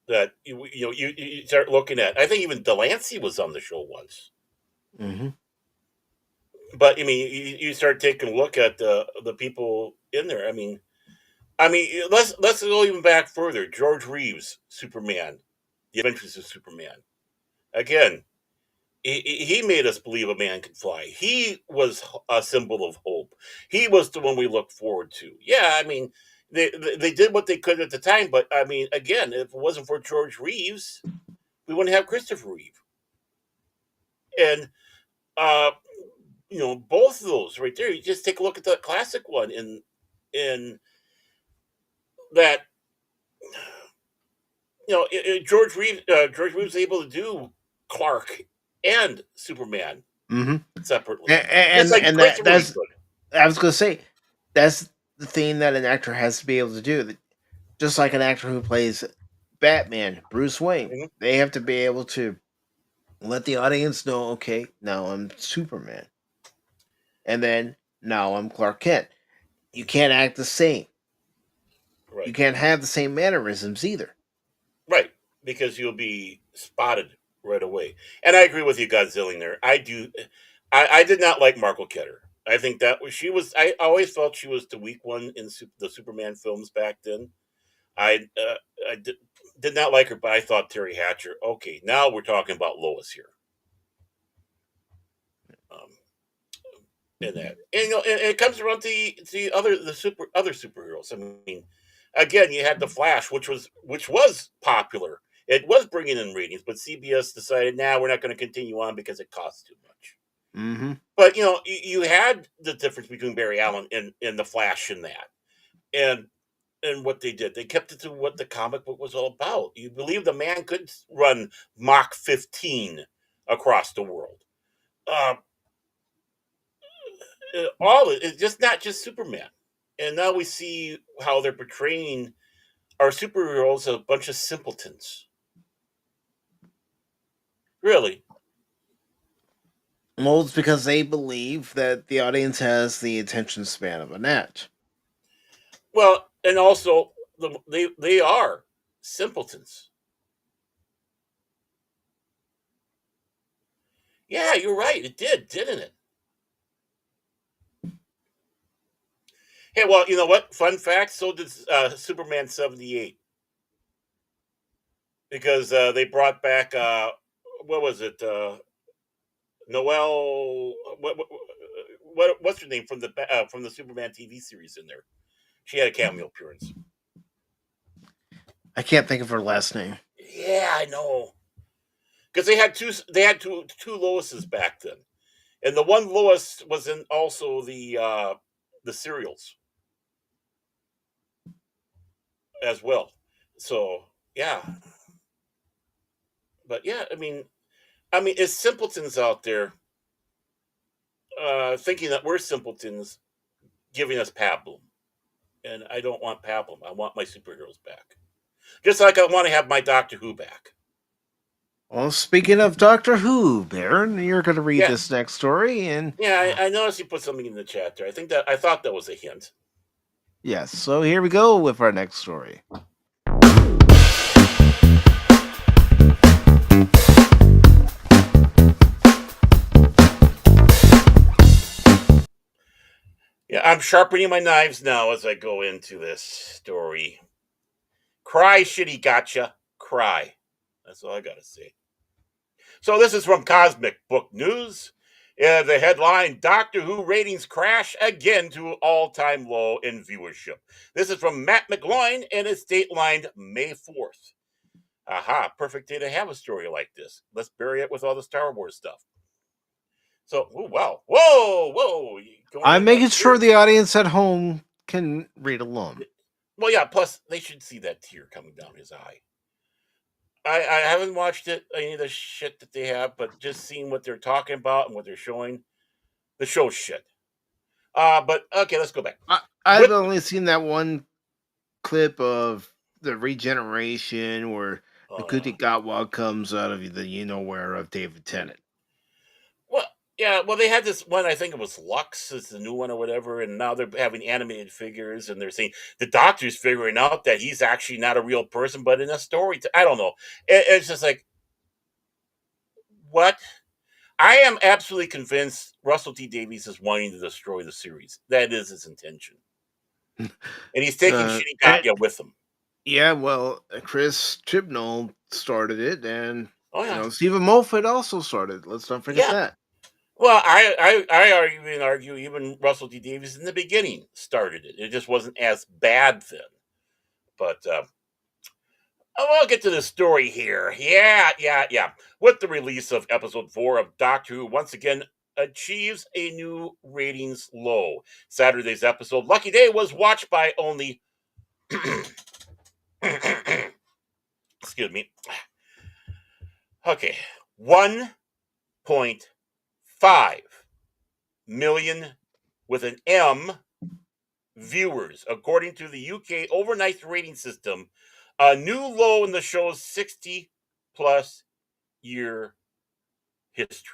that you start looking at. I think even Delancey was on the show once. But I mean, you start taking a look at the people in there. I mean, let's go even back further. George Reeves, Superman, The Adventures of Superman. Again, he made us believe a man could fly. He was a symbol of hope. He was the one we looked forward to. Yeah, I mean, they did what they could at the time, but I mean, again, if it wasn't for George Reeves, we wouldn't have Christopher Reeve. And both of those right there. You just take a look at the classic one in that. George Reeves was able to do Clark and Superman separately. And that's I was going to say, that's the thing that an actor has to be able to do. Just like an actor who plays Batman, Bruce Wayne, they have to be able to let the audience know, okay, now I'm Superman. And then, now I'm Clark Kent. You can't act the same. Right. You can't have the same mannerisms either. Right, because you'll be spotted right away. And I agree with you, Godzilla, there. I do. I did not like Margot Kidder. I think I always felt she was the weak one in the Superman films back then. I did not like her, but I thought Terry Hatcher. Okay, now we're talking about Lois here. In that, and it comes around to other superheroes. I mean, again, you had the Flash, which was popular. It was bringing in ratings, but CBS decided, we're not going to continue on because it costs too much. But you had the difference between Barry Allen and the Flash in that, and in what they did. They kept it to what the comic book was all about. You believe the man could run Mach 15 across the world. All it's just not just Superman. And now we see how they're portraying our superheroes as a bunch of simpletons. Really. Well, it's because they believe that the audience has the attention span of a gnat. Well, and also they are simpletons. Yeah, you're right. It did, didn't it? Hey, well, you know what? Fun fact: so did Superman 78, because they brought back what was it? Noelle. What's her name from the Superman TV series in there? She had a cameo appearance. I can't think of her last name. Yeah, I know. Because they had two Loises back then, and the one Lois was in also the serials as well. So yeah, but yeah, I mean, it's simpletons out there thinking that we're simpletons, giving us pablum, and I don't want pablum. I want my superheroes back, just like I want to have my Doctor Who back. Well, speaking of Doctor Who, Baron, you're going to read Yeah. this next story, and Yeah, I noticed you put something in the chat there. I thought that was a hint. yes, so here we go with our next story. Yeah, I'm sharpening my knives now as I go into this story. Cry, shitty gotcha. Cry. That's all I gotta say. So this is from Cosmic Book News. The headline, Doctor Who ratings crash again to all-time low in viewership. This is from Matt McGloin, and it's datelined May 4th. Aha, perfect day to have a story like this. Let's bury it with all the Star Wars stuff. So, ooh, wow. Whoa. I'm making sure the audience at home can read along. Well, yeah, plus they should see that tear coming down his eye. I haven't watched any of the shit that they have, but just seeing what they're talking about and what they're showing, the show's shit. But okay, let's go back. I've only seen that one clip of the regeneration where Ncuti Gatwa comes out of the you-know-where of David Tennant. Well, yeah, they had this one, I think it was Lux, is the new one or whatever, and now they're having animated figures, and they're saying the Doctor's figuring out that he's actually not a real person, but in a story. I don't know. It's just like, what? I am absolutely convinced Russell T Davies is wanting to destroy the series. That is his intention. And he's taking Shitty Katya with him. Yeah, well, Chris Chibnall started it, and Stephen Moffat also started. Let's not forget that. Well, I argue even Russell T Davies in the beginning started it. It just wasn't as bad then. But I'll get to the story here. Yeah. With the release of episode 4 of Doctor Who, once again achieves a new ratings low. Saturday's episode, Lucky Day, was watched by only excuse me. Okay, 1.5 million with an M viewers, according to the UK overnight rating system, a new low in the show's 60-plus year history.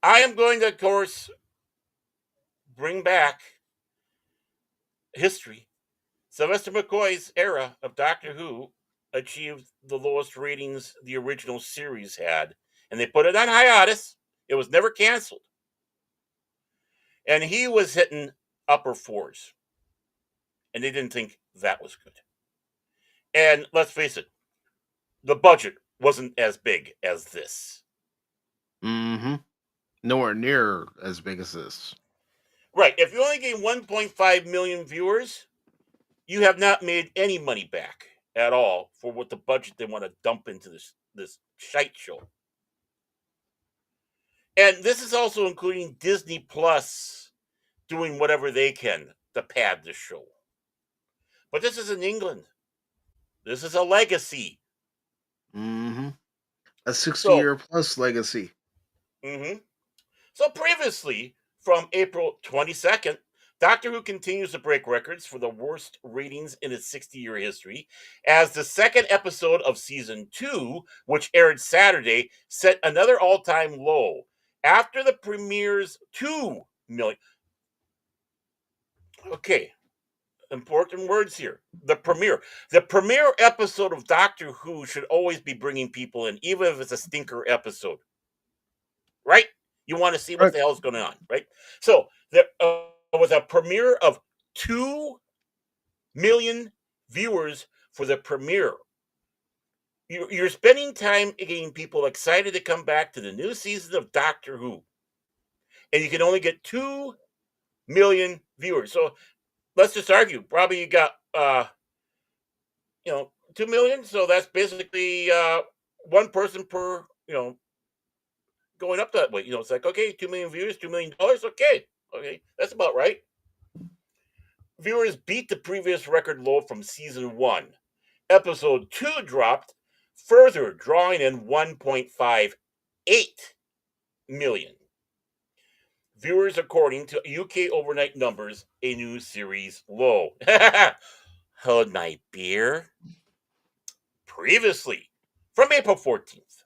I am going to, of course, bring back history. Sylvester McCoy's era of Doctor Who achieved the lowest ratings the original series had, and they put it on hiatus. It was never canceled. And he was hitting upper 4s. And they didn't think that was good. And let's face it, the budget wasn't as big as this. Mm-hmm. Nowhere near as big as this. Right. If you only gain 1.5 million viewers, you have not made any money back at all for what the budget they want to dump into this shite show. And this is also including Disney Plus doing whatever they can to pad the show. But this is in England. This is a legacy. Mm-hmm. A 60-year So, plus legacy. mm-hmm. So previously, from April 22nd, Doctor Who continues to break records for the worst ratings in its 60-year history, as the second episode of season 2, which aired Saturday, set another all-time low. After the premiere's 2 million. Okay, important words here. The premiere. The premiere episode of Doctor Who should always be bringing people in, even if it's a stinker episode. Right? You want to see what Right. the hell's going on, right? So there was a premiere of 2 million viewers for the premiere. You're spending time getting people excited to come back to the new season of Doctor Who, and you can only get 2 million viewers. So let's just argue. Probably you got 2 million. So that's basically one person per going up that way. It's like, okay, 2 million viewers, $2 million. Okay, that's about right. Viewers beat the previous record low from season 1. Episode 2 dropped further, drawing in 1.58 million viewers, according to UK overnight numbers, a new series low. Hold my beer. Previously, from April 14th,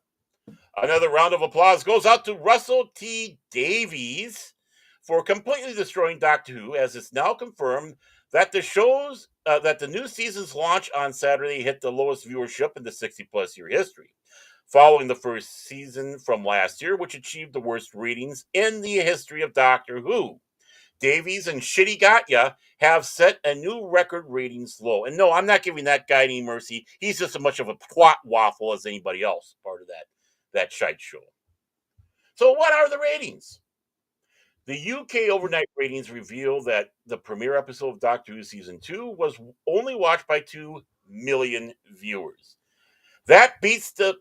another round of applause goes out to Russell T. Davies for completely destroying Doctor Who, as it's now confirmed that the new season's launch on Saturday hit the lowest viewership in the 60-plus year history, following the first season from last year, which achieved the worst ratings in the history of Doctor Who. Davies and Ncuti Gatwa have set a new record ratings low. And no, I'm not giving that guy any mercy. He's just as much of a twat waffle as anybody else, part of that shite show. So what are the ratings? The UK overnight ratings reveal that the premiere episode of Doctor Who Season 2 was only watched by 2 million viewers. That beats the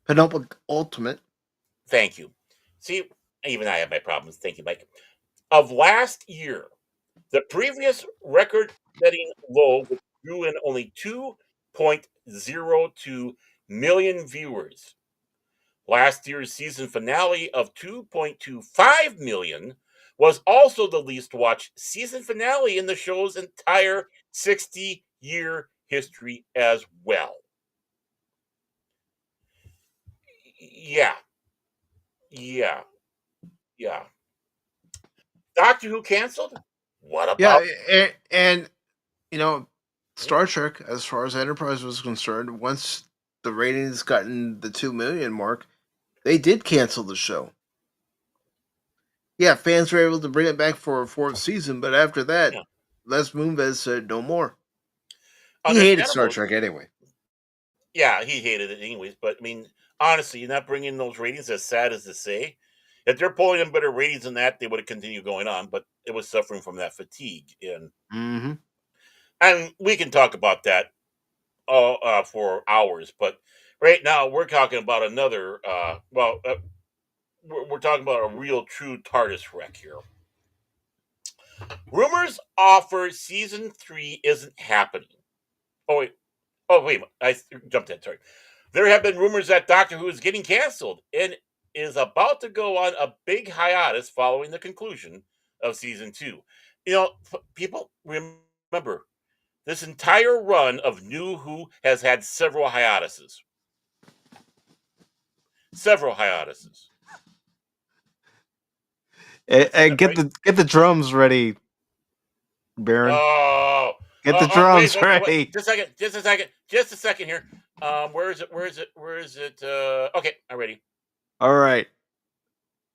Penultimate. Thank you. See, even I have my problems. Thank you, Mike. Of last year, the previous record-setting low drew in only 2.02 million viewers. Last year's season finale of 2.25 million was also the least watched season finale in the show's entire 60-year history as well. Yeah. Doctor Who canceled? What about? Yeah, and Star Trek, as far as Enterprise was concerned, once the ratings gotten the 2 million mark, they did cancel the show. Yeah, fans were able to bring it back for a 4th season, but after that, Yeah. Les Moonves said no more. He hated Star Trek anyway. Yeah, he hated it anyways. But I mean, honestly, you're not bringing those ratings. As sad as to say, if they're pulling in better ratings than that, they would have continued going on. But it was suffering from that fatigue, and we can talk about that for hours. But right now, we're talking about another. We're talking about a real, true TARDIS wreck here. Rumors offer season 3 isn't happening. Oh wait, I jumped in. Sorry. There have been rumors that Doctor Who is getting canceled and is about to go on a big hiatus following the conclusion of season 2. People remember this entire run of New Who has had several hiatuses. And get the drums ready, Baron. Get the drums ready. Wait, just a second here. Where is it? Okay, I'm ready. All right.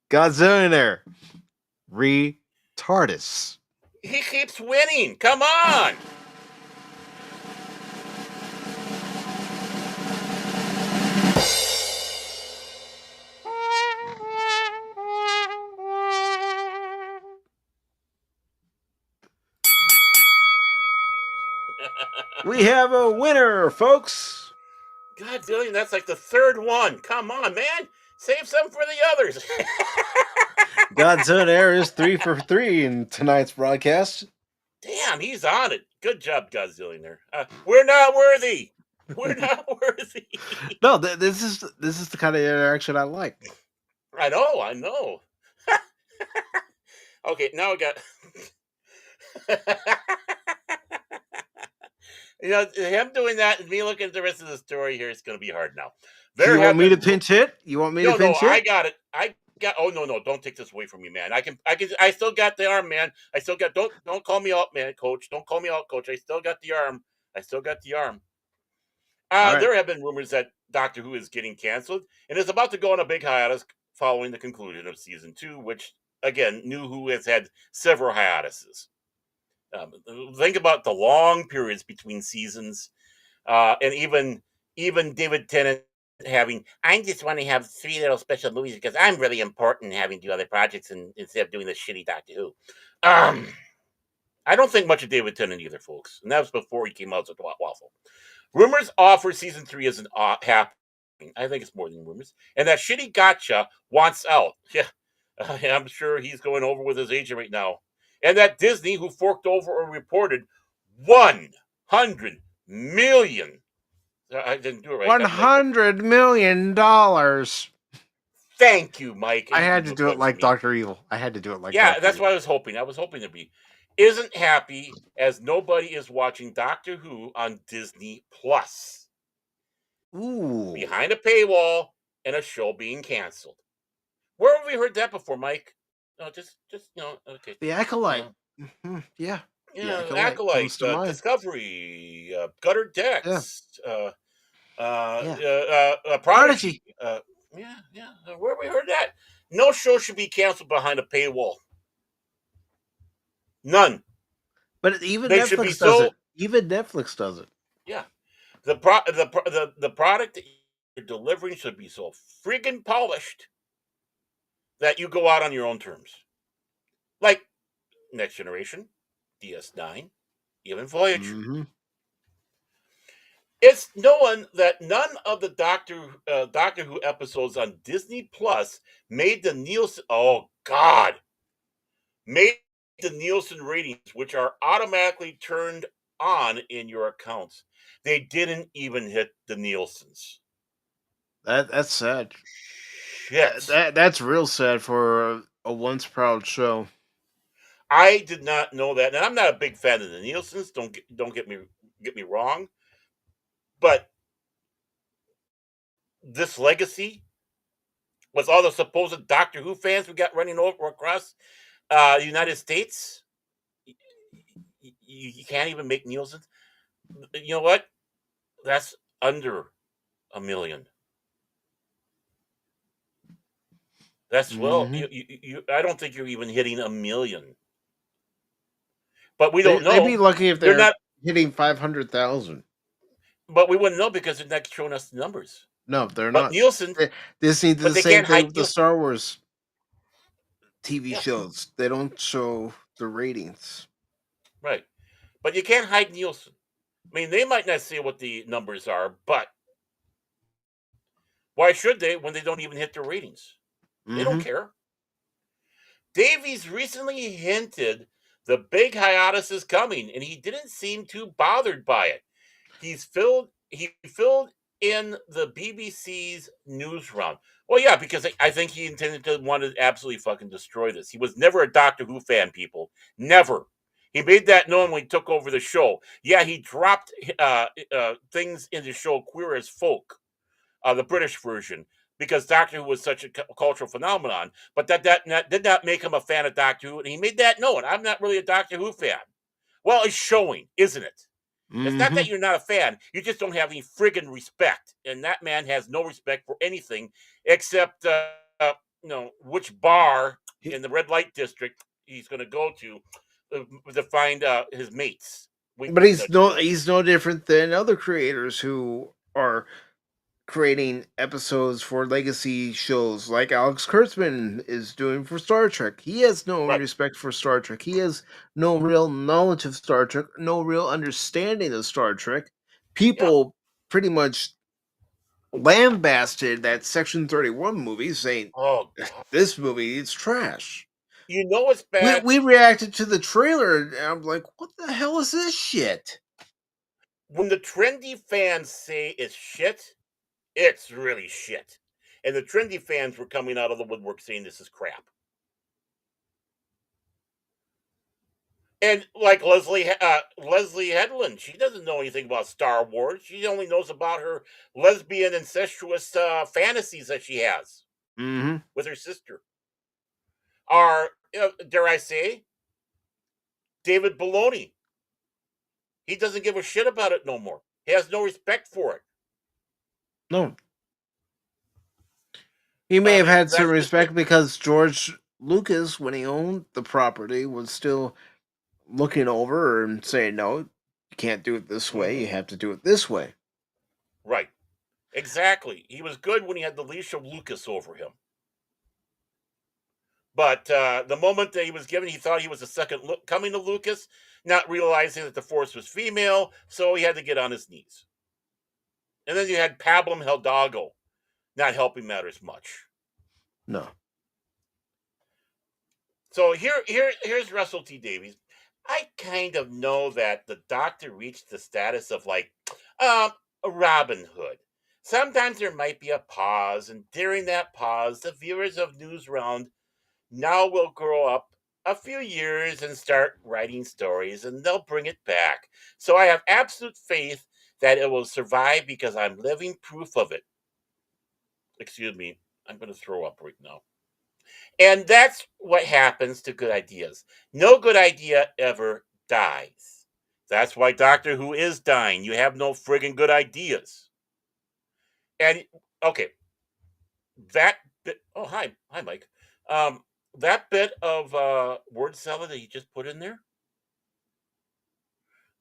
Godzilla in there. Retardis. He keeps winning. Come on. We have a winner, folks. Godzillion, that's like the third one. Come on, man. Save some for the others. Godzilla Air is 3 for 3 in tonight's broadcast. Damn, he's on it. Good job, Godzillionaire. We're not worthy. We're not worthy. No, this is the kind of interaction I like. I know. Okay, now we got. Him doing that and me looking at the rest of the story here, it's going to be hard now. Do you want me to pinch hit? You want me to pinch hit? No, I got it. Oh no, don't take this away from me, man. I still got the arm, man. I still got. Don't call me out, man, coach. Don't call me out, coach. I still got the arm. Right. There have been rumors that Doctor Who is getting canceled and is about to go on a big hiatus following the conclusion of season 2, which again, New Who has had several hiatuses. Think about the long periods between seasons, and even David Tennant having, I just want to have 3 little special movies because I'm really important, having to do other projects instead of doing this shitty Doctor Who. I don't think much of David Tennant either, folks, and that was before he came out with Waffle. Rumors offer season 3 isn't happening. I think it's more than rumors, and that shitty Gotcha wants out. Yeah, I'm sure he's going over with his agent right now. And that Disney, who forked over or reported $100 million. I didn't do it right. $100 million. Thank you, Mike. I had to do it like Dr. Evil. Yeah, that's what I was hoping. I was hoping to be. Isn't happy as nobody is watching Doctor Who on Disney Plus. Ooh. Behind a paywall and a show being canceled. Where have we heard that before, Mike? No, just okay. The Acolyte. Yeah. Yeah, Acolyte, Discovery, Gutter Decks, Prodigy. Yeah. Where have we heard that? No show should be canceled behind a paywall. None. But even Netflix does it. Even Netflix does it. Yeah. The product that you're delivering should be so friggin' polished that you go out on your own terms. Like Next Generation, DS9, even Voyager. Mm-hmm. It's known that none of the Doctor Who episodes on Disney Plus made the Nielsen. Oh God, made the Nielsen ratings, which are automatically turned on in your accounts. They didn't even hit the Nielsens. That's sad. Shit. That's real sad for a once proud show. I did not know that, and I'm not a big fan of the Nielsens. Don't get me wrong, but this legacy with all the supposed Doctor Who fans we got running over across the United States, you can't even make Nielsen. You know what? That's under 1 million. That's you I don't think you're even hitting 1 million. But we don't know. They'd be lucky if they're not hitting 500,000. But we wouldn't know because they're not showing us the numbers. No, they're but not. Nielsen. Disney did the same thing with the Star Wars TV shows. They don't show the ratings. Right. But you can't hide Nielsen. I mean, they might not say what the numbers are, but why should they when they don't even hit their ratings? They don't care. Davies recently hinted the big hiatus is coming, and he didn't seem too bothered by it. He filled in the BBC's news round. Well, yeah, because I think he intended to want to absolutely fucking destroy this. He was never a Doctor Who fan, people. Never. He made that known when he took over the show. Yeah, he dropped things in the show Queer as Folk, the British version, because Doctor Who was such a cultural phenomenon. But that did not make him a fan of Doctor Who, and he made that known. I'm not really a Doctor Who fan. Well, it's showing, isn't it? It's not that you're not a fan. You just don't have any friggin' respect. And that man has no respect for anything except, which bar in the red light district he's going to go to find his mates. But he's no different than other creators who are creating episodes for legacy shows like Alex Kurtzman is doing for Star Trek. He has no respect for Star Trek. He has no real knowledge of Star Trek, no real understanding of Star Trek. People pretty much lambasted that Section 31 movie, saying Oh, God. this movie is trash. You know it's bad. We reacted to the trailer, and I'm like, what the hell is this shit? When the trendy fans say it's shit, it's really shit. And the trendy fans were coming out of the woodwork saying this is crap. And like Leslie Headland, she doesn't know anything about Star Wars. She only knows about her lesbian incestuous fantasies that she has Mm-hmm. with her sister. Or, dare I say, David Baloney. He doesn't give a shit about it no more. He has no respect for it. No. He may have had some that's just respect it. because George Lucas, when he owned the property, was still looking over and saying, no, you can't do it this way. You have to do it this way. Right. Exactly. He was good when he had the leash of Lucas over him. But the moment that he was given, he thought he was a second coming to Lucas, not realizing that the Force was female, so he had to get on his knees. And then you had Pablum Hidalgo, not helping matters much. No. So here's Russell T Davies. I kind of know that the Doctor reached the status of like a Robin Hood. Sometimes there might be a pause, and during that pause, the viewers of Newsround now will grow up a few years and start writing stories, and they'll bring it back. So I have absolute faith that it will survive because I'm living proof of it. Excuse me, I'm going to throw up right now. And that's what happens to good ideas. No good idea ever dies. That's why Doctor Who is dying. You have no friggin' good ideas. And okay, that bit. Oh, hi, Mike. That bit of word salad that you just put in there.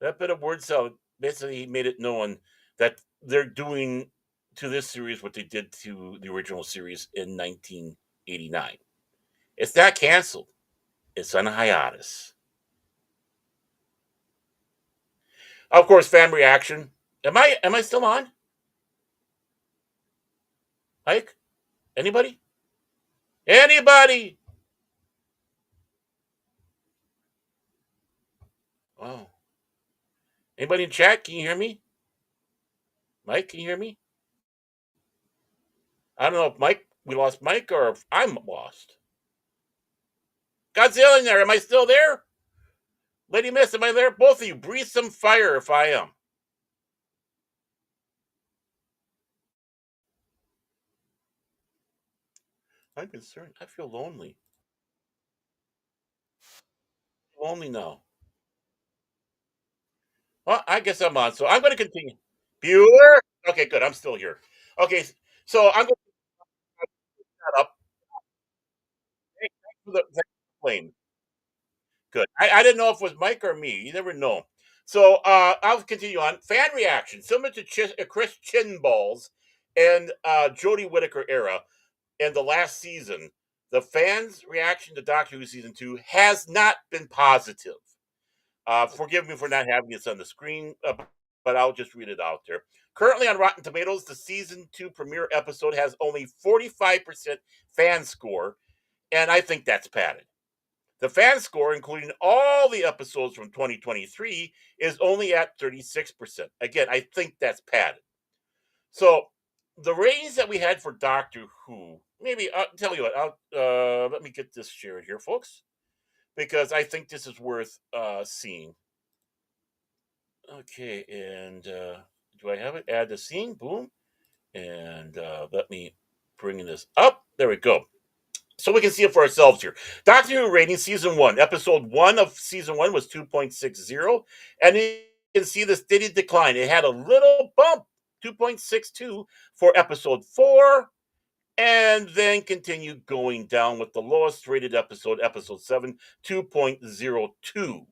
That bit of word salad basically made it known that they're doing to this series what they did to the original series in 1989. It's not canceled. It's on a hiatus. Of course, fan reaction. Am I still on? Mike? Anybody? Anybody? Wow. Anybody in chat? Can you hear me? Mike, can you hear me? I don't know if we lost Mike or if I'm lost. Godzilla in there. Am I still there? Lady Miss, am I there? Both of you, breathe some fire if I am. I'm concerned. I feel lonely. Lonely now. Well, I guess I'm on. So I'm going to continue. Bueller? Okay, good. I'm still here. Okay, so I'm going to set up. Hey, thanks for the plane. Good. I didn't know if it was Mike or me. You never know. So I'll continue on. Fan reaction, similar to Chris Chinballs and Jodie Whittaker era in the last season. The fans' reaction to Doctor Who season 2 has not been positive. Forgive me for not having this on the screen, but I'll just read it out there. Currently on Rotten Tomatoes, the season 2 premiere episode has only 45% fan score, and I think that's padded. The fan score, including all the episodes from 2023, is only at 36%. Again, I think that's padded. So the ratings that we had for Doctor Who, maybe I'll tell you what. Let me get this shared here, folks, because I think this is worth seeing. Okay, and do I have it? Add the scene. Boom, and let me bring this up. There we go. So we can see it for ourselves here. Doctor Who rating season 1, episode 1 of season 1 was 2.60, and you can see the steady decline. It had a little bump, 2.62 for episode 4, and then continued going down with the lowest rated episode 7, 2.02.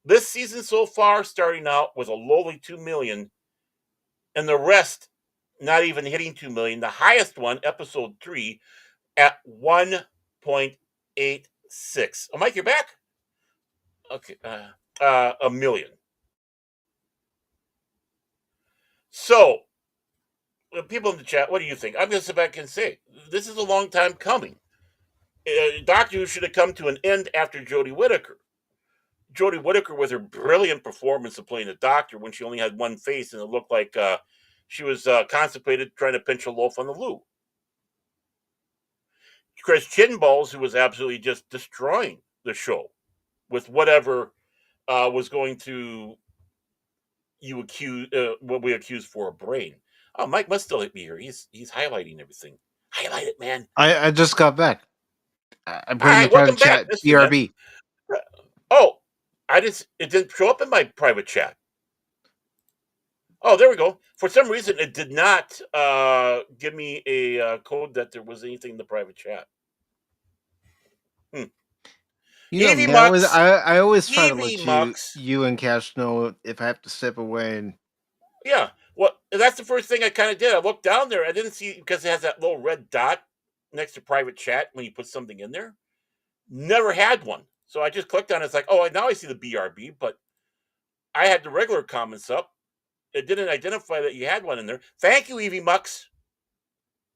This season so far starting out with a lowly 2 million, and the rest not even hitting 2 million. The highest one, episode 3, at 1.86. Oh, Mike, you're back? Okay. A million. So people in the chat, what do you think? I'm going to sit back and say this is a long time coming. Doctor Who should have come to an end after Jodie Whittaker. Jodie Whittaker, with her brilliant performance of playing the Doctor when she only had one face and it looked like she was constipated trying to pinch a loaf on the loo. Chris Chinballs, who was absolutely just destroying the show with whatever was going to what we accuse for a brain. Oh, Mike must still be here. He's highlighting everything. Highlight it, man. I just got back. I put All in the right, welcome private back. chat. BRB. Oh, it didn't show up in my private chat. Oh, there we go. For some reason, it did not give me a code that there was anything in the private chat. You know Evie me, Mux. I always try to Evie let Mux. you and Cash know if I have to step away. And Yeah, well, that's the first thing I kind of did. I looked down there. I didn't see, because it has that little red dot next to private chat when you put something in there. Never had one. So I just clicked on it. It's like, oh, now I see the BRB, but I had the regular comments up. It didn't identify that you had one in there. Thank you, Evie Mux.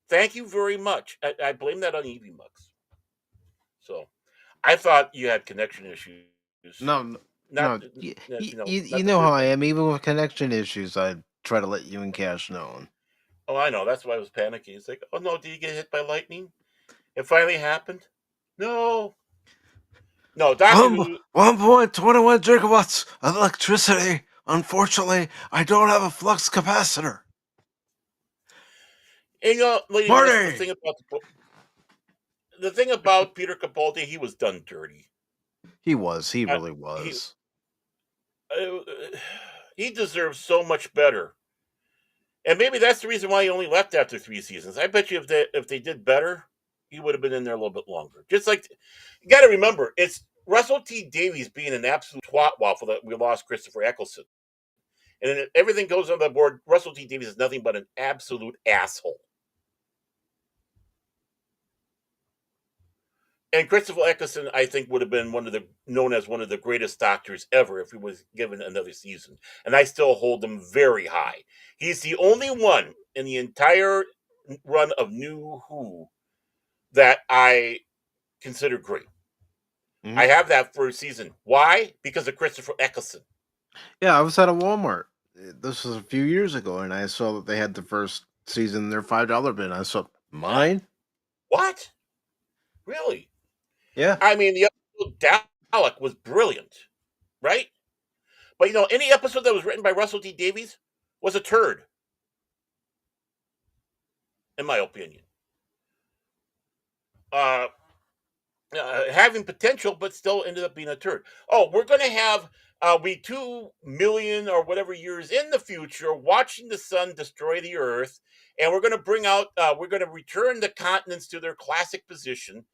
Thank you very much. I blame that on Evie Mux. So I thought you had connection issues. no, Not, you not know how first I time. am. Even with connection issues, I try to let you and Cash know. Oh, I know. That's why I was panicking. It's like, oh no, did you get hit by lightning? It finally happened. No, Doctor Who. 1.21 gigawatts of electricity. Unfortunately, I don't have a flux capacitor. And, lady, Marty! the thing about Peter Capaldi, he was done dirty. He was. He really was. He deserves so much better. And maybe that's the reason why he only left after 3 seasons. I bet you if they did better, he would have been in there a little bit longer. Just like, you got to remember, it's Russell T Davies being an absolute twat waffle that we lost Christopher Eccleston. And then everything goes on the board. Russell T Davies is nothing but an absolute asshole. And Christopher Eccleston, I think, would have been known as one of the greatest doctors ever if he was given another season. And I still hold him very high. He's the only one in the entire run of New Who that I consider great. Mm-hmm. I have that first season. Why? Because of Christopher Eccleston. Yeah, I was at a Walmart. This was a few years ago, and I saw that they had the first season in their $5 bin. I saw mine. What? Really? Yeah. I mean, the episode Dalek was brilliant, right? But, any episode that was written by Russell T Davies was a turd, in my opinion. Having potential, but still ended up being a turd. Oh, we're going to have we 2 million or whatever years in the future watching the sun destroy the earth, and we're going to bring out, we're going to return the continents to their classic position,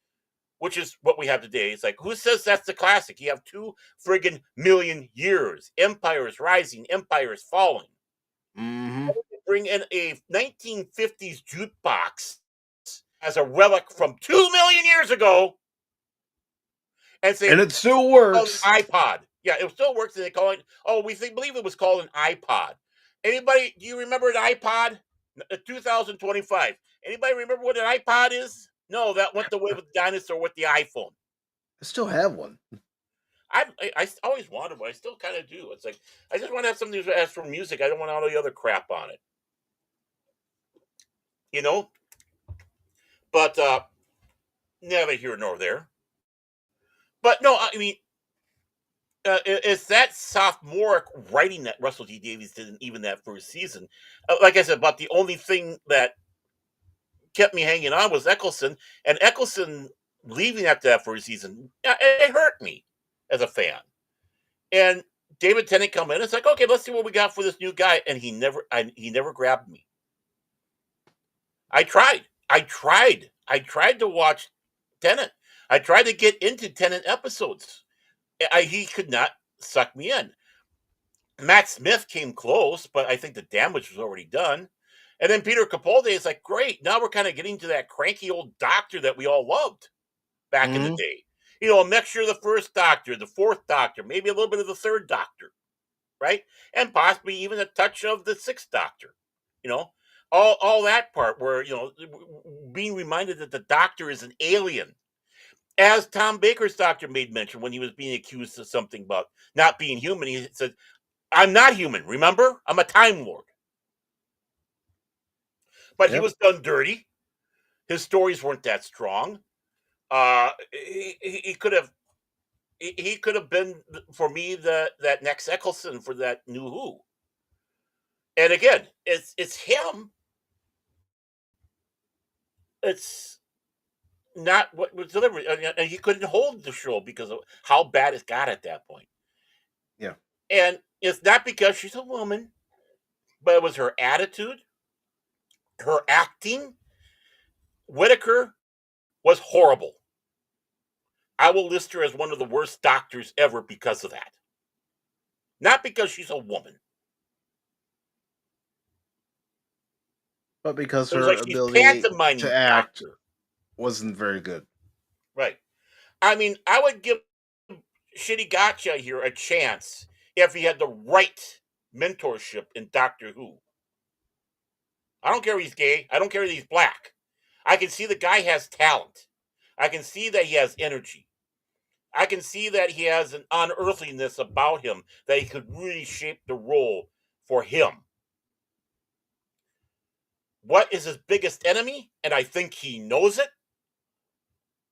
which is what we have today. It's like, who says that's the classic? You have 2 friggin' million years. Empires rising, empires falling. Mm-hmm. Bring in a 1950s jukebox as a relic from 2 million years ago. And it still works. iPod. Yeah, it still works. And they call it, believe it was called an iPod. Anybody, do you remember an iPod? 2025. Anybody remember what an iPod is? No, that went the way with the dinosaur with the iPhone. I still have one. I always wanted one. I still kind of do. It's like, I just want to have something that has for music. I don't want all the other crap on it. But neither here nor there. But no, I mean, it's that sophomoric writing that Russell T Davies did in even that first season. Like I said, but the only thing that kept me hanging on was Eccleston, and Eccleston leaving after that first season, it hurt me as a fan. And David Tennant come in, it's like, okay, let's see what we got for this new guy, and he never grabbed me. I tried to watch Tennant. I tried to get into Tennant episodes. He could not suck me in. Matt Smith came close, but I think the damage was already done. And then Peter Capaldi is like, great, now we're kind of getting to that cranky old doctor that we all loved back in the day. A mixture of the first Doctor, the fourth Doctor, maybe a little bit of the third Doctor, right? And possibly even a touch of the sixth Doctor, all that part where, being reminded that the Doctor is an alien. As Tom Baker's doctor made mention when he was being accused of something about not being human, he said, I'm not human, remember? I'm a Time Lord. But he was done dirty. His stories weren't that strong. He could have been, for me, that next Eccleston for that New Who. And again, it's him. It's not what was delivered, and he couldn't hold the show because of how bad it got at that point. Yeah. And it's not because she's a woman, but it was her attitude, her acting. Whitaker was horrible. I will list her as one of the worst doctors ever because of that. Not because she's a woman, but because it was her like she's ability pantomiming to act doctor. wasn't very good. Right. I mean, I would give Ncuti Gatwa here a chance if he had the right mentorship in Doctor Who. I don't care if he's gay. I don't care if he's black. I can see the guy has talent. I can see that he has energy. I can see that he has an unearthliness about him that he could really shape the role for him. What is his biggest enemy? And I think he knows it.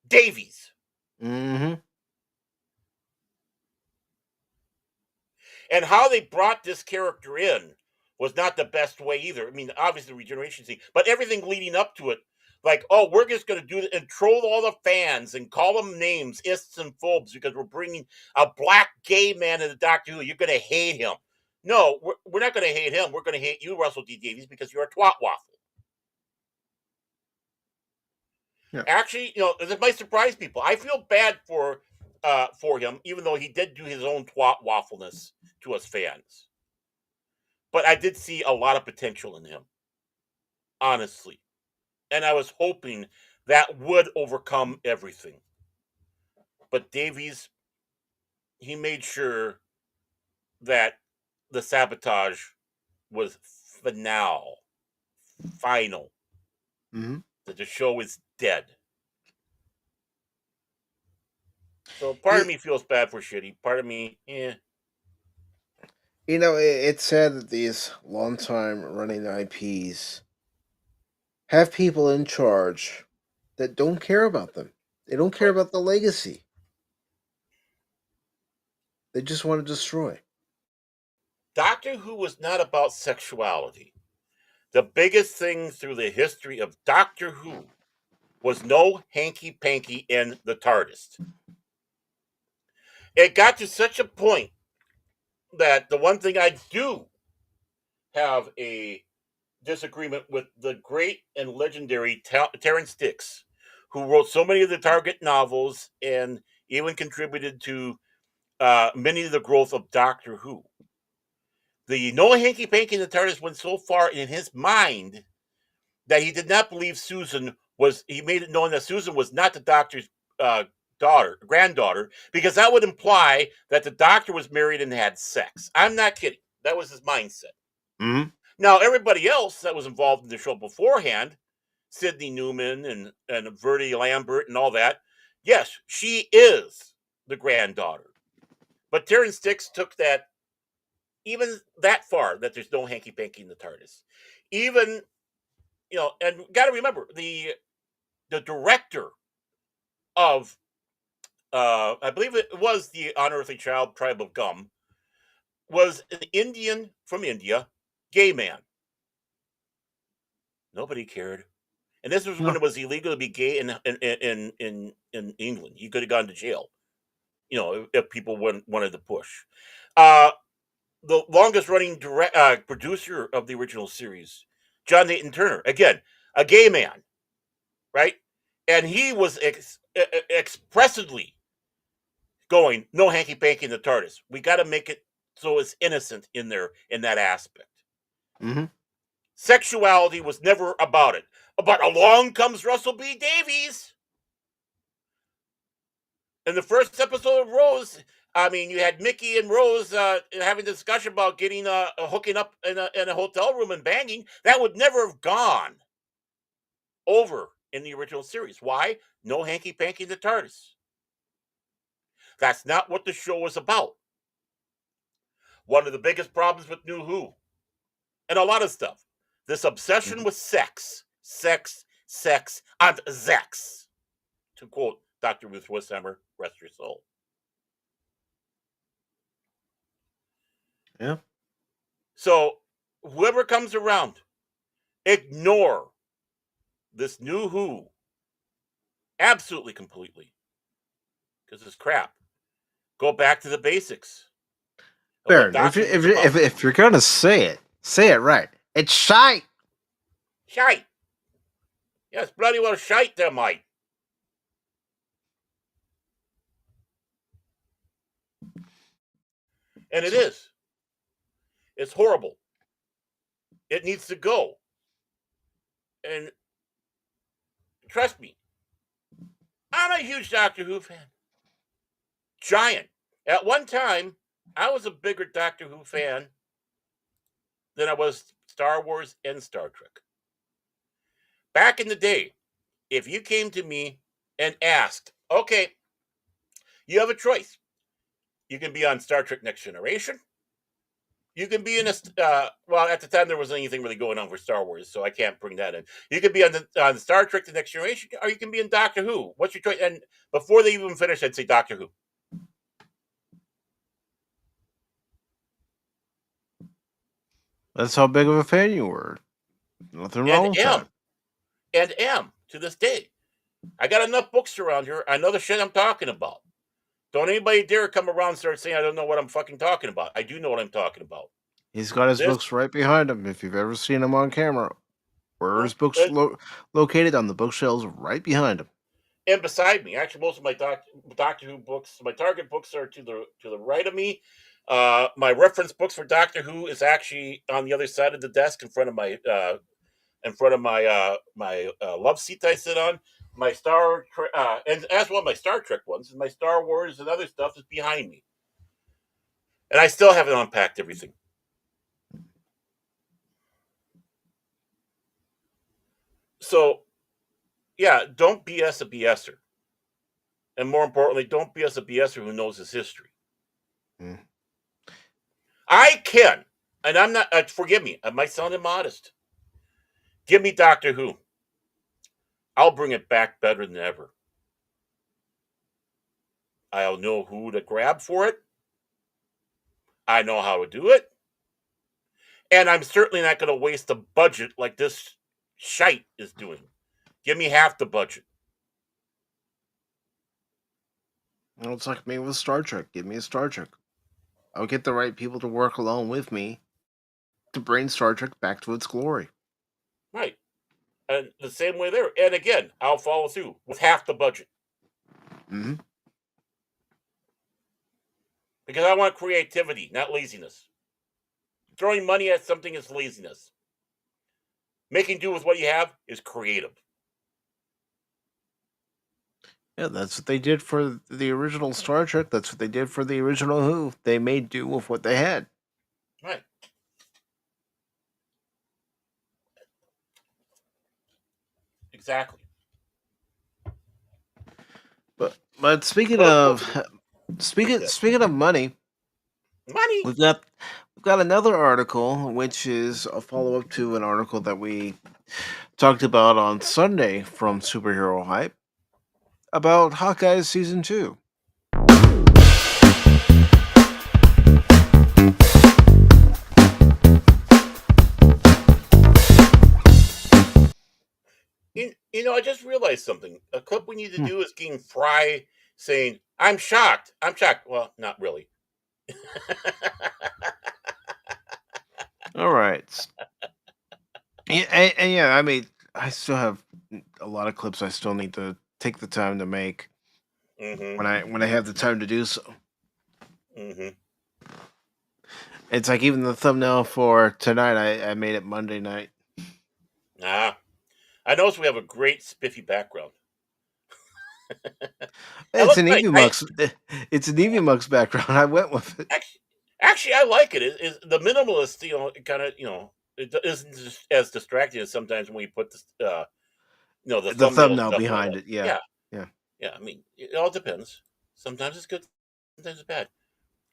Davies. Mm-hmm. And how they brought this character in was not the best way either. I mean, obviously the regeneration scene, but everything leading up to it, like, oh, we're just going to do it and troll all the fans and call them names, ists and phobes, because we're bringing a black gay man into Doctor Who. You're going to hate him. No, we're not going to hate him. We're going to hate you, Russell D. Davies, because you're a twat waffle. Yeah. Actually, this might surprise people. I feel bad for him, even though he did do his own twat waffleness to us fans. But I did see a lot of potential in him, honestly. And I was hoping that would overcome everything. But Davies, he made sure that the sabotage was final. Mm-hmm. That the show is dead. So part of me feels bad for Ncuti. Part of me, It's sad that these long-time running IPs have people in charge that don't care about them. They don't care about the legacy. They just want to destroy. Doctor Who was not about sexuality. The biggest thing through the history of Doctor Who was no hanky-panky in the TARDIS. It got to such a point that the one thing I do have a disagreement with the great and legendary Terrence Dicks, who wrote so many of the Target novels and even contributed to many of the growth of Doctor Who. The no hanky panky in the TARDIS went so far in his mind that he did not believe Susan was. He made it known that Susan was not the Doctor's granddaughter, because that would imply that the Doctor was married and had sex. I'm not kidding. That was his mindset. Mm-hmm. Now, everybody else that was involved in the show beforehand, Sidney Newman and Verdi Lambert and all that, yes, she is the granddaughter. But Terrence Dicks took that even that far, that there's no hanky-panky in the TARDIS. Even, and got to remember, the director of, I believe it was the Unearthly Child Tribe of Gum, was an Indian from India, gay man. Nobody cared. And this was when it was illegal to be gay in England. You could have gone to jail, if people wanted to push. The longest running producer of the original series, John Nathan Turner, again, a gay man, right? And he was expressly going, no hanky panky in the TARDIS. We got to make it so it's innocent in there, in that aspect. Mm-hmm. Sexuality was never about it. But along comes Russell B. Davies. In the first episode of Rose, I mean, you had Mickey and Rose having a discussion about getting hooking up in a hotel room and banging. That would never have gone over in the original series. Why? No hanky panky in the TARDIS. That's not what the show was about. One of the biggest problems with New Who and a lot of stuff, this obsession with sex, and sex. To quote Dr. Ruth Wisheimer, rest your soul. Yeah. So whoever comes around, ignore this New Who absolutely completely, because it's crap. Go back to the basics. Baron, if you're gonna say it right. It's shite. Shite. Yes, bloody well shite there, Mike. And it is. It's horrible. It needs to go. And trust me, I'm a huge Doctor Who fan. Giant. At one time, I was a bigger Doctor Who fan than I was Star Wars and Star Trek. Back in the day, if you came to me and asked, okay, you have a choice. You can be on Star Trek Next Generation. You can be in well, at the time there wasn't anything really going on for Star Wars, so I can't bring that in. You can be on Star Trek The Next Generation, or you can be in Doctor Who. What's your choice? And before they even finish, I'd say Doctor Who. That's how big of a fan you were. Nothing wrong with that. And am to this day. I got enough books around here. I know the shit I'm talking about. Don't anybody dare come around and start saying I don't know what I'm fucking talking about. I do know what I'm talking about. He's got his books right behind him. If you've ever seen him on camera, where are his books located? On the bookshelves right behind him. And beside me. Actually, most of my Doctor Who books, my target books are to the right of me. My reference books for Doctor Who is actually on the other side of the desk in front of my love seat I sit on. My and as well my Star Trek ones, and my Star Wars and other stuff is behind me. And I still haven't unpacked everything. So, yeah, don't BS a BSer. And more importantly, don't BS a BSer who knows his history. I can, and I'm not, forgive me, I might sound immodest. Give me Doctor Who. I'll bring it back better than ever. I'll know who to grab for it. I know how to do it. And I'm certainly not going to waste a budget like this shite is doing. Give me half the budget. Well, it's like me with Star Trek. Give me a Star Trek. I'll get the right people to work along with me to bring Star Trek back to its glory. Right. And the same way there. And again, I'll follow through with half the budget. Mm-hmm. Because I want creativity, not laziness. Throwing money at something is laziness. Making do with what you have is creative. Yeah, that's what they did for the original Star Trek. That's what they did for the original Who. They made do with what they had. Right. Exactly. But speaking of money, we've got another article which is a follow up to an article that we talked about on Sunday from Superhero Hype about Hawkeye season 2. I just realized something. A clip we need to do is getting Fry saying, I'm shocked. Well, not really. All right. Yeah, I mean, I still have a lot of clips I still need to take the time to make when I have the time to do so. Mm-hmm. It's like even the thumbnail for tonight, I made it Monday night. I notice we have a great spiffy background. It's an like It's an Eevee background. I went with it. actually I like it. It's the minimalist, kind of, it isn't as distracting as sometimes when you put the The thumbnail thumbnail stuff on behind it. it. Yeah. Yeah, Yeah. yeah. I mean, it all depends. Sometimes it's good, sometimes it's bad.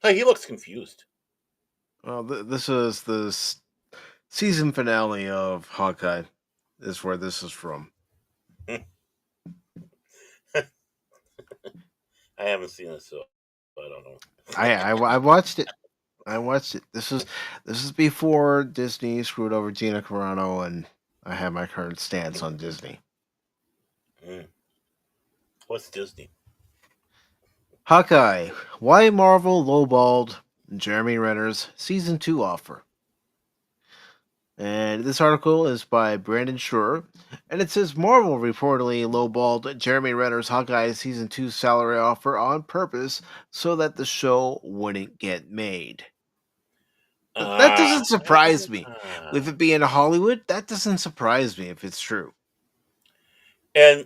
Hey, he looks confused. Well, this is the season finale of Hawkeye. Is where this is from. I haven't seen it, so I don't know. I watched it. I watched it. This is before Disney screwed over Gina Carano, and I have my current stance on Disney. Mm. What's Disney? Hawkeye. Why Marvel lowballed Jeremy Renner's season 2 offer. And this article is by Brandon Schur, and it says Marvel reportedly lowballed Jeremy Renner's Hawkeye season 2 salary offer on purpose so that the show wouldn't get made. That doesn't surprise me. With it being Hollywood, that doesn't surprise me if it's true. And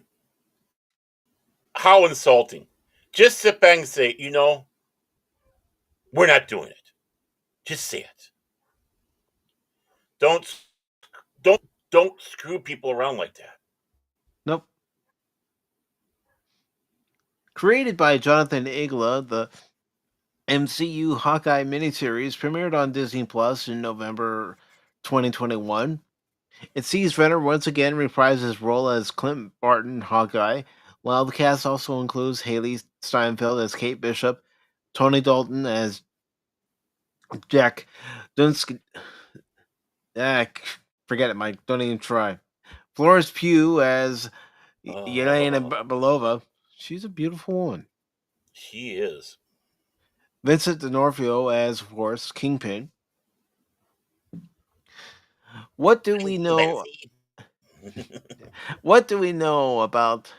how insulting. Just sit back and say, we're not doing it. Just say it. Don't don't screw people around like that. Nope. Created by Jonathan Igla, the MCU Hawkeye miniseries premiered on Disney Plus in November 2021. It sees Renner once again reprise his role as Clint Barton Hawkeye, while the cast also includes Haley Steinfeld as Kate Bishop, Tony Dalton as Jack Dunsky. Forget it, Mike. Don't even try. Florence Pugh as Yelena Belova. She's a beautiful woman. She is. Vincent D'Onofrio as, of course, Kingpin. What do we know? What do we know about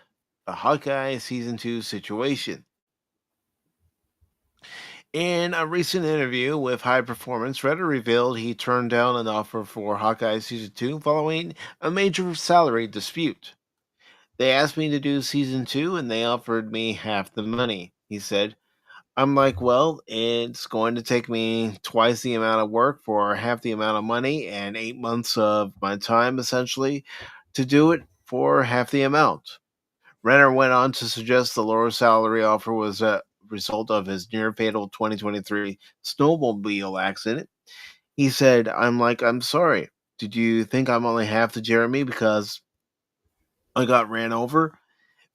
the Hawkeye season 2 situation? In a recent interview with High Performance, Redder revealed he turned down an offer for Hawkeye season 2 following a major salary dispute. They asked me to do season 2 and they offered me half the money, he said. I'm like, well, it's going to take me twice the amount of work for half the amount of money and 8 months of my time, essentially, to do it for half the amount. Renner went on to suggest the lower salary offer was a result of his near fatal 2023 snowmobile accident. He said, I'm sorry. Did you think I'm only half the Jeremy because I got ran over?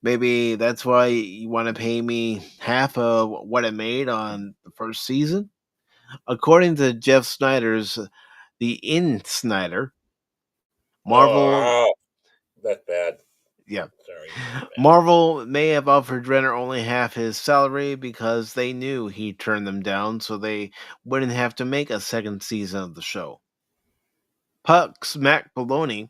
Maybe that's why you want to pay me half of what I made on the first season? According to Jeff Snyder's The In Snyder, Marvel. Oh, that's bad. Yeah. Sorry. Marvel may have offered Renner only half his salary because they knew he'd turn them down so they wouldn't have to make a second season of the show. Puck's Mac Baloney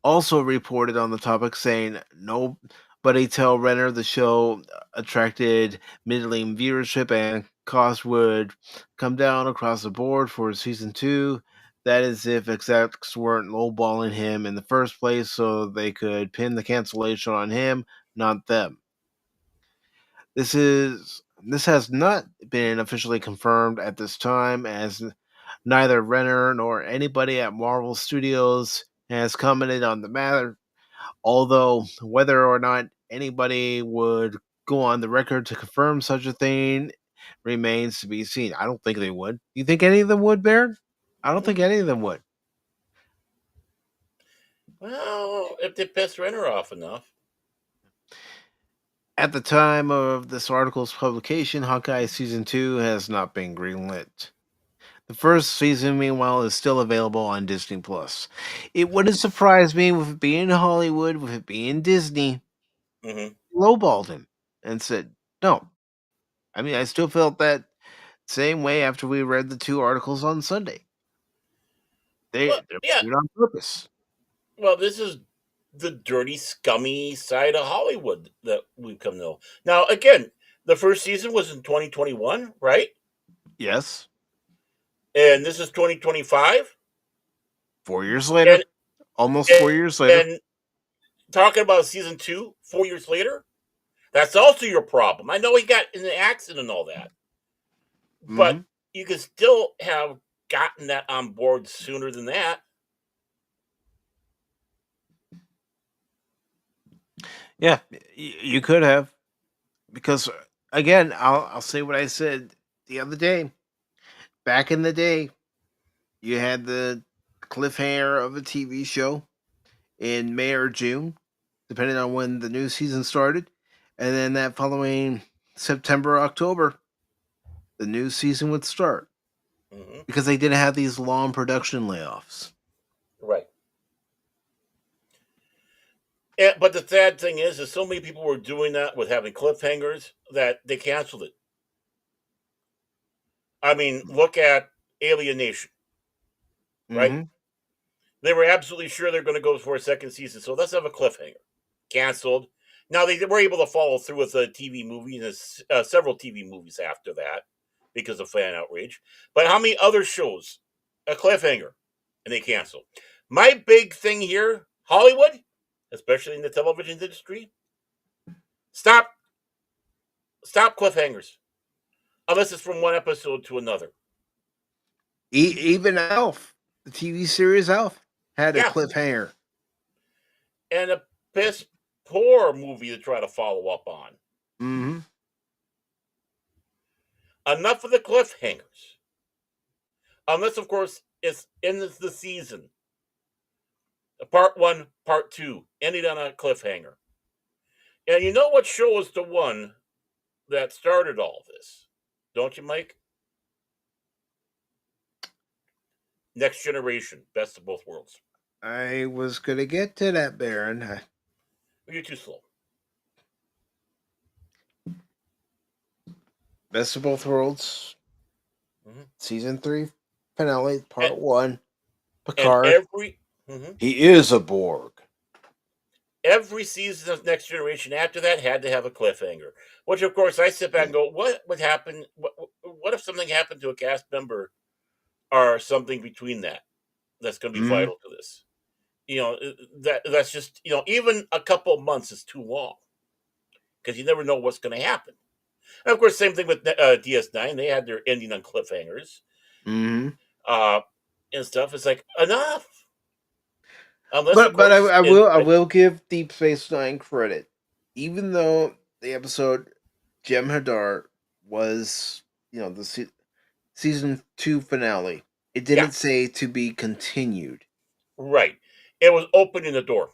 also reported on the topic saying nobody tell Renner the show attracted middling viewership and costs would come down across the board for season 2. That is if execs weren't lowballing him in the first place so they could pin the cancellation on him, not them. This has not been officially confirmed at this time, as neither Renner nor anybody at Marvel Studios has commented on the matter, although whether or not anybody would go on the record to confirm such a thing remains to be seen. I don't think they would. You think any of them would, Baron? I don't think any of them would. Well, if they piss Renner off enough. At the time of this article's publication, Hawkeye Season 2 has not been greenlit. The first season, meanwhile, is still available on Disney+. It wouldn't surprise me with it being Hollywood, with it being Disney, lowballed him and said, no. I mean, I still felt that same way after we read the 2 articles on Sunday. They're doing it on purpose. Well, this is the dirty, scummy side of Hollywood that we've come to know. Now, again, the first season was in 2021, right? Yes. And this is 2025? 4 years later. Almost 4 years later. talking about season 2 4 years later, that's also your problem. I know he got in an accident and all that, but Mm-hmm. you could still have gotten that on board sooner than that. Yeah, you could have, because again, I'll say what I said the other day. Back in the day, you had the cliffhanger of a TV show in May or June, depending on when the new season started, and then that following September, October, the new season would start Mm-hmm. because they didn't have these long production layoffs. Right. And, but the sad thing is so many people were doing that with having cliffhangers that they canceled it. I mean, look at Alienation, right? Mm-hmm. They were absolutely sure they're going to go for a second season, so let's have a cliffhanger. Canceled. Now they were able to follow through with a TV movie and several TV movies after that because of fan outrage. But how many other shows a cliffhanger and they cancel? My big thing here, Hollywood, especially in the television industry, stop cliffhangers unless it's from one episode to another. Even Alf, the TV series Alf, had a Yeah, cliffhanger. and a piss poor movie to try to follow up on. Mm-hmm. Enough of the cliffhangers. Unless, of course, it's in the season. Part 1, part 2, ending on a cliffhanger. And you know what show is the one that started all this? Don't you, Mike? Next Generation, Best of Both Worlds. I was going to get to that, Baron. You're too slow. Best of Both Worlds, Season 3 finale, Part And- 1. And Picard. He is a Borg. every season of Next Generation after that had to have a cliffhanger. Which, of course, I sit back and go, what would happen? What if something happened to a cast member or something between that that's going to be vital to this? You know, that's just, you know, even a couple of months is too long because you never know what's going to happen. And of course, same thing with DS9. They had their ending on cliffhangers and stuff. It's like, enough. Unless, of But course, I will give Deep Space Nine credit, even though the episode Jem'Hadar was, you know, the season 2 finale. It didn't say to be continued. Right. It was opening the door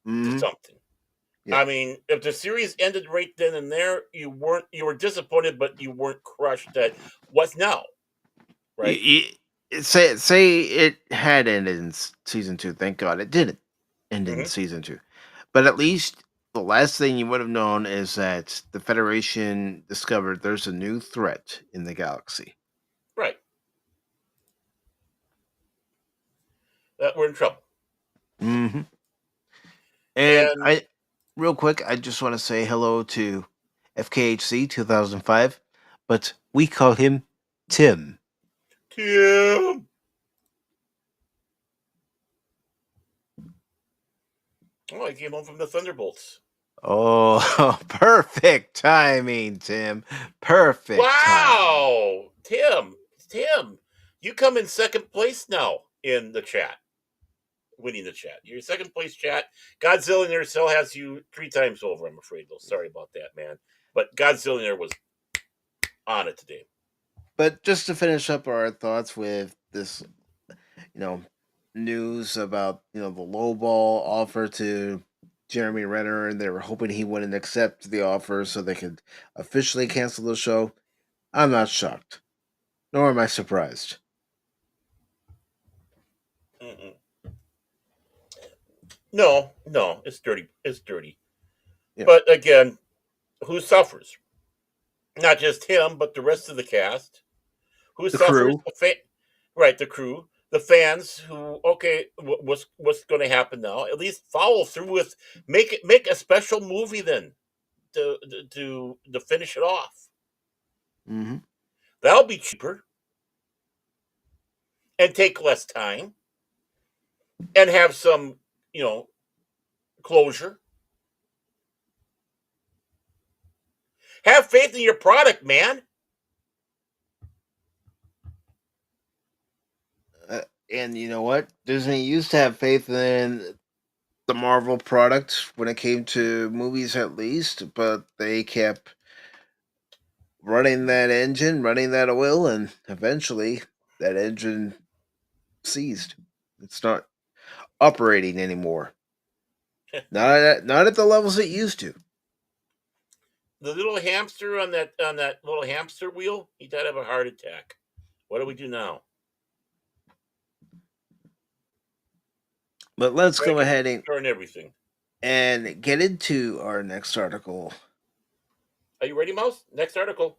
to Mhm. something. Yeah. I mean, if the series ended right then and there, you were disappointed, but you weren't crushed at what's now. Right. Say it had ended in season 2. Thank God it didn't end in season 2. But at least the last thing you would have known is that the Federation discovered there's a new threat in the galaxy. Right. That we're in trouble. Mm-hmm. And real quick, I just want to say hello to FKHC 2005, but we call him Tim. Tim. Oh, I came home from the Thunderbolts. Oh, perfect timing, Tim. Perfect. Wow, Tim, you come in second place now in the chat, winning the chat. Your second place chat. Godzillionaire still has you 3 times over. I'm afraid, though. Sorry about that, man. But Godzillionaire was on it today. But just to finish up our thoughts with this, you know, news about, you know, the lowball offer to Jeremy Renner, and they were hoping he wouldn't accept the offer so they could officially cancel the show. I'm not shocked, nor am I surprised. No, it's dirty. It's dirty. Yeah. But again, who suffers? Not just him, but the rest of the cast. Who The suffers? crew. Right, the crew. The fans who, okay, what's going to happen now? At least follow through with make a special movie then to finish it off. Mm-hmm. That'll be cheaper and take less time and have some, you know, closure. Have faith in your product, man. And you know what? Disney used to have faith in the Marvel product when it came to movies, at least, but they kept running that engine, running that oil, and eventually that engine seized. It's not operating anymore. Not at the levels it used to. The little hamster on that little hamster wheel, he died of a heart attack. What do we do now? But let's go ahead turn everything and get into our next article. Are you ready, Mouse? Next article.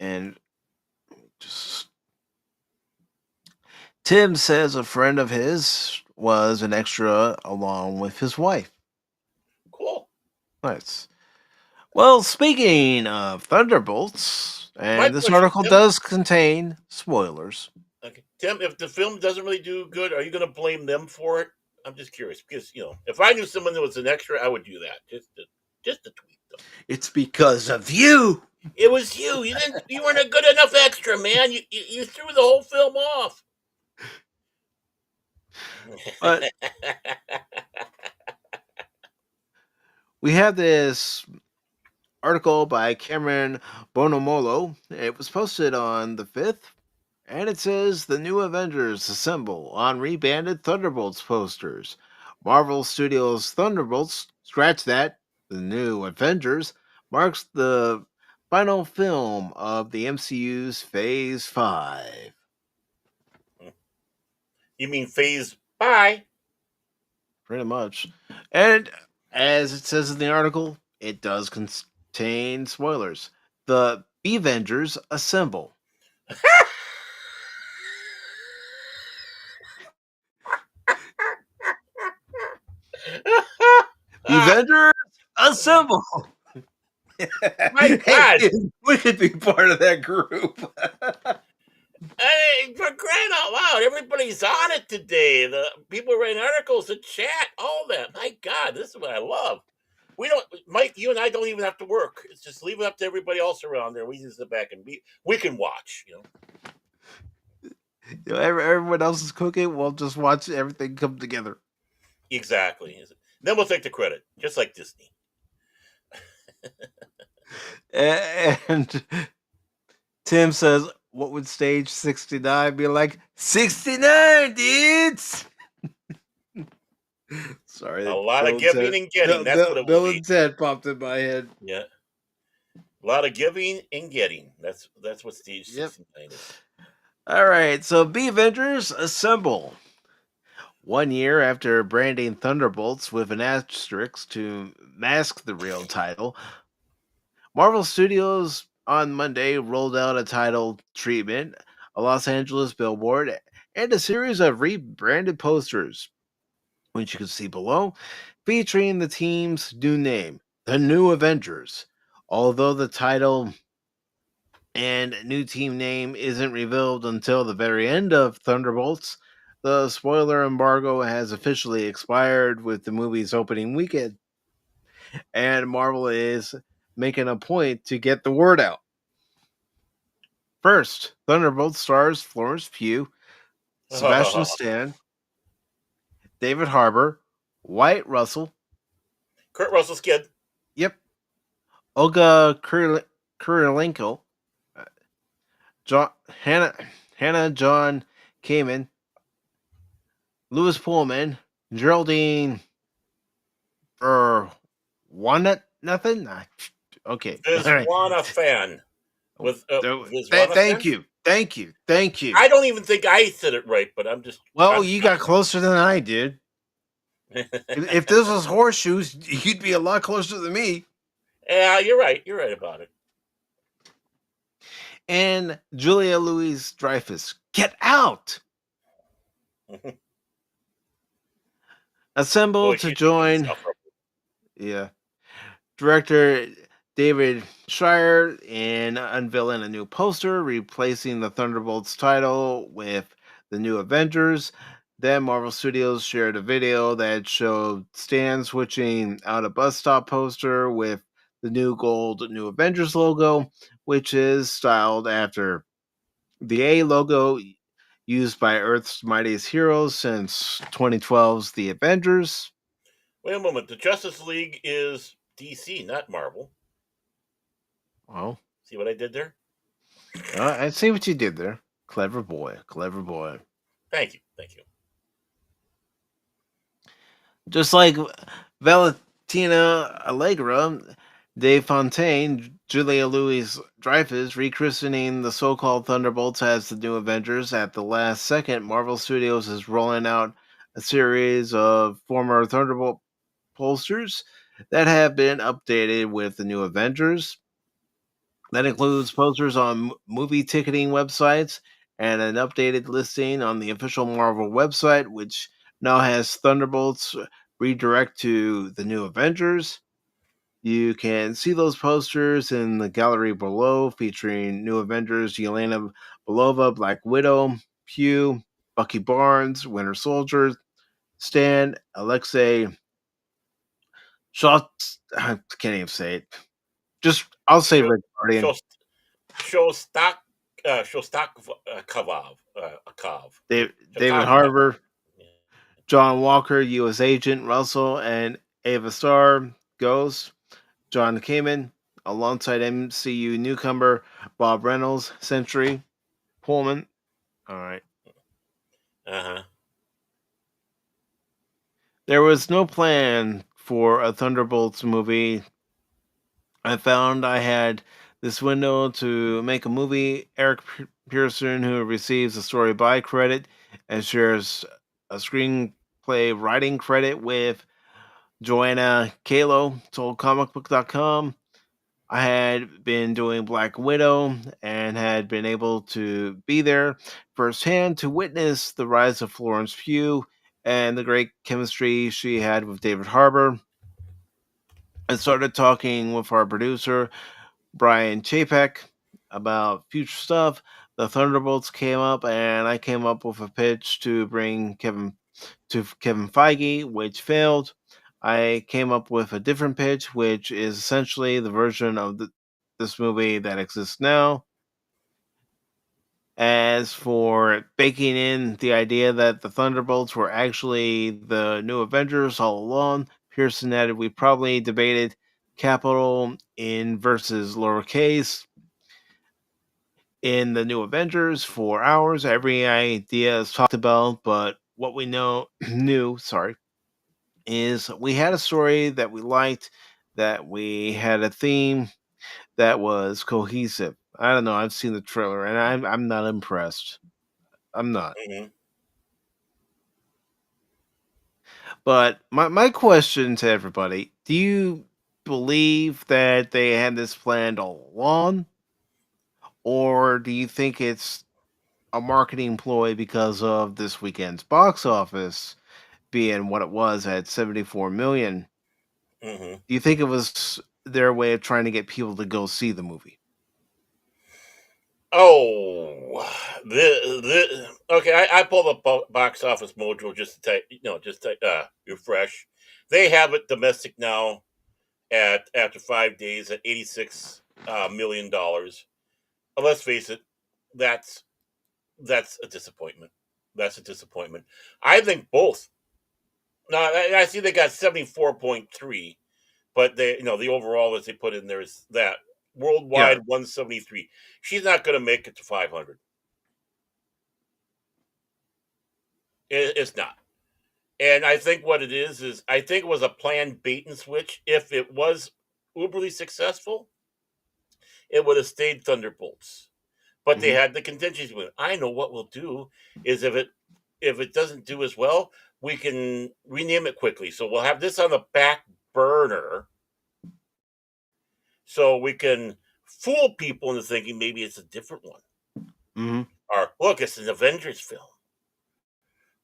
And just Tim says a friend of his was an extra along with his wife. Cool. Nice. Well, speaking of Thunderbolts, and this article does contain spoilers. Okay, Tim, if the film doesn't really do good, are you going to blame them for it? I'm just curious because if I knew someone that was an extra, I would do that just to tweet them. It's because of you. It was you. You weren't a good enough extra, man. You threw the whole film off. But we have this article by Cameron Bonomolo. It was posted on the 5th, and it says the new Avengers assemble on rebanded Thunderbolts posters. Marvel Studios' Thunderbolts, scratch that, the new Avengers, marks the final film of the MCU's Phase 5. You mean Phase Bye? Pretty much. And as it says in the article, it does contain spoilers. The Avengers assemble. Avengers assemble. My God, we could be part of that group. I mean, for crying out loud, everybody's on it today. The people writing articles, the chat, all that. My God, this is what I love. We don't, Mike. You and I don't even have to work. It's just leave it up to everybody else around there. We just sit back and we can watch. Everyone else is cooking. We'll just watch everything come together. Exactly. Then we'll take the credit, just like Disney. And Tim says, what would stage 69 be like? 69, dudes! Sorry. A lot of giving and getting. That's what it Bill will be. and Ted popped in my head. Yeah. A lot of giving and getting. That's what stage 69 is. All right, so Avengers assemble. 1 year after branding Thunderbolts with an asterisk to mask the real title, Marvel Studios on Monday rolled out a title treatment, a Los Angeles billboard, and a series of rebranded posters, which you can see below, featuring the team's new name, the New Avengers. Although the title and new team name isn't revealed until the very end of Thunderbolts, the spoiler embargo has officially expired with the movie's opening weekend, and Marvel is making a point to get the word out. First, Thunderbolts stars Florence Pugh, Sebastian Stan, David Harbour, Wyatt Russell, Kurt Russell's kid. Yep, Olga Kurylenko, Hannah John Kamen, Louis Pullman, Geraldine nothing? Okay. Vizwana fan. Thank you. I don't even think I said it right, but I'm just... Well, you got closer than I did. If this was horseshoes, you'd be a lot closer than me. Yeah, you're right. You're right about it. And Julia Louis-Dreyfus. Get out! Assemble to join... Yeah. Director David Shire in unveiling a new poster replacing the Thunderbolts title with the New Avengers. Then Marvel Studios shared a video that showed Stan switching out a bus stop poster with the new gold New Avengers logo, which is styled after the A logo used by Earth's mightiest heroes since 2012's The Avengers. Wait a moment. The Justice League is DC, not Marvel. Well, See what I did there? I see what you did there. Clever boy, clever boy. Thank you. Thank you. Just like Valentina Allegra, Dave Fontaine, Julia Louis Dreyfus rechristening the so-called Thunderbolts as the New Avengers at the last second. Marvel Studios is rolling out a series of former Thunderbolt posters that have been updated with the New Avengers. That includes posters on movie ticketing websites and an updated listing on the official Marvel website, which now has Thunderbolts redirect to the New Avengers. You can see those posters in the gallery below, featuring New Avengers Yelena Belova, Black Widow, Hugh, Bucky Barnes, Winter Soldier, Stan, Alexei Shots. I can't even say it. Just I'll say Red Guardian. Kavav. David Harbour, John Walker, U.S. Agent Russell, and Ava Starr, Ghost, John Kamen, alongside MCU newcomer Bob Reynolds, Sentry, Pullman. All right. Uh-huh. There was no plan for a Thunderbolts movie. I found I had this window to make a movie. Eric Pearson, who receives a story by credit and shares a screenplay writing credit with Joanna Kalo, told comicbook.com. I had been doing Black Widow and had been able to be there firsthand to witness the rise of Florence Pugh and the great chemistry she had with David Harbour. I started talking with our producer, Brian Chapek, about future stuff. The Thunderbolts came up, and I came up with a pitch to bring Kevin Feige, which failed. I came up with a different pitch, which is essentially the version of this movie that exists now. As for baking in the idea that the Thunderbolts were actually the new Avengers all along, Pearson added we probably debated capital in versus lowercase in the new Avengers for hours. Every idea is talked about, but what we knew, is we had a story that we liked, that we had a theme that was cohesive. I don't know. I've seen the trailer, and I'm not impressed. I'm not. Mm-hmm. But my question to everybody: do you believe that they had this planned all along, or do you think it's a marketing ploy because of this weekend's box office being what it was at 74 million? Mm-hmm. Do you think it was their way of trying to get people to go see the movie? Oh, okay. I pulled up Box Office Mojo just to refresh. They have it domestic now at after 5 days at $86 million. Let's face it, that's a disappointment. That's a disappointment. I think both. Now I see they got 74.3, but the overall that they put in there is that worldwide 173. She's not going to make it to 500. It's not. And I think what it is I think it was a planned bait and switch. If it was uberly successful, it would have stayed Thunderbolts. But they had the contingency with it. I know what we'll do is if it doesn't do as well, we can rename it quickly. So we'll have this on the back burner so we can fool people into thinking maybe it's a different one. Mm-hmm. Or look, it's an Avengers film.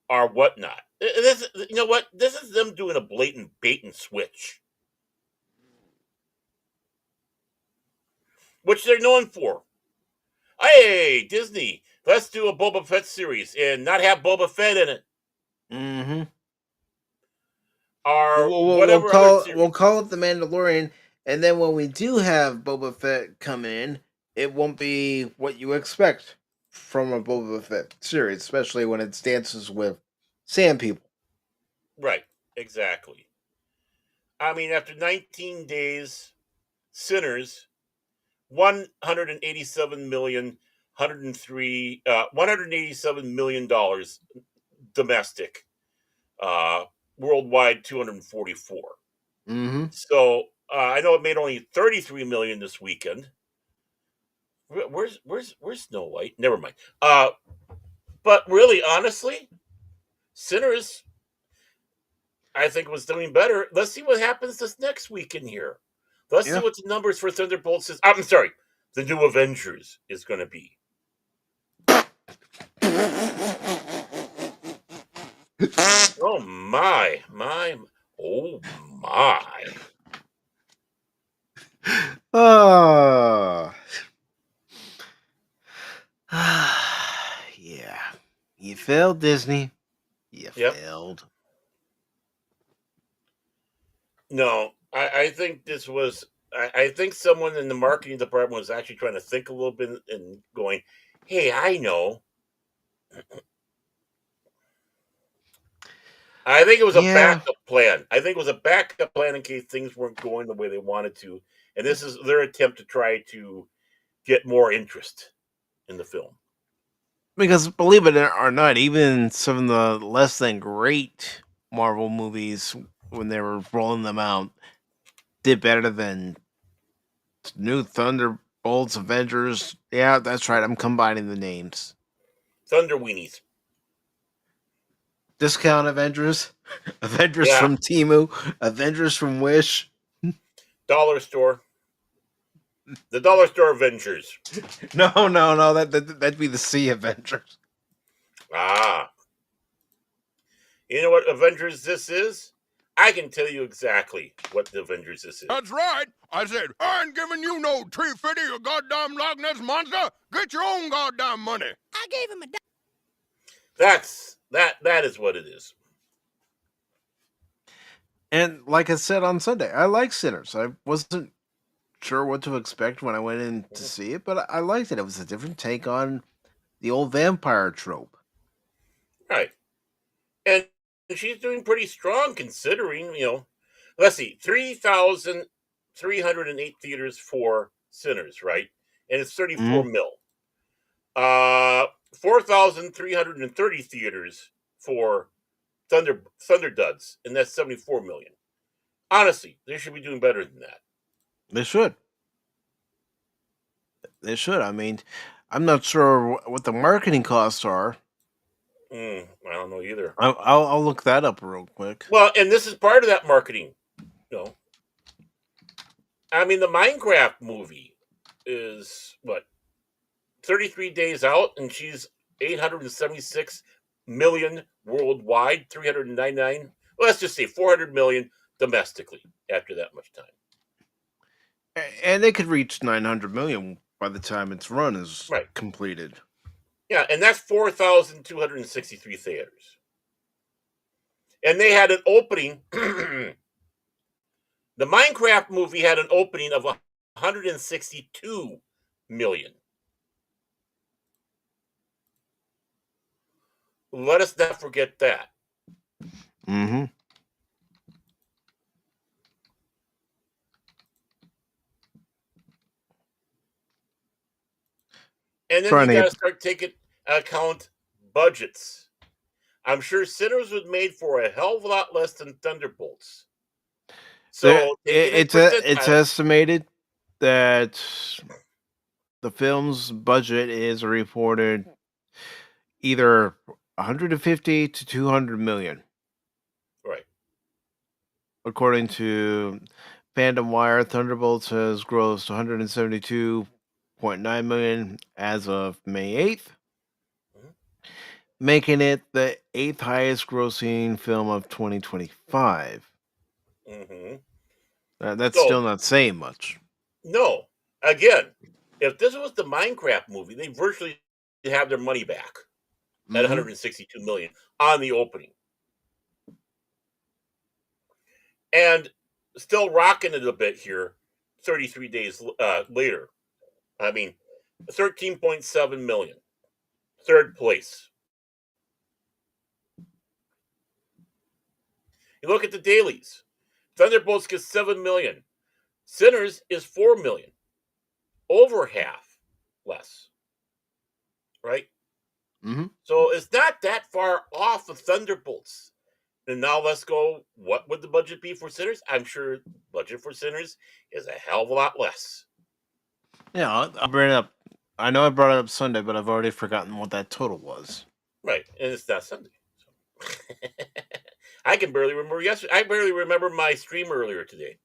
Or whatnot. You know what? This is them doing a blatant bait and switch. which they're known for. Hey, Disney, let's do a Boba Fett series and not have Boba Fett in it. Mm-hmm. Or We'll whatever other series. we'll call it The Mandalorian, and then when we do have Boba Fett come in, it won't be what you expect from a Boba Fett series, especially when it dances with sand people. Right, exactly. I mean, after 19 days, Sinners, 187 million, 103, $187 million domestic, worldwide 244. Mm-hmm. So I know it made only 33 million this weekend. Where's Snow White? Never mind. But really, honestly, Sinners, I think, was doing better. Let's see what happens this next weekend here. Let's see what the numbers for Thunderbolts is. I'm sorry, the new Avengers is going to be. Oh my, oh my. Yeah. You failed, Disney. You Yep. failed. No, I think this was. I think someone in the marketing department was actually trying to think a little bit and going, "Hey, I know." I think it was a backup plan. I think it was a backup plan in case things weren't going the way they wanted to, and this is their attempt to try to get more interest in the film. Because believe it or not, even some of the less than great Marvel movies, when they were rolling them out, did better than new Thunderbolts, Avengers. Yeah, that's right. I'm combining the names. Thunder Weenies. Discount Avengers. Avengers from Temu. Avengers from Wish. Dollar store. The Dollar Store Avengers. No. That'd be the Sea Avengers. Ah. You know what Avengers this is? I can tell you exactly what the Avengers this is. That's right. I said, I ain't giving you no tree fitty, you goddamn Loch Ness monster. Get your own goddamn money. I gave him a... That is what it is. And like I said on Sunday, I like Sinners. I wasn't sure what to expect when I went in to see it, but I liked it. It was a different take on the old vampire trope. Right. And she's doing pretty strong considering, let's see, 3,308 theaters for Sinners, right? And it's 34 mil. 4,330 theaters for Thunderduds, and that's 74 million. Honestly, they should be doing better than that. They should. I mean, I'm not sure what the marketing costs are. I don't know either. I'll look that up real quick. Well, and this is part of that marketing. I mean, the Minecraft movie is, 33 days out, and she's 876 million worldwide, 399. Well, let's just say 400 million domestically after that much time. And they could reach 900 million by the time its run is completed. Yeah, and that's 4,263 theaters. And they had an opening. The Minecraft movie had an opening of 162 million. Let us not forget that. Mm-hmm. And then you got to start taking account budgets. I'm sure Sinners was made for a hell of a lot less than Thunderbolts. So it's estimated that the film's budget is reported either 150 to 200 million. Right. According to Fandom Wire, Thunderbolts has grossed 172.9 million as of May 8th, making it the 8th highest grossing film of 2025. Mm-hmm. That's still not saying much. No. Again, If this was the Minecraft movie, they virtually have their money back at 162 million on the opening. And still rocking it a bit here 33 days later. I mean, 13.7 million. Third place. You look at the dailies. Thunderbolts gets 7 million. Sinners is 4 million. Over half less. Right? So it's not that far off of Thunderbolts. And now let's go. What would the budget be for Sinners? I'm sure budget for Sinners is a hell of a lot less. Yeah, I'll bring it up. I know I brought it up Sunday, but I've already forgotten what that total was. Right, and it's not Sunday. So. I can barely remember yesterday. I barely remember my stream earlier today.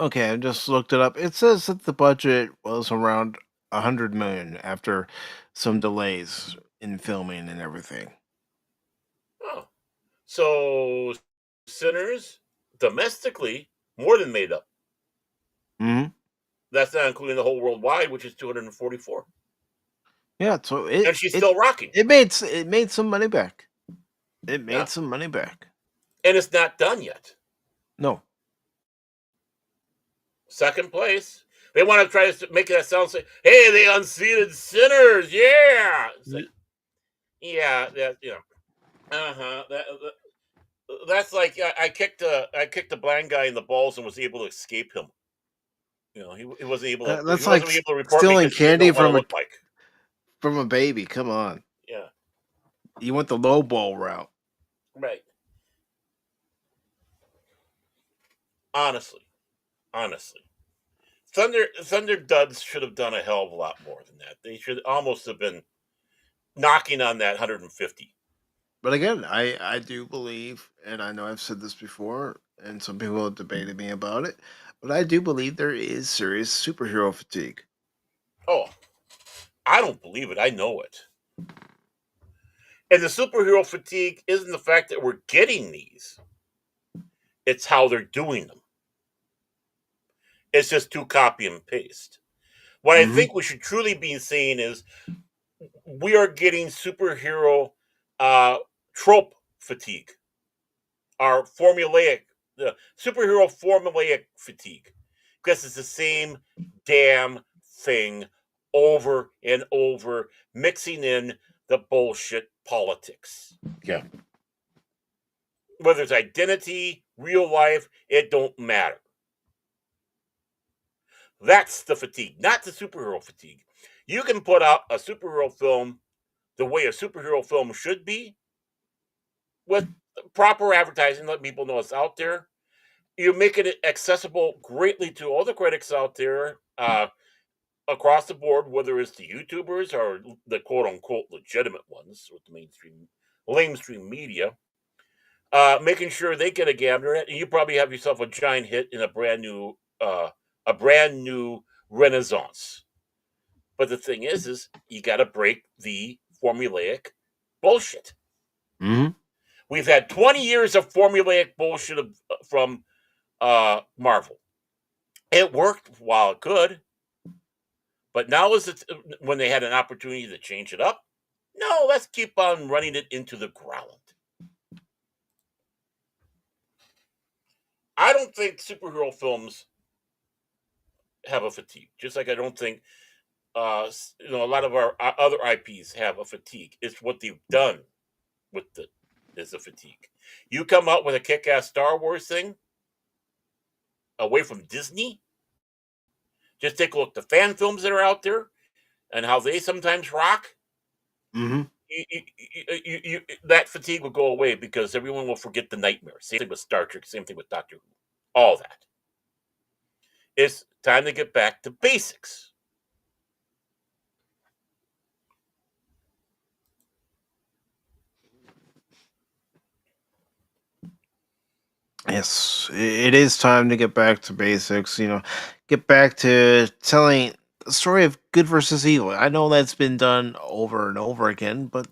Okay, I just looked it up. It says that the budget was around 100 million after some delays in filming and everything. Oh, so Sinners domestically more than made up. That's not including the whole worldwide, which is 244. Yeah, so and she's still rocking. It made some money back. It made some money back, and it's not done yet. No. Second place. They want to try to make that sound like, hey, they unseated Sinners, yeah. Like, yeah, that that's like I kicked a blind guy in the balls and was able to escape him. You know, he wasn't able to. That's he like wasn't able to report stealing candy from a baby. Come on. Yeah. You went the low ball route. Right. Honestly. Thunder Duds should have done a hell of a lot more than that. They should almost have been knocking on that 150. But again, I do believe, and I know I've said this before, and some people have debated me about it, but I do believe there is serious superhero fatigue. Oh, I don't believe it. I know it. And the superhero fatigue isn't the fact that we're getting these. It's how they're doing them. It's just too copy and paste. What I think we should truly be saying is we are getting superhero trope fatigue. Our the superhero formulaic fatigue. Because it's the same damn thing over and over, mixing in the bullshit politics. Yeah. Whether it's identity, real life, it don't matter. That's the fatigue, not the superhero fatigue. You can put out a superhero film the way a superhero film should be, with proper advertising, let people know it's out there. You make it accessible greatly to all the critics out there across the board, whether it's the YouTubers or the quote-unquote legitimate ones with the lamestream media, making sure they get a gander at it, and you probably have yourself a giant hit in a brand new renaissance. But the thing is you got to break the formulaic bullshit. We've had 20 years of formulaic bullshit from Marvel. It worked while it could, but now is it when they had an opportunity to change it up? No, let's keep on running it into the ground. I don't think superhero films have a fatigue, just like I don't think a lot of our other IPs have a fatigue. It's what they've done with is a fatigue. You come out with a kick-ass Star Wars thing away from Disney, just take a look at the fan films that are out there and how they sometimes rock. That fatigue will go away because everyone will forget the nightmare. Same thing with Star Trek, same thing with Doctor Who, all that. It's time to get back to basics. Yes, it is time to get back to basics, get back to telling the story of good versus evil. I know that's been done over and over again, but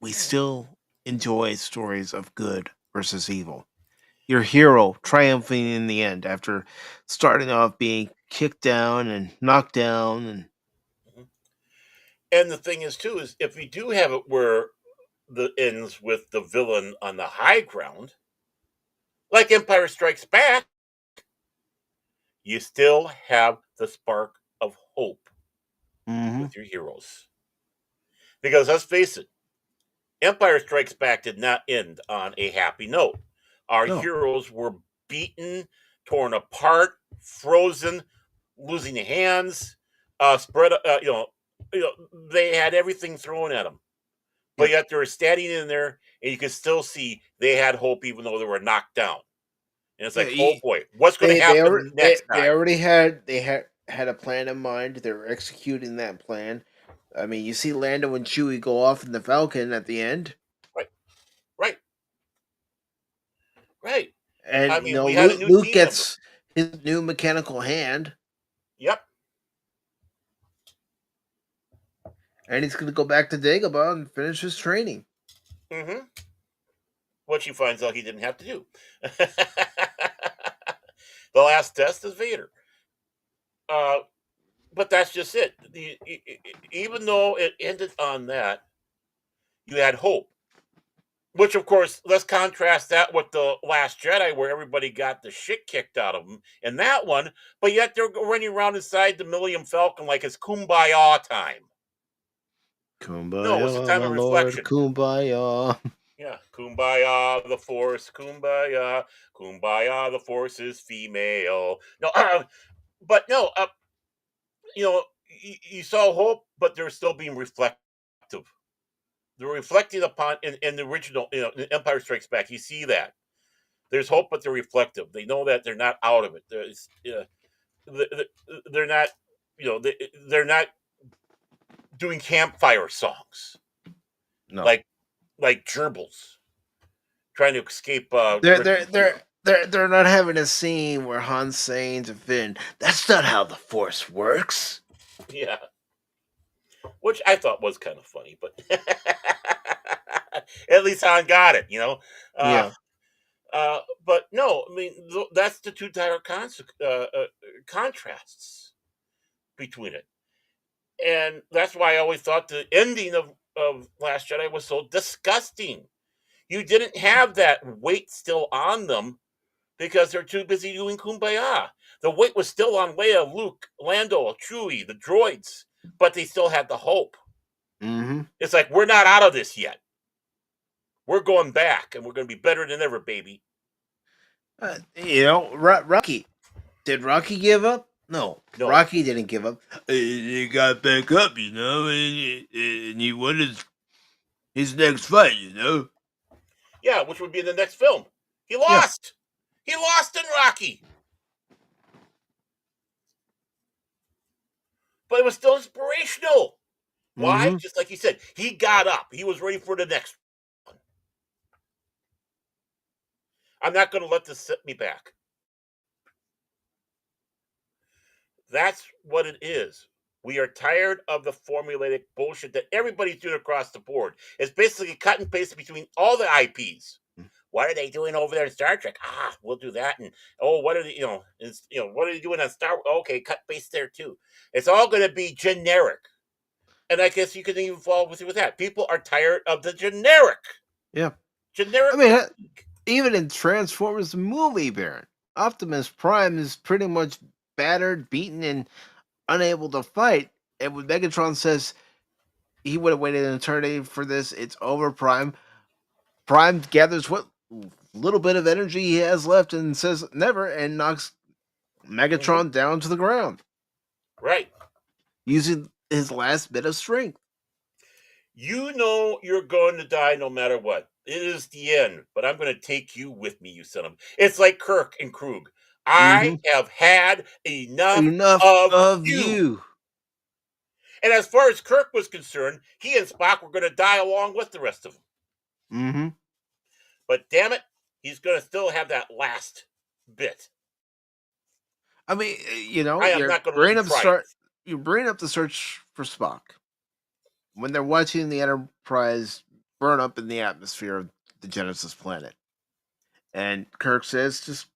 we still enjoy stories of good versus evil. your hero triumphing in the end after starting off being kicked down and knocked down. And Mhm. And the thing is, too, is if we do have it where the ends with the villain on the high ground, like Empire Strikes Back, you still have the spark of hope Mhm. with your heroes. Because let's face it, Empire Strikes Back did not end on a happy note. Our No. heroes were beaten, torn apart, frozen, losing hands, spread. They had everything thrown at them, but Yep. yet they were standing in there, and you could still see they had hope, even though they were knocked down. And it's Yeah, like, oh boy, what's going to happen next they time? already had a plan in mind. They were executing that plan. I mean, you see Lando and Chewie go off in the Falcon at the end, Right, right, right. I and mean, we had a Luke, new Luke team member. gets his new mechanical hand, Yep. and he's going to go back to Dagobah and finish his training. Mm-hmm. Which he finds out he didn't have to do. The last test is Vader. Uh, but that's just it. Even though it ended on that, you had hope. Which, of course, let's contrast that with the Last Jedi, where everybody got the shit kicked out of them in that one, but yet they're running around inside the Millennium Falcon like it's kumbaya time. No, it's a Kumbaya, time my of lord, reflection. kumbaya. Yeah, kumbaya, the force, kumbaya, kumbaya, the force is female. No, but no, you saw hope, but they're still being reflective. They're reflecting upon in the original, in Empire Strikes Back. You see that there's hope, but they're reflective. They know that they're not out of it. They're not, they're not doing campfire songs No, like gerbils trying to escape. they're they're they're they're not having a scene where Han saying to Finn, "That's not how the Force works." Yeah, which I thought was kind of funny, but at least Han got it. Uh, Yeah. but no, I mean that's the two dire contrasts between it, and that's why I always thought the ending of Last Jedi was so disgusting. You didn't have that weight still on them because they're too busy doing kumbaya. The weight was still on Leia, Luke, Lando, Chewie, the droids, but they still had the hope. Mm-hmm. It's like, we're not out of this yet. We're going back, and we're going to be better than ever, baby. Rocky. Did Rocky give up? No, No. Rocky didn't give up. He got back up, and he won his next fight, Yeah, which would be in the next film. He lost. He lost in Rocky. But it was still inspirational. Why? Mm-hmm. Just like you said, he got up. He was ready for the next one. I'm not going to let this set me back. That's what it is. We are tired of the formulaic bullshit that everybody's doing across the board. It's basically cut and paste between all the IPs. What are they doing over there in Star Trek? We'll do that. And what are they? What are they doing on Star? Okay, cut paste there too. It's all going to be generic, and I guess you can even fall with that. People are tired of the generic. Yeah. Generic. I mean, even in Transformers the movie, Baron, Optimus Prime is pretty much battered, beaten, and unable to fight. And when Megatron says he would have waited an eternity for this, it's over, Prime. Prime gathers what little bit of energy he has left and says never and knocks Megatron down to the ground. Right. Using his last bit of strength. You know you're going to die no matter what. It is the end, but I'm going to take you with me, you son of. It's like Kirk and Krug. I have had enough of you. you. And as far as Kirk was concerned, he and Spock were going to die along with the rest of them. Mm-hmm. But damn it, he's going to still have that last bit. I mean, I am not going to let him try. You bring up the search for Spock when they're watching the Enterprise burn up in the atmosphere of the Genesis planet. And Kirk says just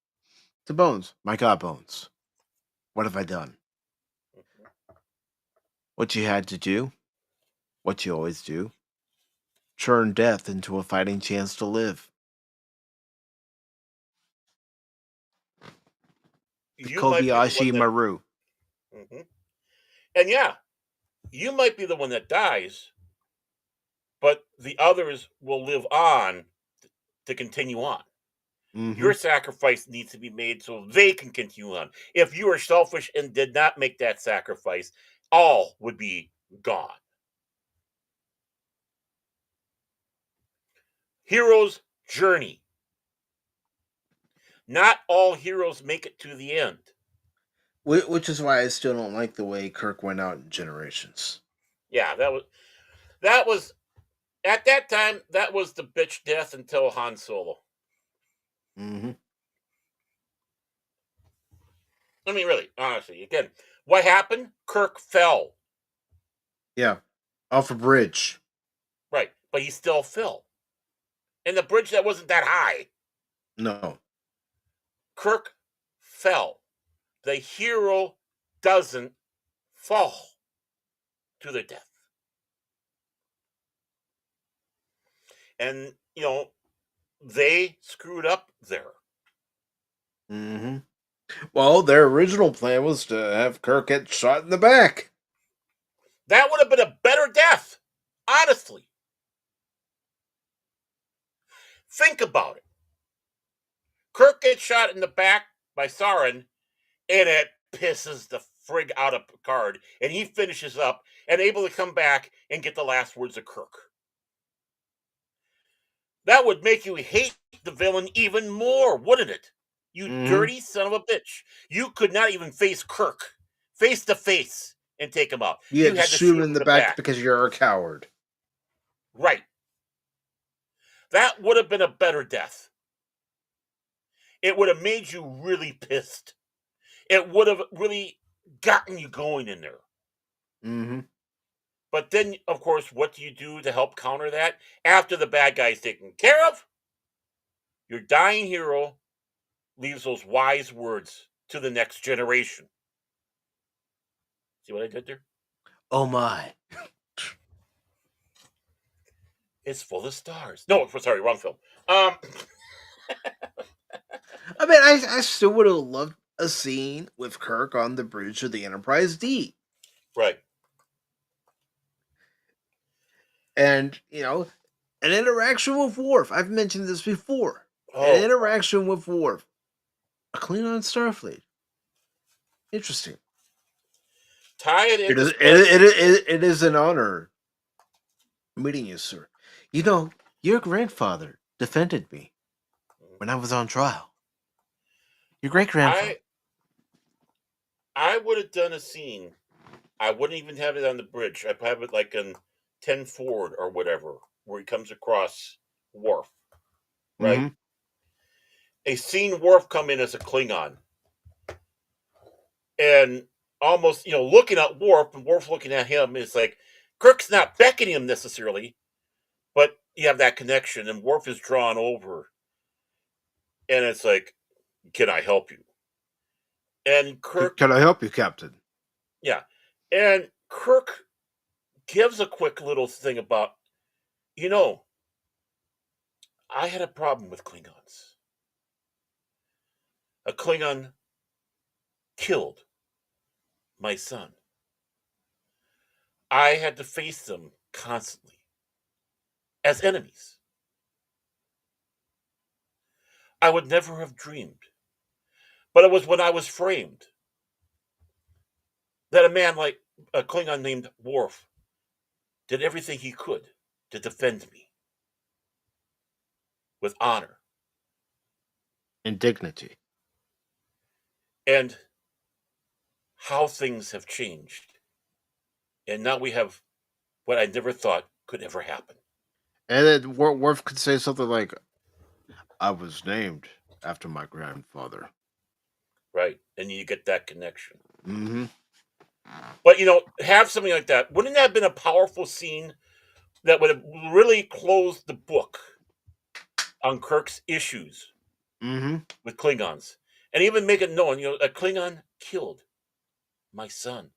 to Bones, "My God, Bones, what have I done? What you had to do, what you always do, turn death into a fighting chance to live." You might be the one Kobayashi that, Maru. Mhm. And yeah, you might be the one that dies, but the others will live on to continue on. Mm-hmm. Your sacrifice needs to be made so they can continue on. If you are selfish and did not make that sacrifice, all would be gone. Hero's journey. Not all heroes make it to the end. Which is why I still don't like the way Kirk went out in Generations. Yeah, that was at that time that was the bitch death until Han Solo. Mm-hmm. I mean, really, honestly, again, what happened? Kirk fell. Yeah, off a bridge. Right, but he still fell. And the bridge that wasn't that high. No. Kirk fell. The hero doesn't fall to their death. And, they screwed up there. Mm-hmm. Well, their original plan was to have Kirk get shot in the back. That would have been a better death, honestly. Think about it. Kirk gets shot in the back by Saren, and it pisses the frig out of Picard, and he finishes up and able to come back and get the last words of Kirk. That would make you hate the villain even more, wouldn't it? You dirty son of a bitch. You could not even face Kirk face to face and take him out. You had to shoot him in the back because you're a coward. Right. That would have been a better death. It would have made you really pissed. It would have really gotten you going in there. Mm-hmm. But then, of course, what do you do to help counter that? After the bad guy's taken care of, your dying hero leaves those wise words to the next generation. See what I did there? Oh my. It's full of stars. No, sorry, wrong film. I mean, I still would have loved a scene with Kirk on the bridge of the Enterprise D. Right. And, an interaction with Worf. I've mentioned this before. Oh. An interaction with Worf. A Klingon Starfleet. Interesting. Tie it into it is an honor meeting you, sir. Your grandfather defended me when I was on trial. Your great-grandfather. I would have done a scene. I wouldn't even have it on the bridge. I'd have it like in 10 Forward or whatever, where he comes across Worf. Right? Mm-hmm. A scene Worf come in as a Klingon. And almost, looking at Worf and Worf looking at him is like, Kirk's not beckoning him necessarily, but you have that connection and Worf is drawn over. And it's like, can I help you? And Kirk... Can I help you, Captain? Yeah. And Kirk gives a quick little thing about, I had a problem with Klingons. A Klingon killed my son. I had to face them constantly as enemies. I would never have dreamed, but it was when I was framed that a man like a Klingon named Worf did everything he could to defend me with honor and dignity. And how things have changed. And now we have what I never thought could ever happen. And then Worf could say something like, I was named after my grandfather. Right. And you get that connection. Mm-hmm. But, have something like that. Wouldn't that have been a powerful scene that would have really closed the book on Kirk's issues with Klingons, and even make it known, a Klingon killed my son,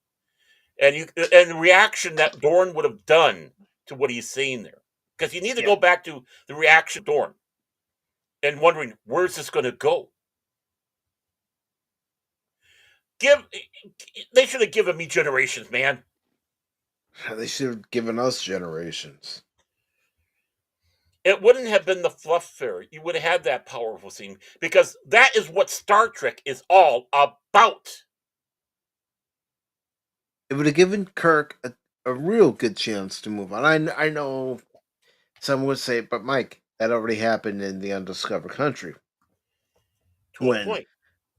and the reaction that Dorn would have done to what he's saying there, because you need to go back to the reaction of Dorn and wondering where's this going to go. They should have given me generations, man. They should have given us generations. It wouldn't have been the fluff fairy. You would have had that powerful scene, because that is what Star Trek is all about. It would have given Kirk a real good chance to move on. I know some would say, but Mike, that already happened in the Undiscovered Country. To a point.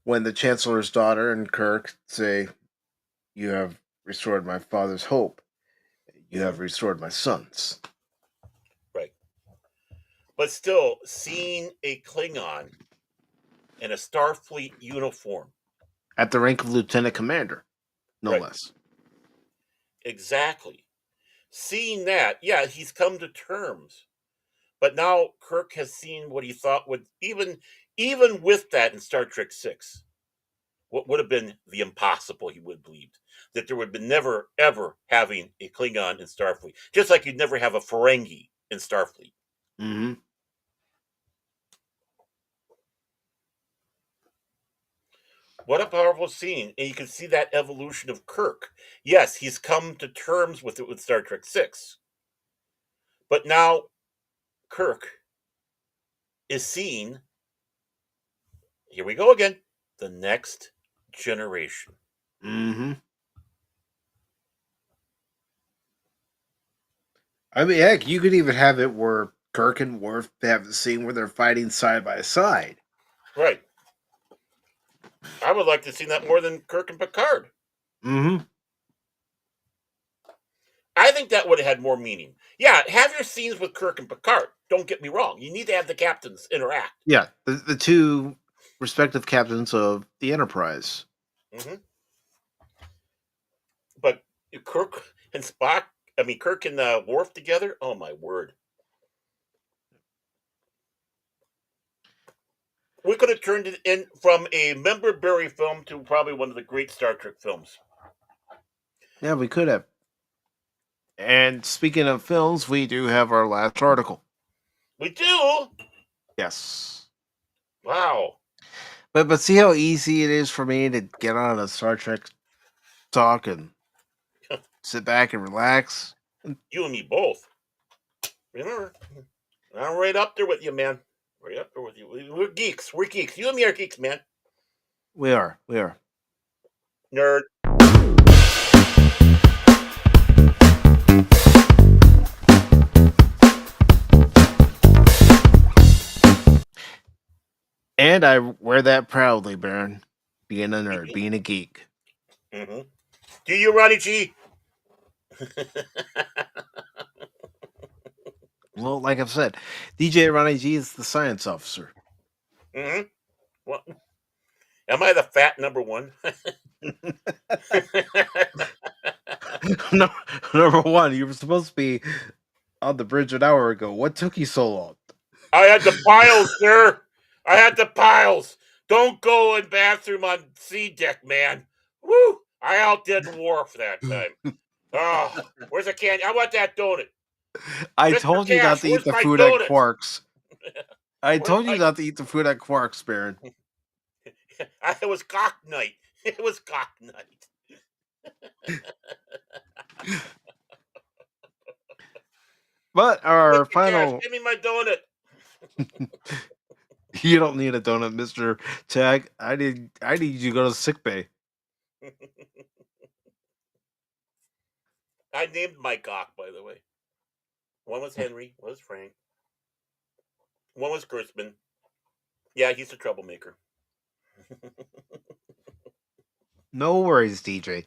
When the Chancellor's daughter and Kirk say, "You have restored my father's hope. You have restored my son's." Right. But still, seeing a Klingon in a Starfleet uniform. At the rank of Lieutenant Commander, no Right. less. Exactly. Seeing that, yeah, he's come to terms. But now Kirk has seen what he thought would, even with that in Star Trek 6, what would have been the impossible, he would have believed. That there would be never, ever having a Klingon in Starfleet. Just like you'd never have a Ferengi in Starfleet. Mm-hmm. What a powerful scene. And you can see that evolution of Kirk. Yes, he's come to terms with it with Star Trek 6. But now Kirk is seeing, here we go again, the next generation. Mm-hmm. I mean, heck, you could even have it where Kirk and Worf have the scene where they're fighting side by side. Right. I would like to see that more than Kirk and Picard. Mm-hmm. I think that would have had more meaning. Yeah, have your scenes with Kirk and Picard. Don't get me wrong. You need to have the captains interact. Yeah, the two respective captains of the Enterprise. Mm-hmm. But Kirk and Spock, Kirk and Worf together, oh my word. We could have turned it in from a member-berry film to probably one of the great Star Trek films. Yeah, we could have. And speaking of films, we do have our last article. We do? Yes. Wow. But see how easy it is for me to get on a Star Trek talk and sit back and relax? You and me both. Remember, I'm right up there with you, man. Right up there with you. We're geeks. We're geeks. You and me are geeks, man. We are. Nerd. And I wear that proudly, Baron. Being a nerd, being a geek. Mm-hmm. Do you, Ronnie G? Well, like I've said, DJ Ronnie G is the science officer. Mm-hmm. Well, am I the fat number one? No, number one, you were supposed to be on the bridge an hour ago. What took you so long? I had the piles, sir. I had the piles. Don't go in bathroom on C deck, man. Woo! I outdid Worf that time. Oh, where's the candy? I want that donut. I Mr. told you not Cash, to eat where's the my food donut? at Quarks. I told you my- not to eat the food at Quarks, Baron. It was cock night. It was cock night. But our Mr. final... Cash, give me my donut. You don't need a donut, Mr. Tag. I need you to go to sick bay. I named my cock, by the way. One was Henry, one was Frank. One was Kurtzman. Yeah, he's a troublemaker. No worries, DJ.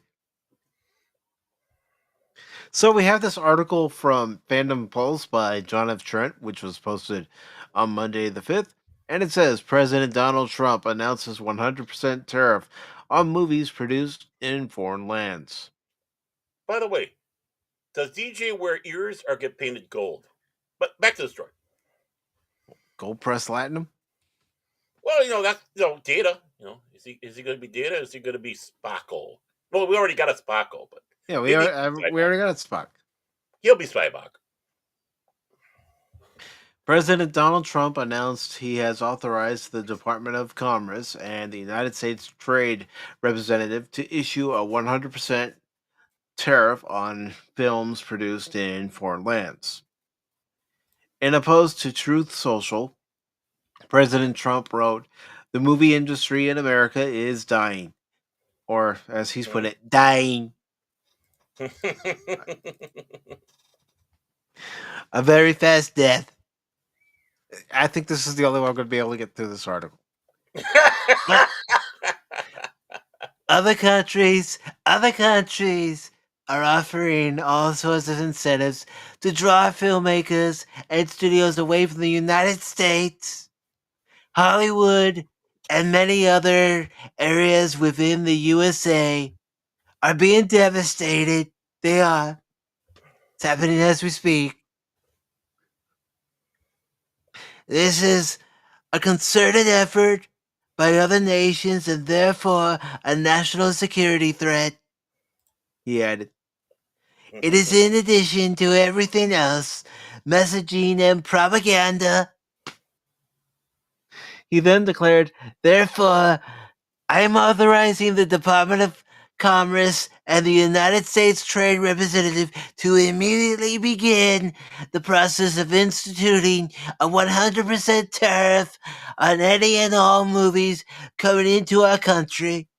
So we have this article from Fandom Pulse by John F. Trent, which was posted on Monday the 5th. And it says, President Donald Trump announces 100% tariff on movies produced in foreign lands. By the way, does DJ wear ears or get painted gold? But back to the story. Gold press Latinum? Well, that's Data. Is he going to be Data? Or is he going to be Spockle? Well, we already got a Spockle, but Yeah, maybe we already got Spock. he'll be Spybach. President Donald Trump announced he has authorized the Department of Commerce and the United States Trade Representative to issue a 100% tariff on films produced in foreign lands. In a post to Truth Social, President Trump wrote, "The movie industry in America is dying." Or, as he's put it, dying. A very fast death. I think this is the only way I'm going to be able to get through this article. But other countries are offering all sorts of incentives to draw filmmakers and studios away from the United States, Hollywood, and many other areas within the USA are being devastated. They are. It's happening as we speak. This is a concerted effort by other nations and therefore a national security threat, he added. It is in addition to everything else, messaging and propaganda. He then declared, therefore, I am authorizing the Department of Commerce and the United States Trade Representative to immediately begin the process of instituting a 100% tariff on any and all movies coming into our country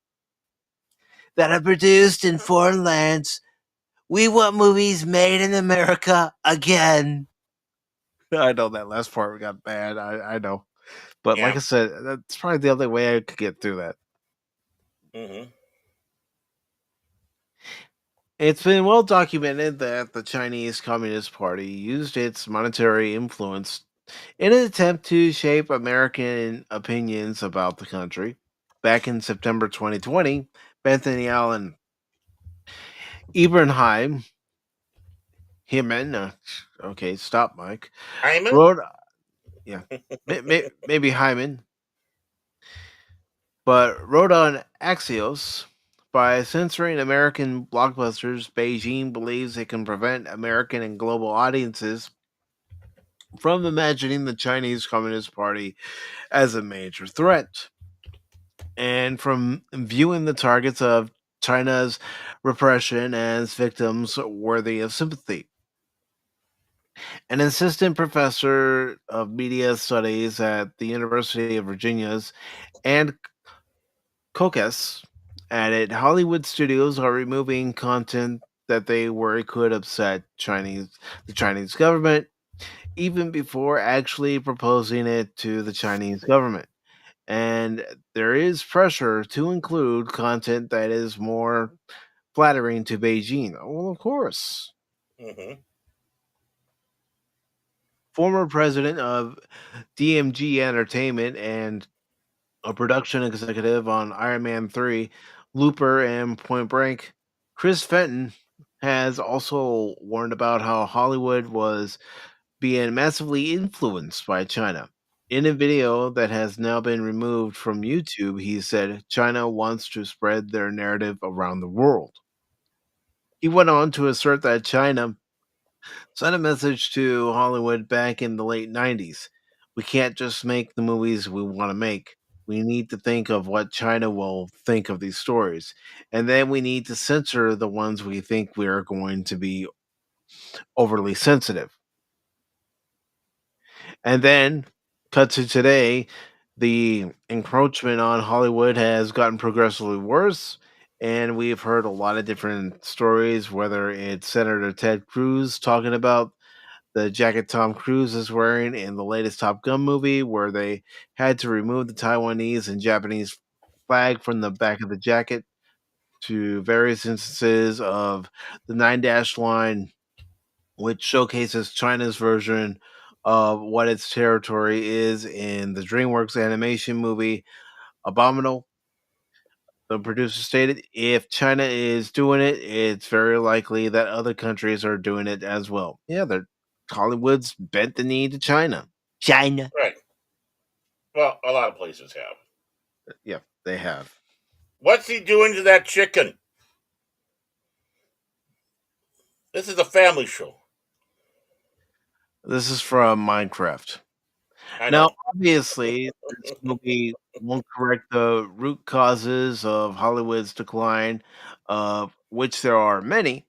that are produced in foreign lands. We want movies made in America again. I know that last part got bad. I know. But like I said, that's probably the only way I could get through that. Mm-hmm. It's been well documented that the Chinese Communist Party used its monetary influence in an attempt to shape American opinions about the country. Back in September 2020, Bethany Allen Ebenheim, okay, stop, Mike. Hyman? Wrote, yeah, maybe Hyman, but wrote on Axios, by censoring American blockbusters, Beijing believes it can prevent American and global audiences from imagining the Chinese Communist Party as a major threat and from viewing the targets of China's repression as victims worthy of sympathy. An assistant professor of media studies at the University of Virginia's and Cocas added, Hollywood studios are removing content that they worry could upset the Chinese government, even before actually proposing it to the Chinese government. And there is pressure to include content that is more flattering to Beijing. Well, of course. Mm-hmm. Former president of DMG Entertainment and a production executive on Iron Man 3, Looper, and Point Break, Chris Fenton has also warned about how Hollywood was being massively influenced by China. In a video that has now been removed from YouTube, he said China wants to spread their narrative around the world. He went on to assert that China sent a message to Hollywood back in the late 90s. We can't just make the movies we want to make. We need to think of what China will think of these stories. And then we need to censor the ones we think we are going to be overly sensitive. And then, cut to today, the encroachment on Hollywood has gotten progressively worse. And we've heard a lot of different stories, whether it's Senator Ted Cruz talking about the jacket Tom Cruise is wearing in the latest Top Gun movie, where they had to remove the Taiwanese and Japanese flag from the back of the jacket, to various instances of the Nine Dash Line, which showcases China's version of what its territory is in the DreamWorks animation movie Abominable. The producer stated, if China is doing it, it's very likely that other countries are doing it as well. Yeah, Hollywood's bent the knee to China. China. Right. Well, a lot of places have. Yeah, they have. What's he doing to that chicken? This is a family show. This is from Minecraft. I Now, know. obviously, this movie won't correct the root causes of Hollywood's decline, which there are many,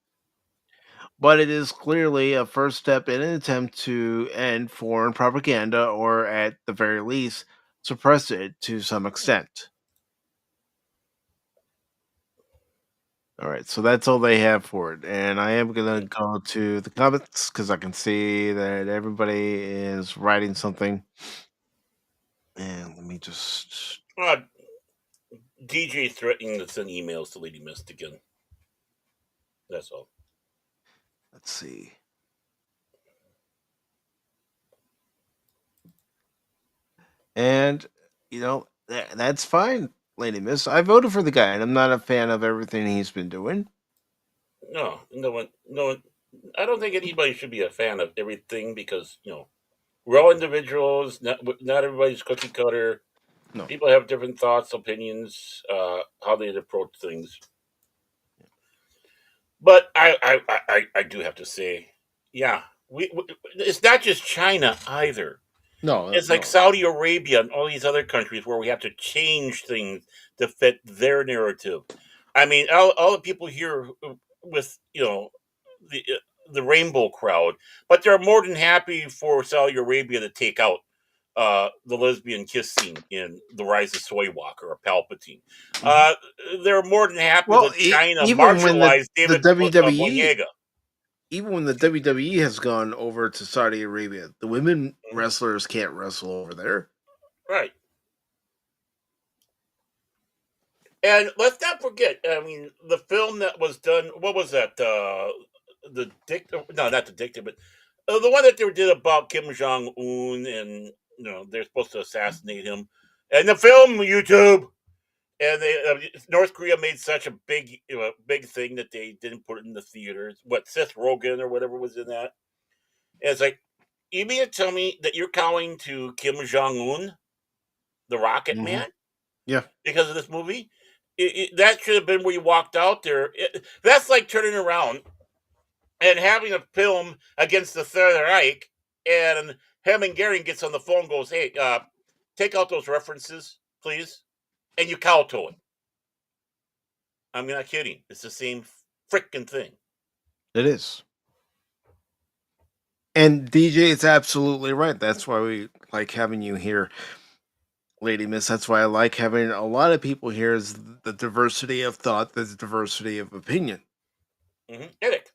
but it is clearly a first step in an attempt to end foreign propaganda or, at the very least, suppress it to some extent. All right, so that's all they have for it. And I am going to go to the comments because I can see that everybody is writing something. And let me just. DJ threatening to send emails to Lady Mist again. That's all. Let's see. And, that's fine, Lady Miss. I voted for the guy, and I'm not a fan of everything he's been doing. No one. I don't think anybody should be a fan of everything because, we're all individuals. Not everybody's cookie cutter. No. People have different thoughts, opinions, how they approach things. But I do have to say, yeah, we it's not just China either. No, It's like Saudi Arabia and all these other countries where we have to change things to fit their narrative. I mean, all the people here with the rainbow crowd, but they're more than happy for Saudi Arabia to take out the lesbian kiss scene in The Rise of Soywalker or Palpatine. They're more than happy that China even when marginalized the David WWE, Boyega. even when the WWE has gone over to Saudi Arabia, the women wrestlers can't wrestle over there. Right. And let's not forget, I mean, the film that was done, what was that? The Dictator? No, not the Dictator, but the one that they did about Kim Jong Un, and they're supposed to assassinate him. And the film, YouTube, and North Korea made such a big thing that they didn't put it in the theaters. What, Seth Rogen or whatever was in that? And it's like, you mean to tell me that you're calling to Kim Jong Un, the Rocket Man? Yeah, because of this movie. That should have been where you walked out there. That's like turning around and having a film against the Third Reich, and Hermann Goering gets on the phone and goes, "Hey, take out those references, please," and you kowtow it. I'm not kidding. It's the same freaking thing. it is. And DJ is absolutely right. That's why we like having you here, Lady Miss. That's why I like having a lot of people here, is the diversity of thought, the diversity of opinion. Edit.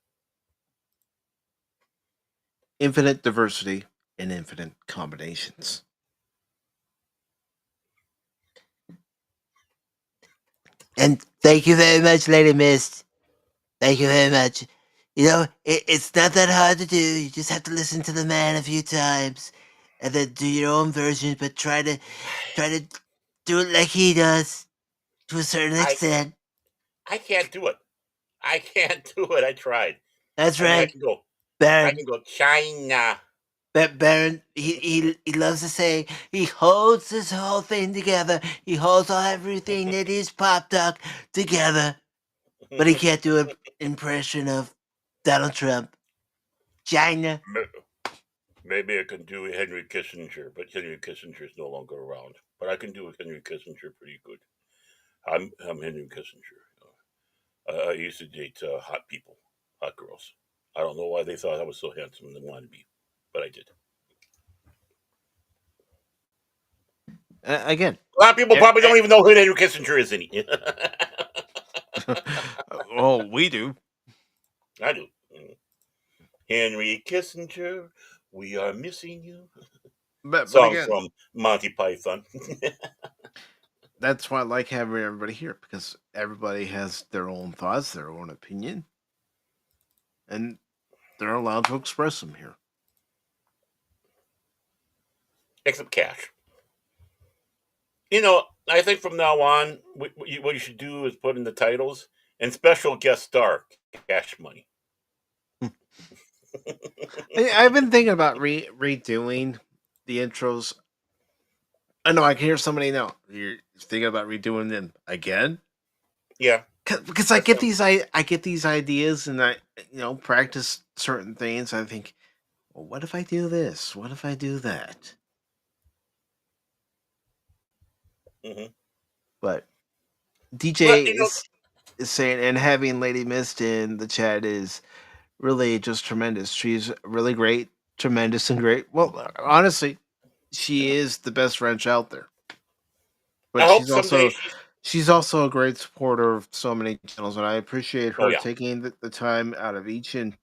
Infinite diversity and infinite combinations. And thank you very much, Lady Mist. Thank you very much. It's not that hard to do. You just have to listen to the man a few times, and then do your own version. But try to do it like he does, to a certain extent. I can't do it. I can't do it. I tried. That's right. I can go. Baron. I can go China. Baron, he loves to say he holds this whole thing together. He holds everything that is Pop Talk together. But he can't do an impression of Donald Trump. China. Maybe I can do Henry Kissinger, but Henry Kissinger is no longer around. But I can do Henry Kissinger pretty good. I'm Henry Kissinger. I used to date hot people, hot girls. I don't know why they thought I was so handsome and they wanted to be, but I did. Again, a lot of people probably don't even know who Henry Kissinger is any. Oh, we do. I do. Henry Kissinger, we are missing you. Song again, from Monty Python. That's why I like having everybody here, because everybody has their own thoughts, their own opinion, and they're allowed to express them here. Except Cash. I think from now on, what you should do is put in the titles and special guest star Cash Money. I've been thinking about redoing the intros I know I can hear somebody now. You're thinking about redoing them again. Yeah, Because I that's get him. I get these ideas and I practice certain things. I think, well, what if I do this? What if I do that? Hmm. But But DJ is saying, and having Lady Mist in the chat is really just tremendous. She's really great, tremendous, and great. Well, honestly, she yeah. is the best wrench out there. I But hope someday she's. she's also a great supporter of so many channels, and I appreciate Oh her yeah. taking the time out of each and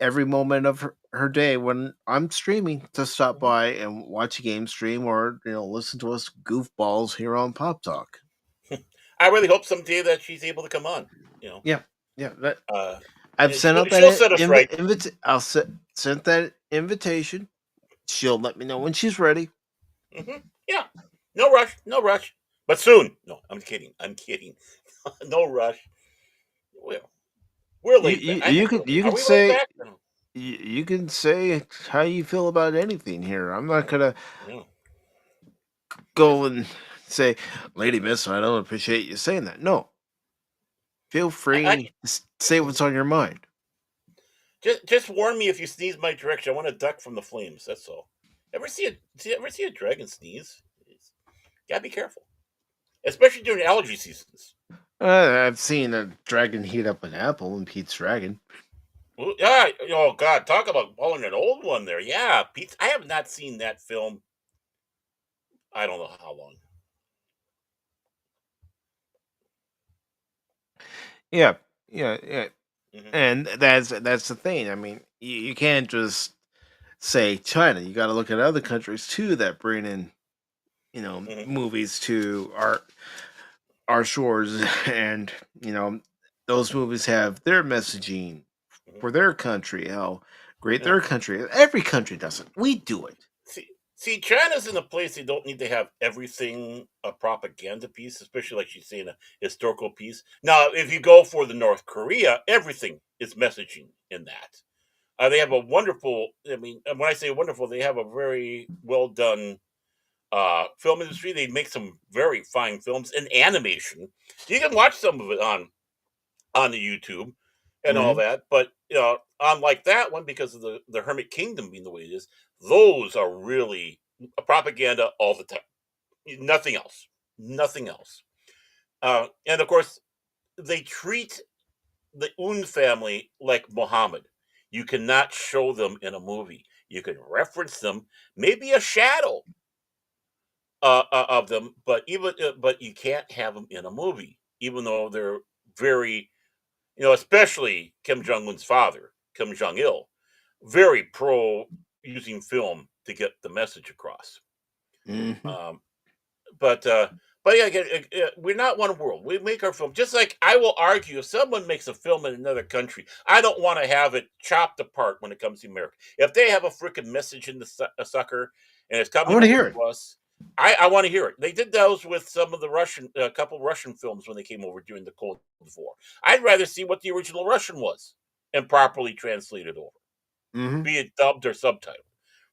every moment of her day when I'm streaming to stop Mhm. by and watch a game stream or listen to us goofballs here on Pop Talk. I really hope someday that she's able to come on. You know, Yeah, yeah. uh, I've sent out she'll that set us right. I'll sent that invitation. She'll let me know when she's ready. Hmm. Yeah, no rush, no rush, but soon. No, I'm kidding. I'm kidding. No rush. Well, we're laid back. I think we're. You Are can we laid say back? No. you can say how you feel about anything here. I'm not gonna No. go Just, and say, Lady Miss, I don't appreciate you saying that. No, feel I free to say what's on your mind. just warn me if you sneeze my direction. I want to duck from the flames. That's all. Ever see a dragon sneeze? Gotta be careful, especially during allergy seasons. I've seen a dragon heat up an apple in Pete's Dragon. Ooh, yeah. Oh God, talk about pulling an old one there. Yeah, Pete. I have not seen that film. I don't know how long. Yeah, yeah. Hmm. And that's the thing. I mean, you can't just say China. You got to look at other countries too that bring in Hmm. movies to our shores, and those movies have their messaging Hmm. for their country. How great Yeah. their country is. Every country does it. We do it. See, China's in a place they don't need to have everything a propaganda piece, especially like she's saying a historical piece. Now, if you go for the North Korea, everything is messaging in that. They have a wonderful. I mean, and when I say wonderful, they have a very well done film industry. They make some very fine films and animation. You can watch some of it on the YouTube and all Hmm. that. But unlike that one, because of the Hermit Kingdom being the way it is, those are really propaganda all the time. Nothing else. Nothing else. And of course, they treat the Un family like Muhammad. You cannot show them in a movie. You can reference them, maybe a shadow of them, but you can't have them in a movie, even though they're very especially Kim Jong Un's father, Kim Jong Il, very pro using film to get the message across. Hmm. Um, but uh, but yeah, again, we're not one world. We make our film just like I will argue. If someone makes a film in another country, I don't want to have it chopped apart when it comes to America. If they have a freaking message in the sucker and it's I coming want to over hear it. to us, I want to hear it. They did those with some of the Russian, a couple Russian films when they came over during the Cold War. I'd rather see what the original Russian was and properly translated over, Hmm. be it dubbed or subtitled,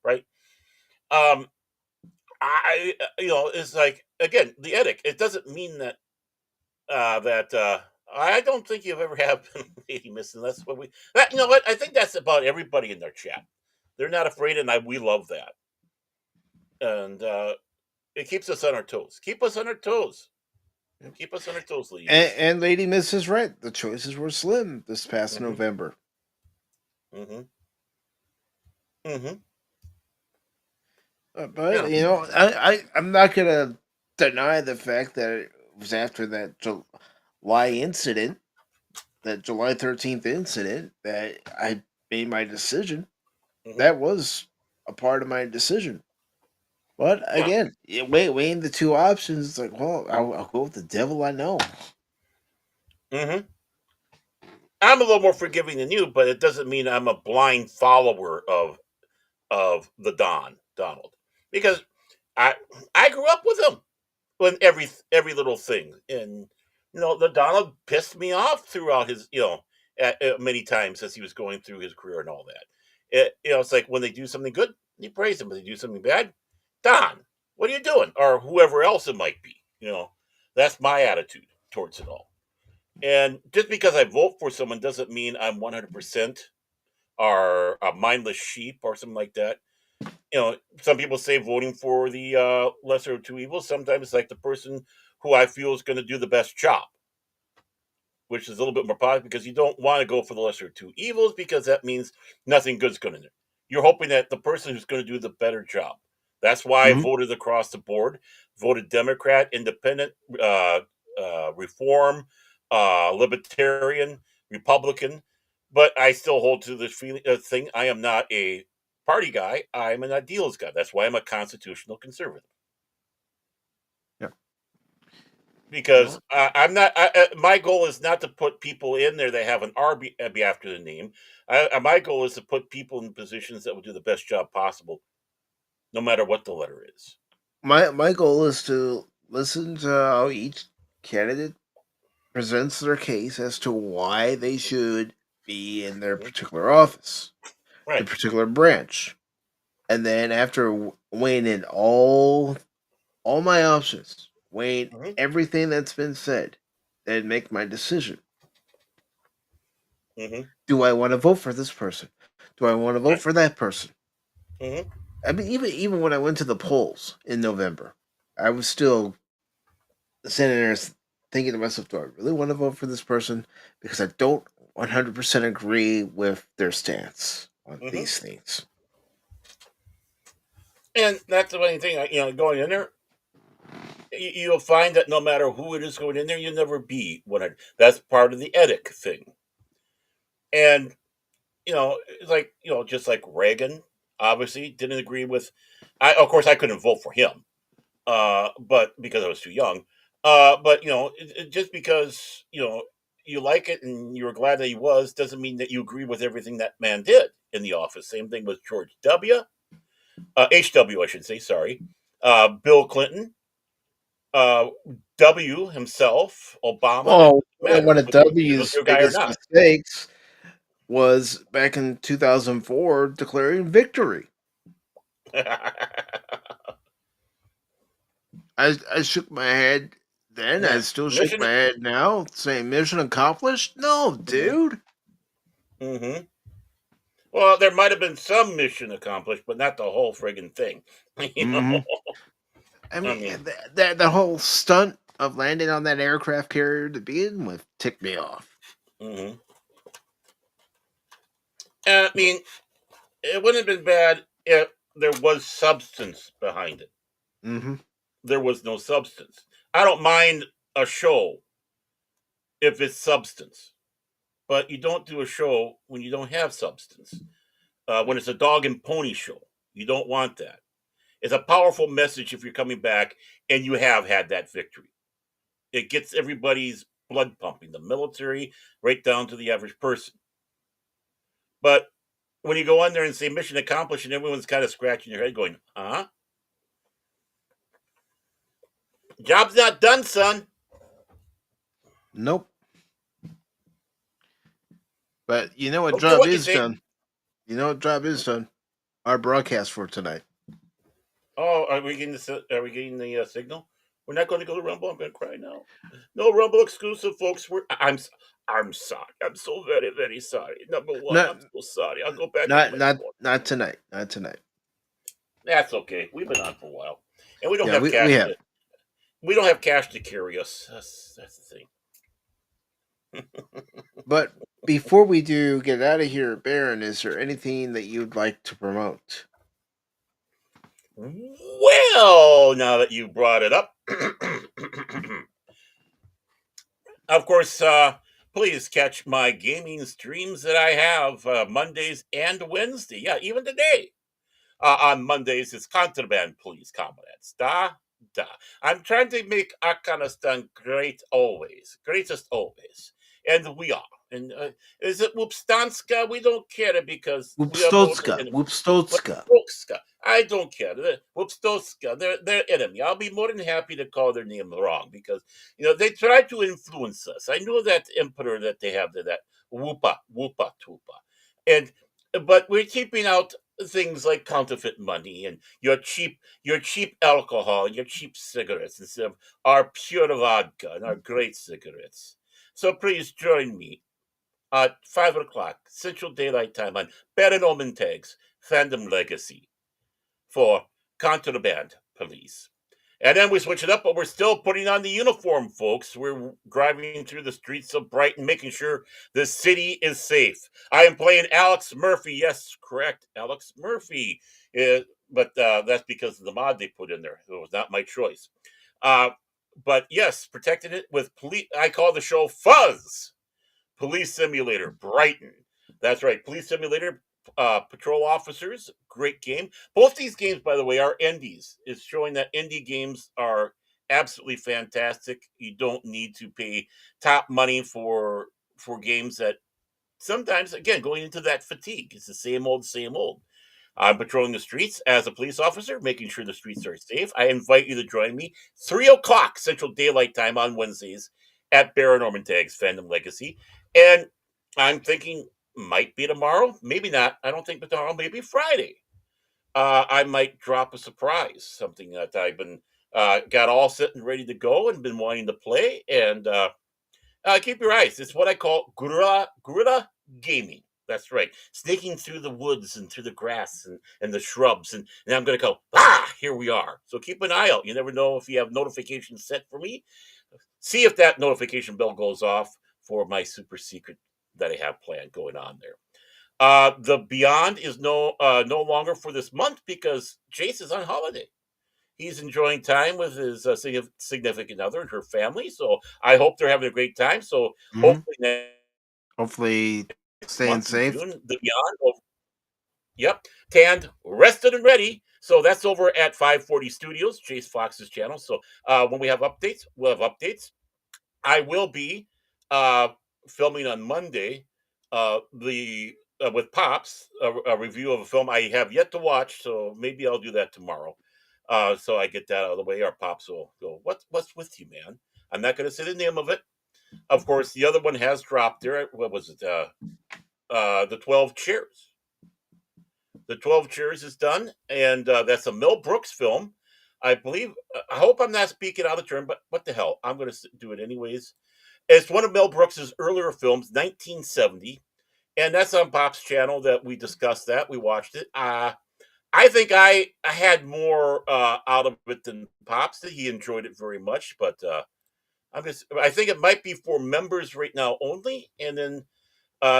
right? Um, it's like again the edict. It doesn't mean that I don't think you've ever have been lady missing. That's what we. That, you know what? I think that's about everybody in their chat. They're not afraid, and we love that, and it keeps us on our toes. Keep us on our toes. Keep us on our toes, lady miss. And Lady Miss is right. The choices were slim this past Mm-hmm. November. Mm-hmm. Mm-hmm. But Yeah. I'm not gonna deny the fact that it was after that July incident, that July 13th incident, that I made my decision. Mm-hmm. That was a part of my decision. But Yeah. again, weighing the two options, it's like, well, I'll go with the devil I know. Mm-hmm. I'm a little more forgiving than you, but it doesn't mean I'm a blind follower of the Donald, because I I grew up with him when every little thing, and the Donald pissed me off throughout his many times as he was going through his career and all that. It's like when they do something good, you praise him. When they do something bad, Don. what are you doing? Or whoever else it might be. That's my attitude towards it all. And just because I vote for someone doesn't mean I'm 100% or a mindless sheep or something like that. Some people say voting for the lesser of two evils. Sometimes it's like the person who I feel is going to do the best job, which is a little bit more positive because you don't want to go for the lesser of two evils because that means nothing good's going to do. You're hoping that the person who's going to do the better job. That's why I voted across the board, voted Democrat, Independent, Reform, Libertarian, Republican. But I still hold to this thing. I am not a party guy. I'm an ideals guy. That's why I'm a constitutional conservative. Yeah. Because I'm not. My goal is not to put people in there that have an R be after the name. My goal is to put people in positions that will do the best job possible, no matter what the letter is. My goal is to listen to how each candidate presents their case as to why they should be in their particular office, the Right. particular branch, and then after weighing in all my options, weighing everything that's been said, then make my decision. Do I want to vote for this person? Do I want to vote for that person? I mean, even when I went to the polls in November, I was still sitting there thinking to myself, do I really want to vote for this person? Because I don't 100% agree with their stance on these things. And that's the funny thing, going in there, you'll find that no matter who it is going in there, you'll never be one. That's part of the etic thing. And, it's like, just like Reagan, obviously, didn't agree with, of course, I couldn't vote for him, but because I was too young. But, just because, you like it and you were glad that he was, doesn't mean that you agree with everything that man did in the office. Same thing with George W. H.W., I should say, sorry. Bill Clinton, W himself, Obama. Oh, one of was he W's your guy or biggest not? mistakes was back in 2004 declaring victory. I shook my head then. I still shake my head now, saying mission accomplished. No, dude. Well, there might have been some mission accomplished, but not the whole friggin' thing. I mean, the whole stunt of landing on that aircraft carrier to begin with ticked me off. I mean, it wouldn't have been bad if there was substance behind it. There was no substance. I don't mind a show if it's substance, but you don't do a show when you don't have substance. When it's a dog and pony show, you don't want that. It's a powerful message if you're coming back and you have had that victory. It gets everybody's blood pumping, the military, right down to the average person. But when you go on there and say mission accomplished and everyone's kind of scratching their head going, huh? Job's not done, son. Nope. But you know what job is done? You know what job is done? Our broadcast for tonight. Oh, are we getting the signal? We're not going to go to Rumble. I'm going to cry now. No Rumble exclusive, folks. I'm sorry. I'm so very, very sorry. Number one, I'm so sorry. I'll go back. Not tonight. Not tonight. That's okay. We've been on for a while, and we don't have cash. We don't have cash to carry us. That's the thing. But before we do get out of here, Baron, is there anything that you'd like to promote? Well, now that you brought it up, of course, please catch my gaming streams that I have Mondays and Wednesday. Yeah, even today. On Mondays, it's Contraband, please, comrades. I'm trying to make Afghanistan great always. Greatest always. And we are. And is it Wupstanska? We don't care because Wupstotska. I don't care. Wupstotska, they're enemy. I'll be more than happy to call their name wrong because they try to influence us. I know that emperor that they have there, that Wupa Tupa. But we're keeping out things like counterfeit money and your cheap alcohol and your cheap cigarettes instead of our pure vodka and our great cigarettes. So please join me at 5 o'clock Central Daylight Time on Baron Omen Tags Fandom Legacy for Contraband Police. And then we switch it up, but we're still putting on the uniform, folks. We're driving through the streets of Brighton, making sure the city is safe. I am playing Alex Murphy. Yes, correct, Alex Murphy. But that's because of the mod they put in there. It was not my choice. But yes, protecting it with police. I call the show Fuzz. Police Simulator, Brighton. That's right, Police Simulator, Patrol Officers, great game. Both these games, by the way, are indies. It's showing that indie games are absolutely fantastic. You don't need to pay top money for games that sometimes, again, going into that fatigue. It's the same old, same old. I'm patrolling the streets as a police officer, making sure the streets are safe. I invite you to join me 3 o'clock Central Daylight Time on Wednesdays at Baron Norman Tags Fandom Legacy. And I'm thinking might be tomorrow, maybe not. I don't think tomorrow, maybe Friday. I might drop a surprise, something that I've been got all set and ready to go and been wanting to play. And keep your eyes. It's what I call guerrilla gaming. That's right. Sneaking through the woods and through the grass and the shrubs. And I'm going to go, here we are. So keep an eye out. You never know if you have notifications set for me. See if that notification bell goes off for my super secret that I have planned going on there. The Beyond is no longer for this month because Jace is on holiday. He's enjoying time with his significant other and her family. So I hope they're having a great time. So hopefully staying safe. June, the Beyond. Yep, tanned, rested, and ready. So that's over at 540 Studios, Chase Fox's channel. So when we have updates, we'll have updates. I will be filming on Monday with Pops a review of a film I have yet to watch. So maybe I'll do that tomorrow. So I get that out of the way. Our Pops will go, what's with you, man? I'm not going to say the name of it. Of course, the other one has dropped there. What was it? The 12 Chairs. The 12 Chairs is done, and that's a Mel Brooks film. I believe, I hope I'm not speaking out of turn, but what the hell? I'm going to do it anyways. It's one of Mel Brooks's earlier films, 1970, and that's on Pop's channel that we discussed that. We watched it. I think I had more out of it than Pops did. He enjoyed it very much, but I think it might be for members right now only, and then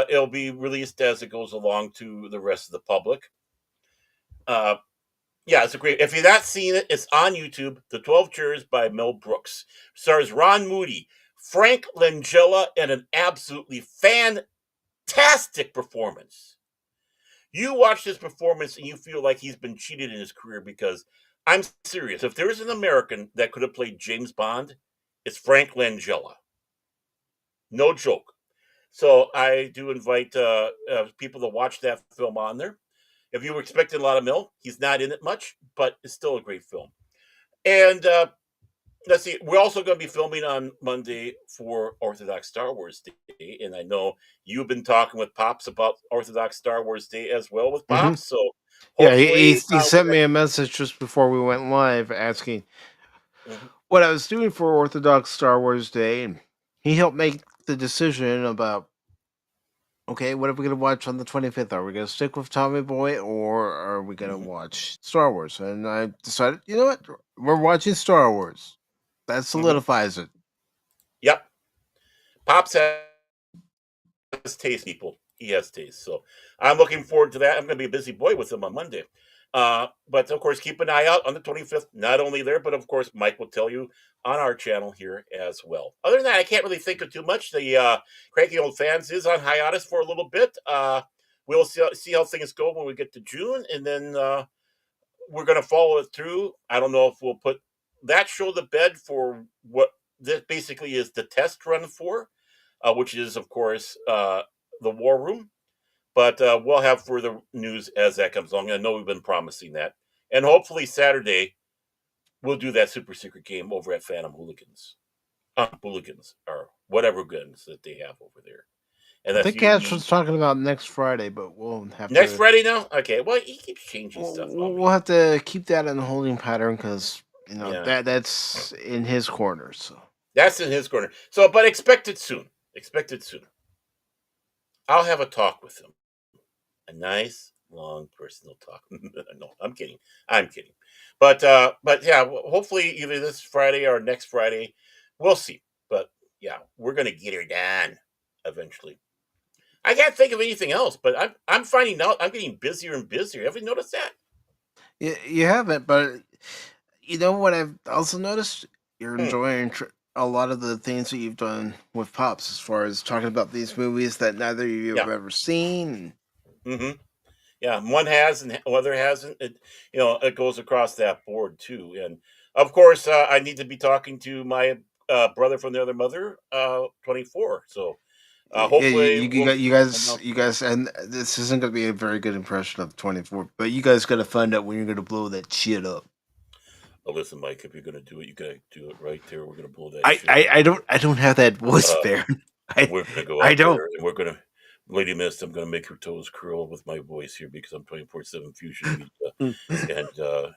it'll be released as it goes along to the rest of the public. Yeah, it's a great. If you've not seen it, it's on YouTube. The 12 Chairs by Mel Brooks stars Ron Moody, Frank Langella, and an absolutely fantastic performance. You watch this performance and you feel like he's been cheated in his career because I'm serious. If there's an American that could have played James Bond, it's Frank Langella. No joke. So I do invite people to watch that film on there. If you were expecting a lot of Mel, he's not in it much, but it's still a great film. And let's see, we're also going to be filming on Monday for Orthodox Star Wars Day. And I know you've been talking with Pops about Orthodox Star Wars Day as well with Pops. So yeah, he sent me a message just before we went live asking what I was doing for Orthodox Star Wars Day. And he helped make the decision about, okay, what are we going to watch on the 25th? Are we going to stick with Tommy Boy or are we going to watch Star Wars? And I decided, you know what? We're watching Star Wars. That solidifies it. Yep. Pops has taste, people. He has taste. So I'm looking forward to that. I'm going to be a busy boy with him on Monday. But of course, keep an eye out on the 25th. Not only there, but of course, Mike will tell you on our channel here as well. Other than that, I can't really think of too much. The Cranky Old Fans is on hiatus for a little bit. We'll see how things go when we get to June, and then we're going to follow it through. I don't know if we'll put that show to bed for what this basically is the test run for, which is, of course, the War Room. But we'll have further news as that comes along. I know we've been promising that. And hopefully Saturday, we'll do that super secret game over at Phantom Hooligans. Hooligans, or whatever guns that they have over there. And I if think you Cash was talking about next Friday, but we'll have next to Friday now, okay. Well, he keeps changing stuff on me. we'll have to keep that in the holding pattern because Yeah, that's in his corner. So that's in his corner. So, but expect it soon. Expect it soon. I'll have a talk with him. A nice, long, personal talk. No, I'm kidding. I'm kidding. But yeah, hopefully either this Friday or next Friday, we'll see. But yeah, we're gonna get her done eventually. I can't think of anything else, but I'm finding out I'm getting busier and busier. Have you noticed that? you haven't, but you know what I've also noticed? You're Hmm. enjoying a lot of the things that you've done with Pops, as far as talking about these movies that neither of you have Yeah. ever seen. Hmm. Yeah. One has and the other hasn't. It goes across that board too. And of course, I need to be talking to my brother from the other mother, 24. So Yeah, hopefully we'll be you announcing that. guys, and this isn't going to be a very good impression of 24, but you guys got to find out when you're going to blow that shit up. Oh, listen, Mike, if you're gonna do it, you gotta do it right there. We're gonna blow that shit up. I don't have that voice, Uh, Baron. I we're gonna go I out don't. there and we're gonna, Lady Mist, I'm gonna make her toes curl with my voice here because I'm 24/7 Fusion Media, and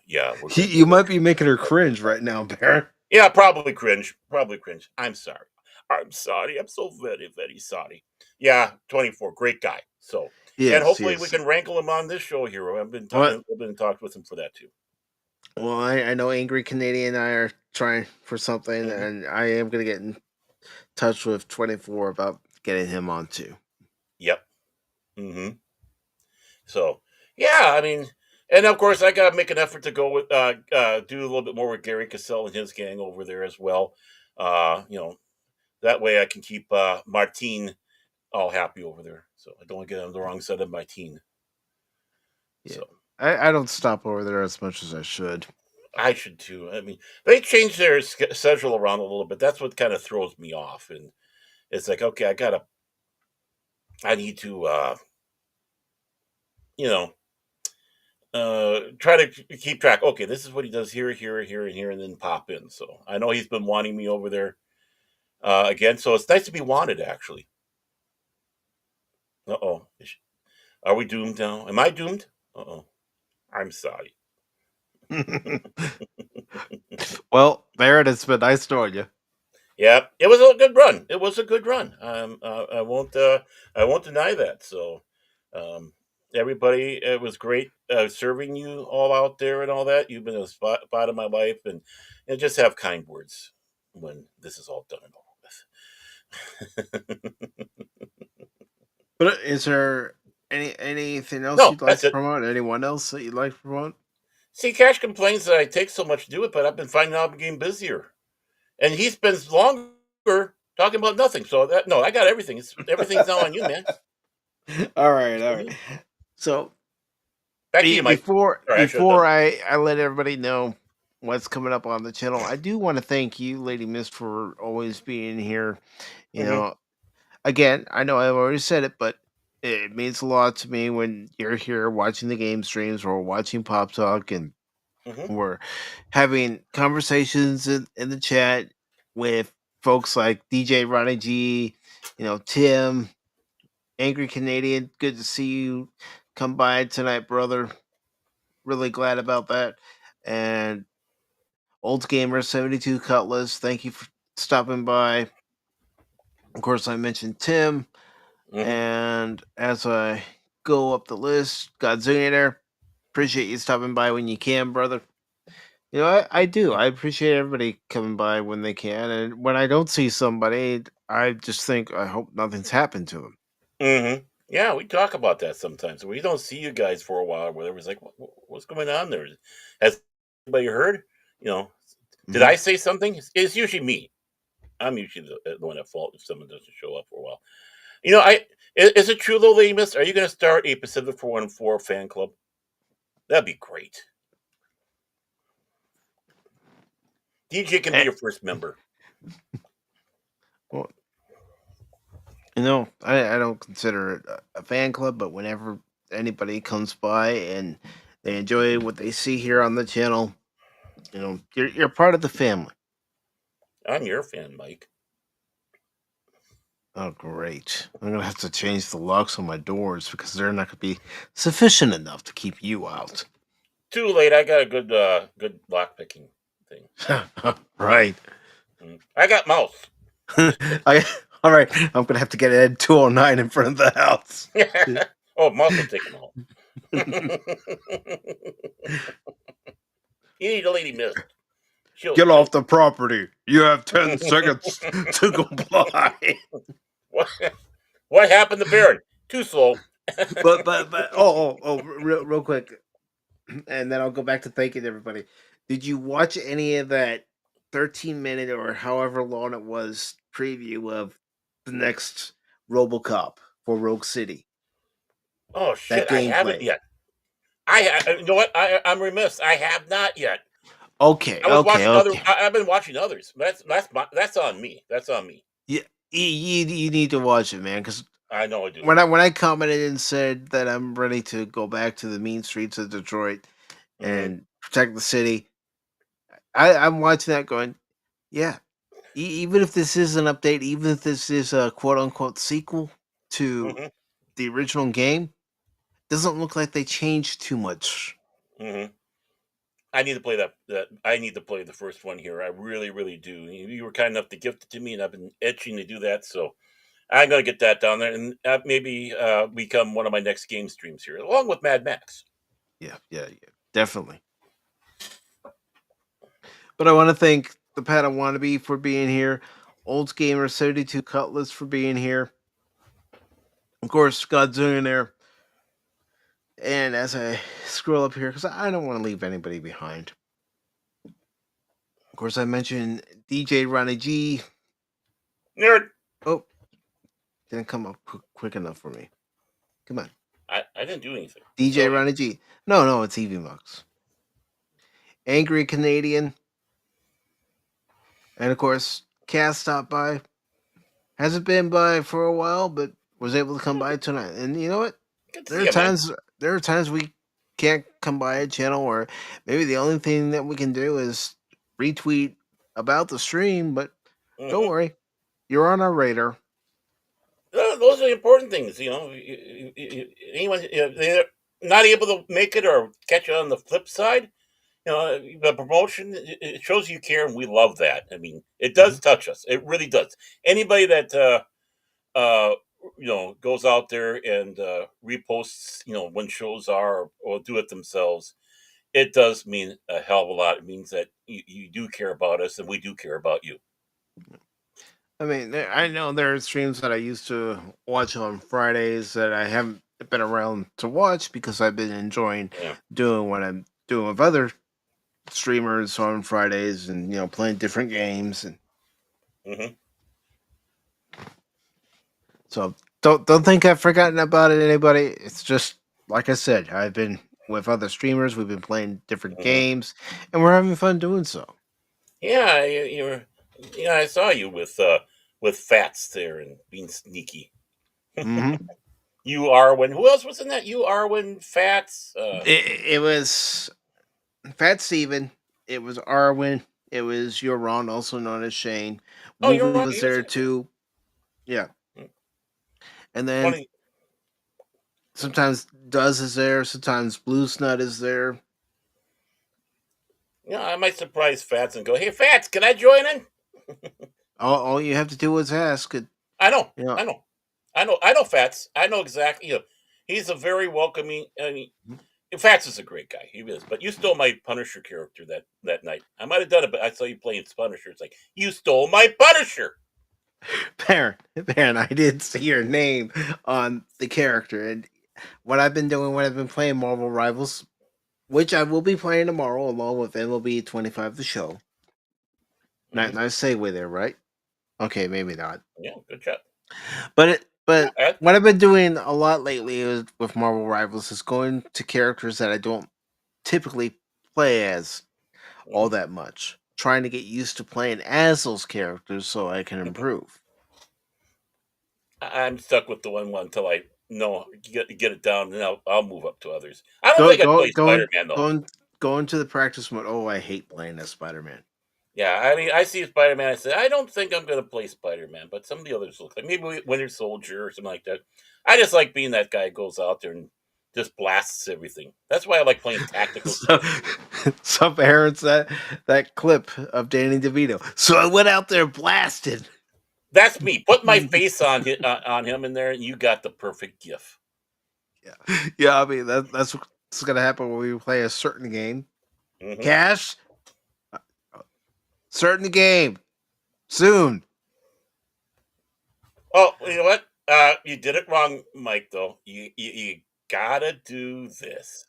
yeah, we're gonna blow You that might be making her cringe right now, Baron. Yeah, probably cringe. Probably cringe. I'm sorry. I'm sorry. I'm so very, very sorry. Yeah, 24. Great guy. So, and Yes, hopefully we yes. can wrangle him on this show here. What? I've been in talks with him for that too. Well, I know Angry Canadian and I are trying for something, Hmm. and I am going to get in touch with 24 about getting him on too. Yep. Hmm. So, yeah, I mean, and of course I got to make an effort to go with, do a little bit more with Gary Cassell and his gang over there as well. Uh, you know, that way I can keep Martine all happy over there. So I don't want to get on the wrong side of Martine. Yeah. So. I don't stop over there as much as I should. I should too. I mean, they changed their schedule around a little bit. That's what kind of throws me off. And it's like, okay, I need to, you know, try to keep track. Okay, this is what he does here, here, here, and here, and then pop in. So I know he's been wanting me over there again. So it's nice to be wanted, actually. Uh oh. Are we doomed now? Am I doomed? Uh oh. I'm sorry. Well, Barrett, it's been nice knowing you. Yeah, it was a good run. It was a good run. I won't deny that. So, um, everybody, it was great serving you all out there and all that. You've been a spot of my life, and just have kind words when this is all done and over with. But is there anything else No, you'd like that's to it. promote? Anyone else that you'd like to promote? See, Cash complains that I take so much to do it, but I've been finding out I'm getting busier, and he spends longer talking about nothing. So that no, I got everything. Everything's now on you, man. All right, It's all on right. you. So Back to you, Mike. Sorry, I should have done before that. I let everybody know what's coming up on the channel, I do want to thank you, Lady Mist, for always being here. You Hmm. know, again, I know I've already said it, but it means a lot to me when you're here watching the game streams or watching Pop Talk, and Hmm. we're having conversations in the chat with folks like DJ Ronnie G, Tim, Angry Canadian. Good to see you come by tonight, brother. Really glad about that. And Old Gamer 72 Cutlass, thank you for stopping by. Of course, I mentioned Tim. Hmm. And as I go up the list, Godzillionaire, appreciate you stopping by when you can, brother. I do. I appreciate everybody coming by when they can. And when I don't see somebody, I just think, I hope nothing's happened to them. Hmm. Yeah, we talk about that sometimes. We don't see you guys for a while or whatever. It's like, what's going on there? Has anybody heard? You know, did Hmm. I say something? It's usually me. I'm usually the one at fault if someone doesn't show up for a while. Is it true though, Lady Miss? Are you going to start a Pacific414 fan club? That'd be great. DJ can be Eh, your first member. well, I don't consider it a fan club, but whenever anybody comes by and they enjoy what they see here on the channel, you're part of the family. I'm your fan, Mike. Oh, great. I'm going to have to change the locks on my doors because they're not going to be sufficient enough to keep you out. Too late. I got a good lock picking thing. Right. I got mouse. All right. I'm going to have to get Ed 209 in front of the house. Oh, mouse will take them out. You need a lady mist. Get off the property. You have 10 seconds to comply. What happened to Baron? Too slow. but real quick, and then I'll go back to thanking everybody. Did you watch any of that 13-minute or however long it was preview of the next RoboCop for Rogue City? Oh shit! I haven't yet. You know what? I'm remiss. I have not yet. Okay. I was watching other. I've been watching others. That's on me. That's on me. Yeah, you need to watch it, man. Because I know I do. When I commented and said that I'm ready to go back to the mean streets of Detroit and protect the city, I'm watching that going, yeah. Even if this is an update, even if this is a quote unquote sequel to the original game, doesn't look like they changed too much. I need to play that. I need to play the first one here. I really, really do. You were kind enough to gift it to me, and I've been itching to do that. So I'm gonna get that down there, and maybe become one of my next game streams here, along with Mad Max. Yeah, definitely. But I want to thank the Pata Wannabe for being here, Old Gamer 72 Cutlass for being here, of course, Godzillionaire. And as I scroll up here, because I don't want to leave anybody behind. Of course, I mentioned DJ Ronnie G. Nerd. Oh, didn't come up quick enough for me. Come on. I didn't do anything. DJ Ronnie G. No, it's Evie Mux. Angry Canadian. And of course, Cass stopped by. Hasn't been by for a while, but was able to come by tonight. And you know what? There are times we can't come by a channel, or maybe the only thing that we can do is retweet about the stream. But don't worry, you're on our radar. Those are the important things, you know. Anyone they're not able to make it or catch it on the flip side, you know, the promotion, it shows you care, and we love that. I mean, it does touch us. It really does. Anybody that you know, goes out there and reposts, you know, when shows are, or do it themselves, it does mean a hell of a lot. It means that you do care about us, and we do care about you. I mean, I know there are streams that I used to watch on Fridays that I haven't been around to watch because I've been enjoying doing what I'm doing with other streamers on Fridays, and you know, playing different games. And so don't think I've forgotten about it, anybody. It's just like I said, I've been with other streamers. We've been playing different games, and we're having fun doing so. Yeah, I saw you with Fats there and being sneaky. You Arwen. Who else was in that? You Arwen, Fats. It was Fat Steven. It was Arwen. It was Euron, also known as Shane. Wolverine was there too. Yeah. And then sometimes Duz is there. Sometimes Blue Snut is there. Yeah, I might surprise Fats and go, "Hey, Fats, can I join in?" All you have to do is ask. I know. I know Fats. I know exactly. You know, he's a very welcoming. I mean, Fats is a great guy. He is. But you stole my Punisher character that night. I might have done it, but I saw you playing Punisher. It's like, you stole my Punisher. Baron, I did see your name on the character, and what I've been doing when I've been playing Marvel Rivals, which I will be playing tomorrow along with MLB 25 the show. Nice segue there, right? Okay, maybe not. Yeah, good job. But what I've been doing a lot lately is with Marvel Rivals is going to characters that I don't typically play as all that much. Trying to get used to playing as those characters so I can improve. I'm stuck with the one until I get it down, and I'll move up to others. I don't think I play Spider-Man though. Go into the practice mode. Oh, I hate playing as Spider-Man. Yeah, I mean, I see Spider-Man. I say, I don't think I'm going to play Spider-Man, but some of the others look like maybe Winter Soldier or something like that. I just like being that guy who goes out there and just blasts everything. That's why I like playing tactical So, stuff. some parents that clip of Danny DeVito. So I went out there blasted. That's me. Put my face on him in there, and you got the perfect gif. Yeah. I mean that's what's gonna happen when we play a certain game. Mhm. Cash, certain game soon. Oh, you know what? You did it wrong, Mike. Though you gotta do this.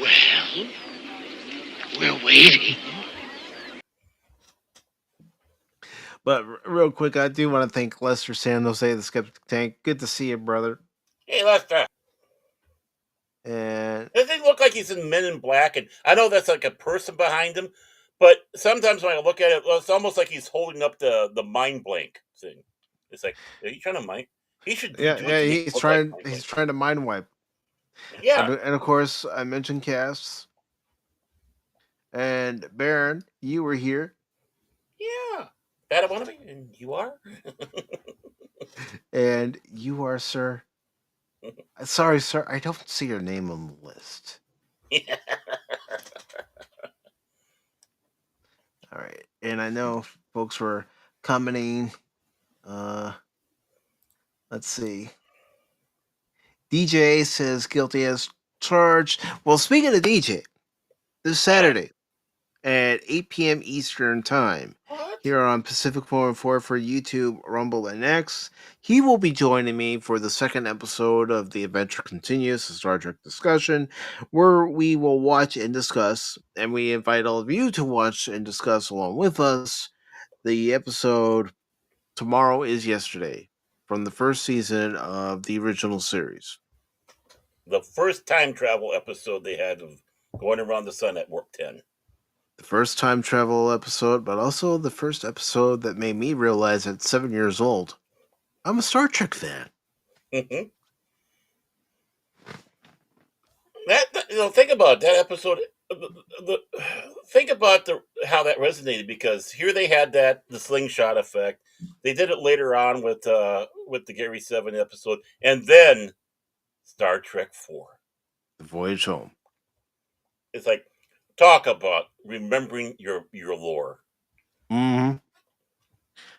Well, we're waiting. But real quick, I do want to thank Lester San Jose, the Skeptic Tank. Good to see you, brother. Hey, Lester. And Does he look like he's in Men in Black? And I know that's like a person behind him, but sometimes when I look at it, it's almost like he's holding up the mind blank thing. It's like, are you trying to mind? He should do yeah, it to make it he's look like trying mind he's blank. trying to mind wipe. Yeah, And of course, I mentioned Cass and Baron. You were here, yeah. That I want to be, and you are. and you are, sir. Sorry, sir, I don't see your name on the list. Yeah. All right, and I know folks were commenting. Let's see. DJ says guilty as charged. Well, speaking of DJ, this Saturday at 8 p.m. Eastern Time What? here on Pacific414 for YouTube, Rumble, and X. He will be joining me for the second episode of The Adventure Continues, a Star Trek discussion, where we will watch and discuss, and we invite all of you to watch and discuss along with us the episode Tomorrow is Yesterday from the first season of the original series. The first time travel episode they had of going around the sun at warp 10. The first time travel episode, but also the first episode that made me realize at 7 years old, I'm a Star Trek fan. Mm-hmm. Think about that episode. Think about how that resonated, because here they had the slingshot effect. They did it later on with the Gary 7 episode, and then Star Trek 4. The Voyage Home. It's like, talk about remembering your lore. Mm-hmm.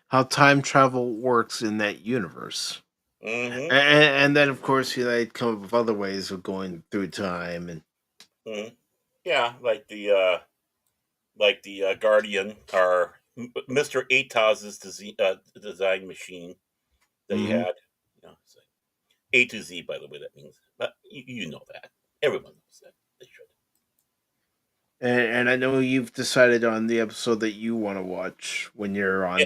How time travel works in that universe. Mm-hmm. And then, of course, they come up with other ways of going through time. And Mm-hmm. Yeah, like the Guardian, or Mr. Atos's design machine that he Mhm. had. It's like A to Z, by the way, that means. But you know that. Everyone knows that. They should. And I know you've decided on the episode that you want to watch when you're on.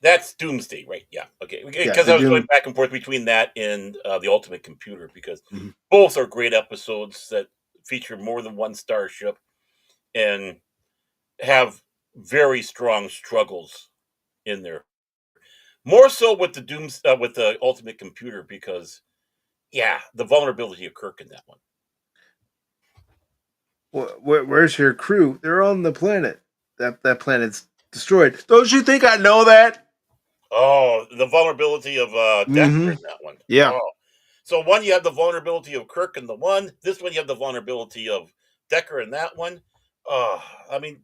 That's Doomsday, right? Yeah. Okay. Yeah, Because the I was Doom- going back and forth between that and the Ultimate Computer, because Mhm. both are great episodes that feature more than one starship and have very strong struggles in there. More so with with the Ultimate Computer, because the vulnerability of Kirk in that one. Where's your crew? They're on the planet. That planet's destroyed. Don't you think I know that? Oh, the vulnerability of Decker Mhm. in that one. Yeah. Oh. So one, you have the vulnerability of Kirk in the one. This one, you have the vulnerability of Decker in that one. Oh, I mean,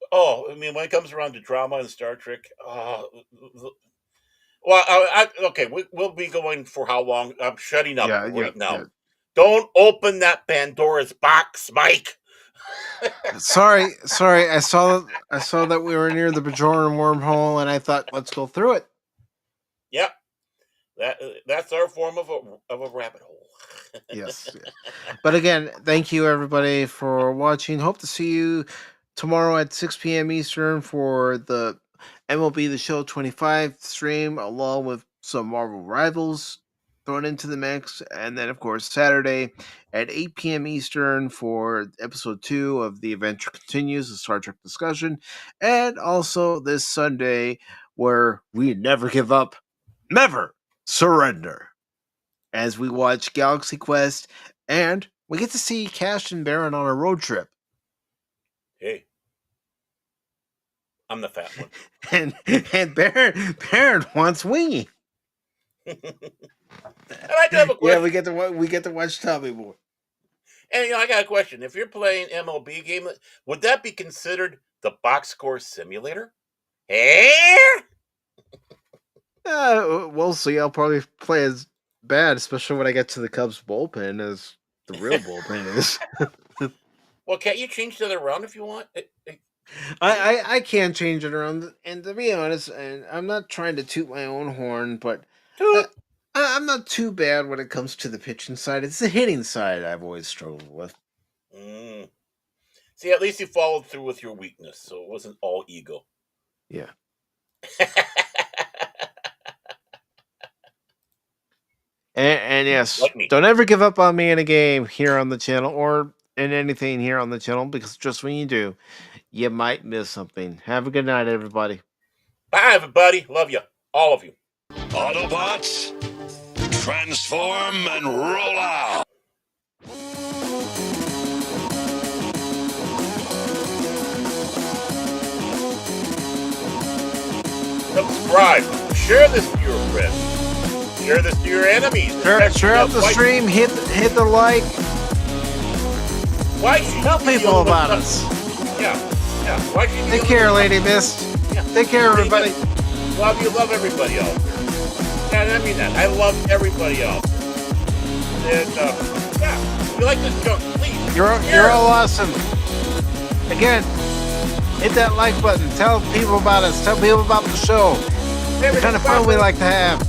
when it comes around to drama in Star Trek, well, okay, we'll be going for how long? I'm shutting up right now. Yeah. Don't open that Pandora's box, Mike. Sorry. I saw that we were near the Bajoran wormhole, and I thought, let's go through it. Yep, that's our form of a rabbit hole. Yes. But again, thank you everybody for watching. Hope to see you tomorrow at 6 p.m. Eastern for the MLB The Show 25 stream, along with some Marvel Rivals thrown into the mix. And then, of course, Saturday at 8 p.m. Eastern for episode 2 of The Adventure Continues, a Star Trek discussion. And also this Sunday, where we never give up, never surrender, as we watch Galaxy Quest, and we get to see Cash and Baron on a road trip. Hey, I'm the fat one. and Baron wants Wingy. And I do have a question. Yeah, we get to watch Tommy Boy. And I got a question. If you're playing MLB game, would that be considered the box score simulator? We'll see. I'll probably play as bad, especially when I get to the Cubs bullpen, as the real bullpen is. Well, can't you change that around if you want? I can change it around, and to be honest, and I'm not trying to toot my own horn, but I'm not too bad when it comes to the pitching side. It's the hitting side I've always struggled with. See, at least you followed through with your weakness, so it wasn't all ego. Yeah. And yes, Like me. Don't ever give up on me in a game here on the channel or in anything here on the channel, because just when you do, you might miss something. Have a good night, everybody. Bye, everybody. Love you. All of you. Autobots, transform and roll out. Subscribe. Share this to your friends. Share this to your enemies. Share out the stream. Hit the like. Why should Tell people about us. Yeah. Why should you Take care, Lady Mist. Yeah. Take care, everybody. Love you. Love everybody out there. Yeah, I mean that. I love everybody out there. And if you like this junk, please. You're all awesome. Again, hit that like button. Tell people about us. Tell people about the show. The kind of fun we like to have.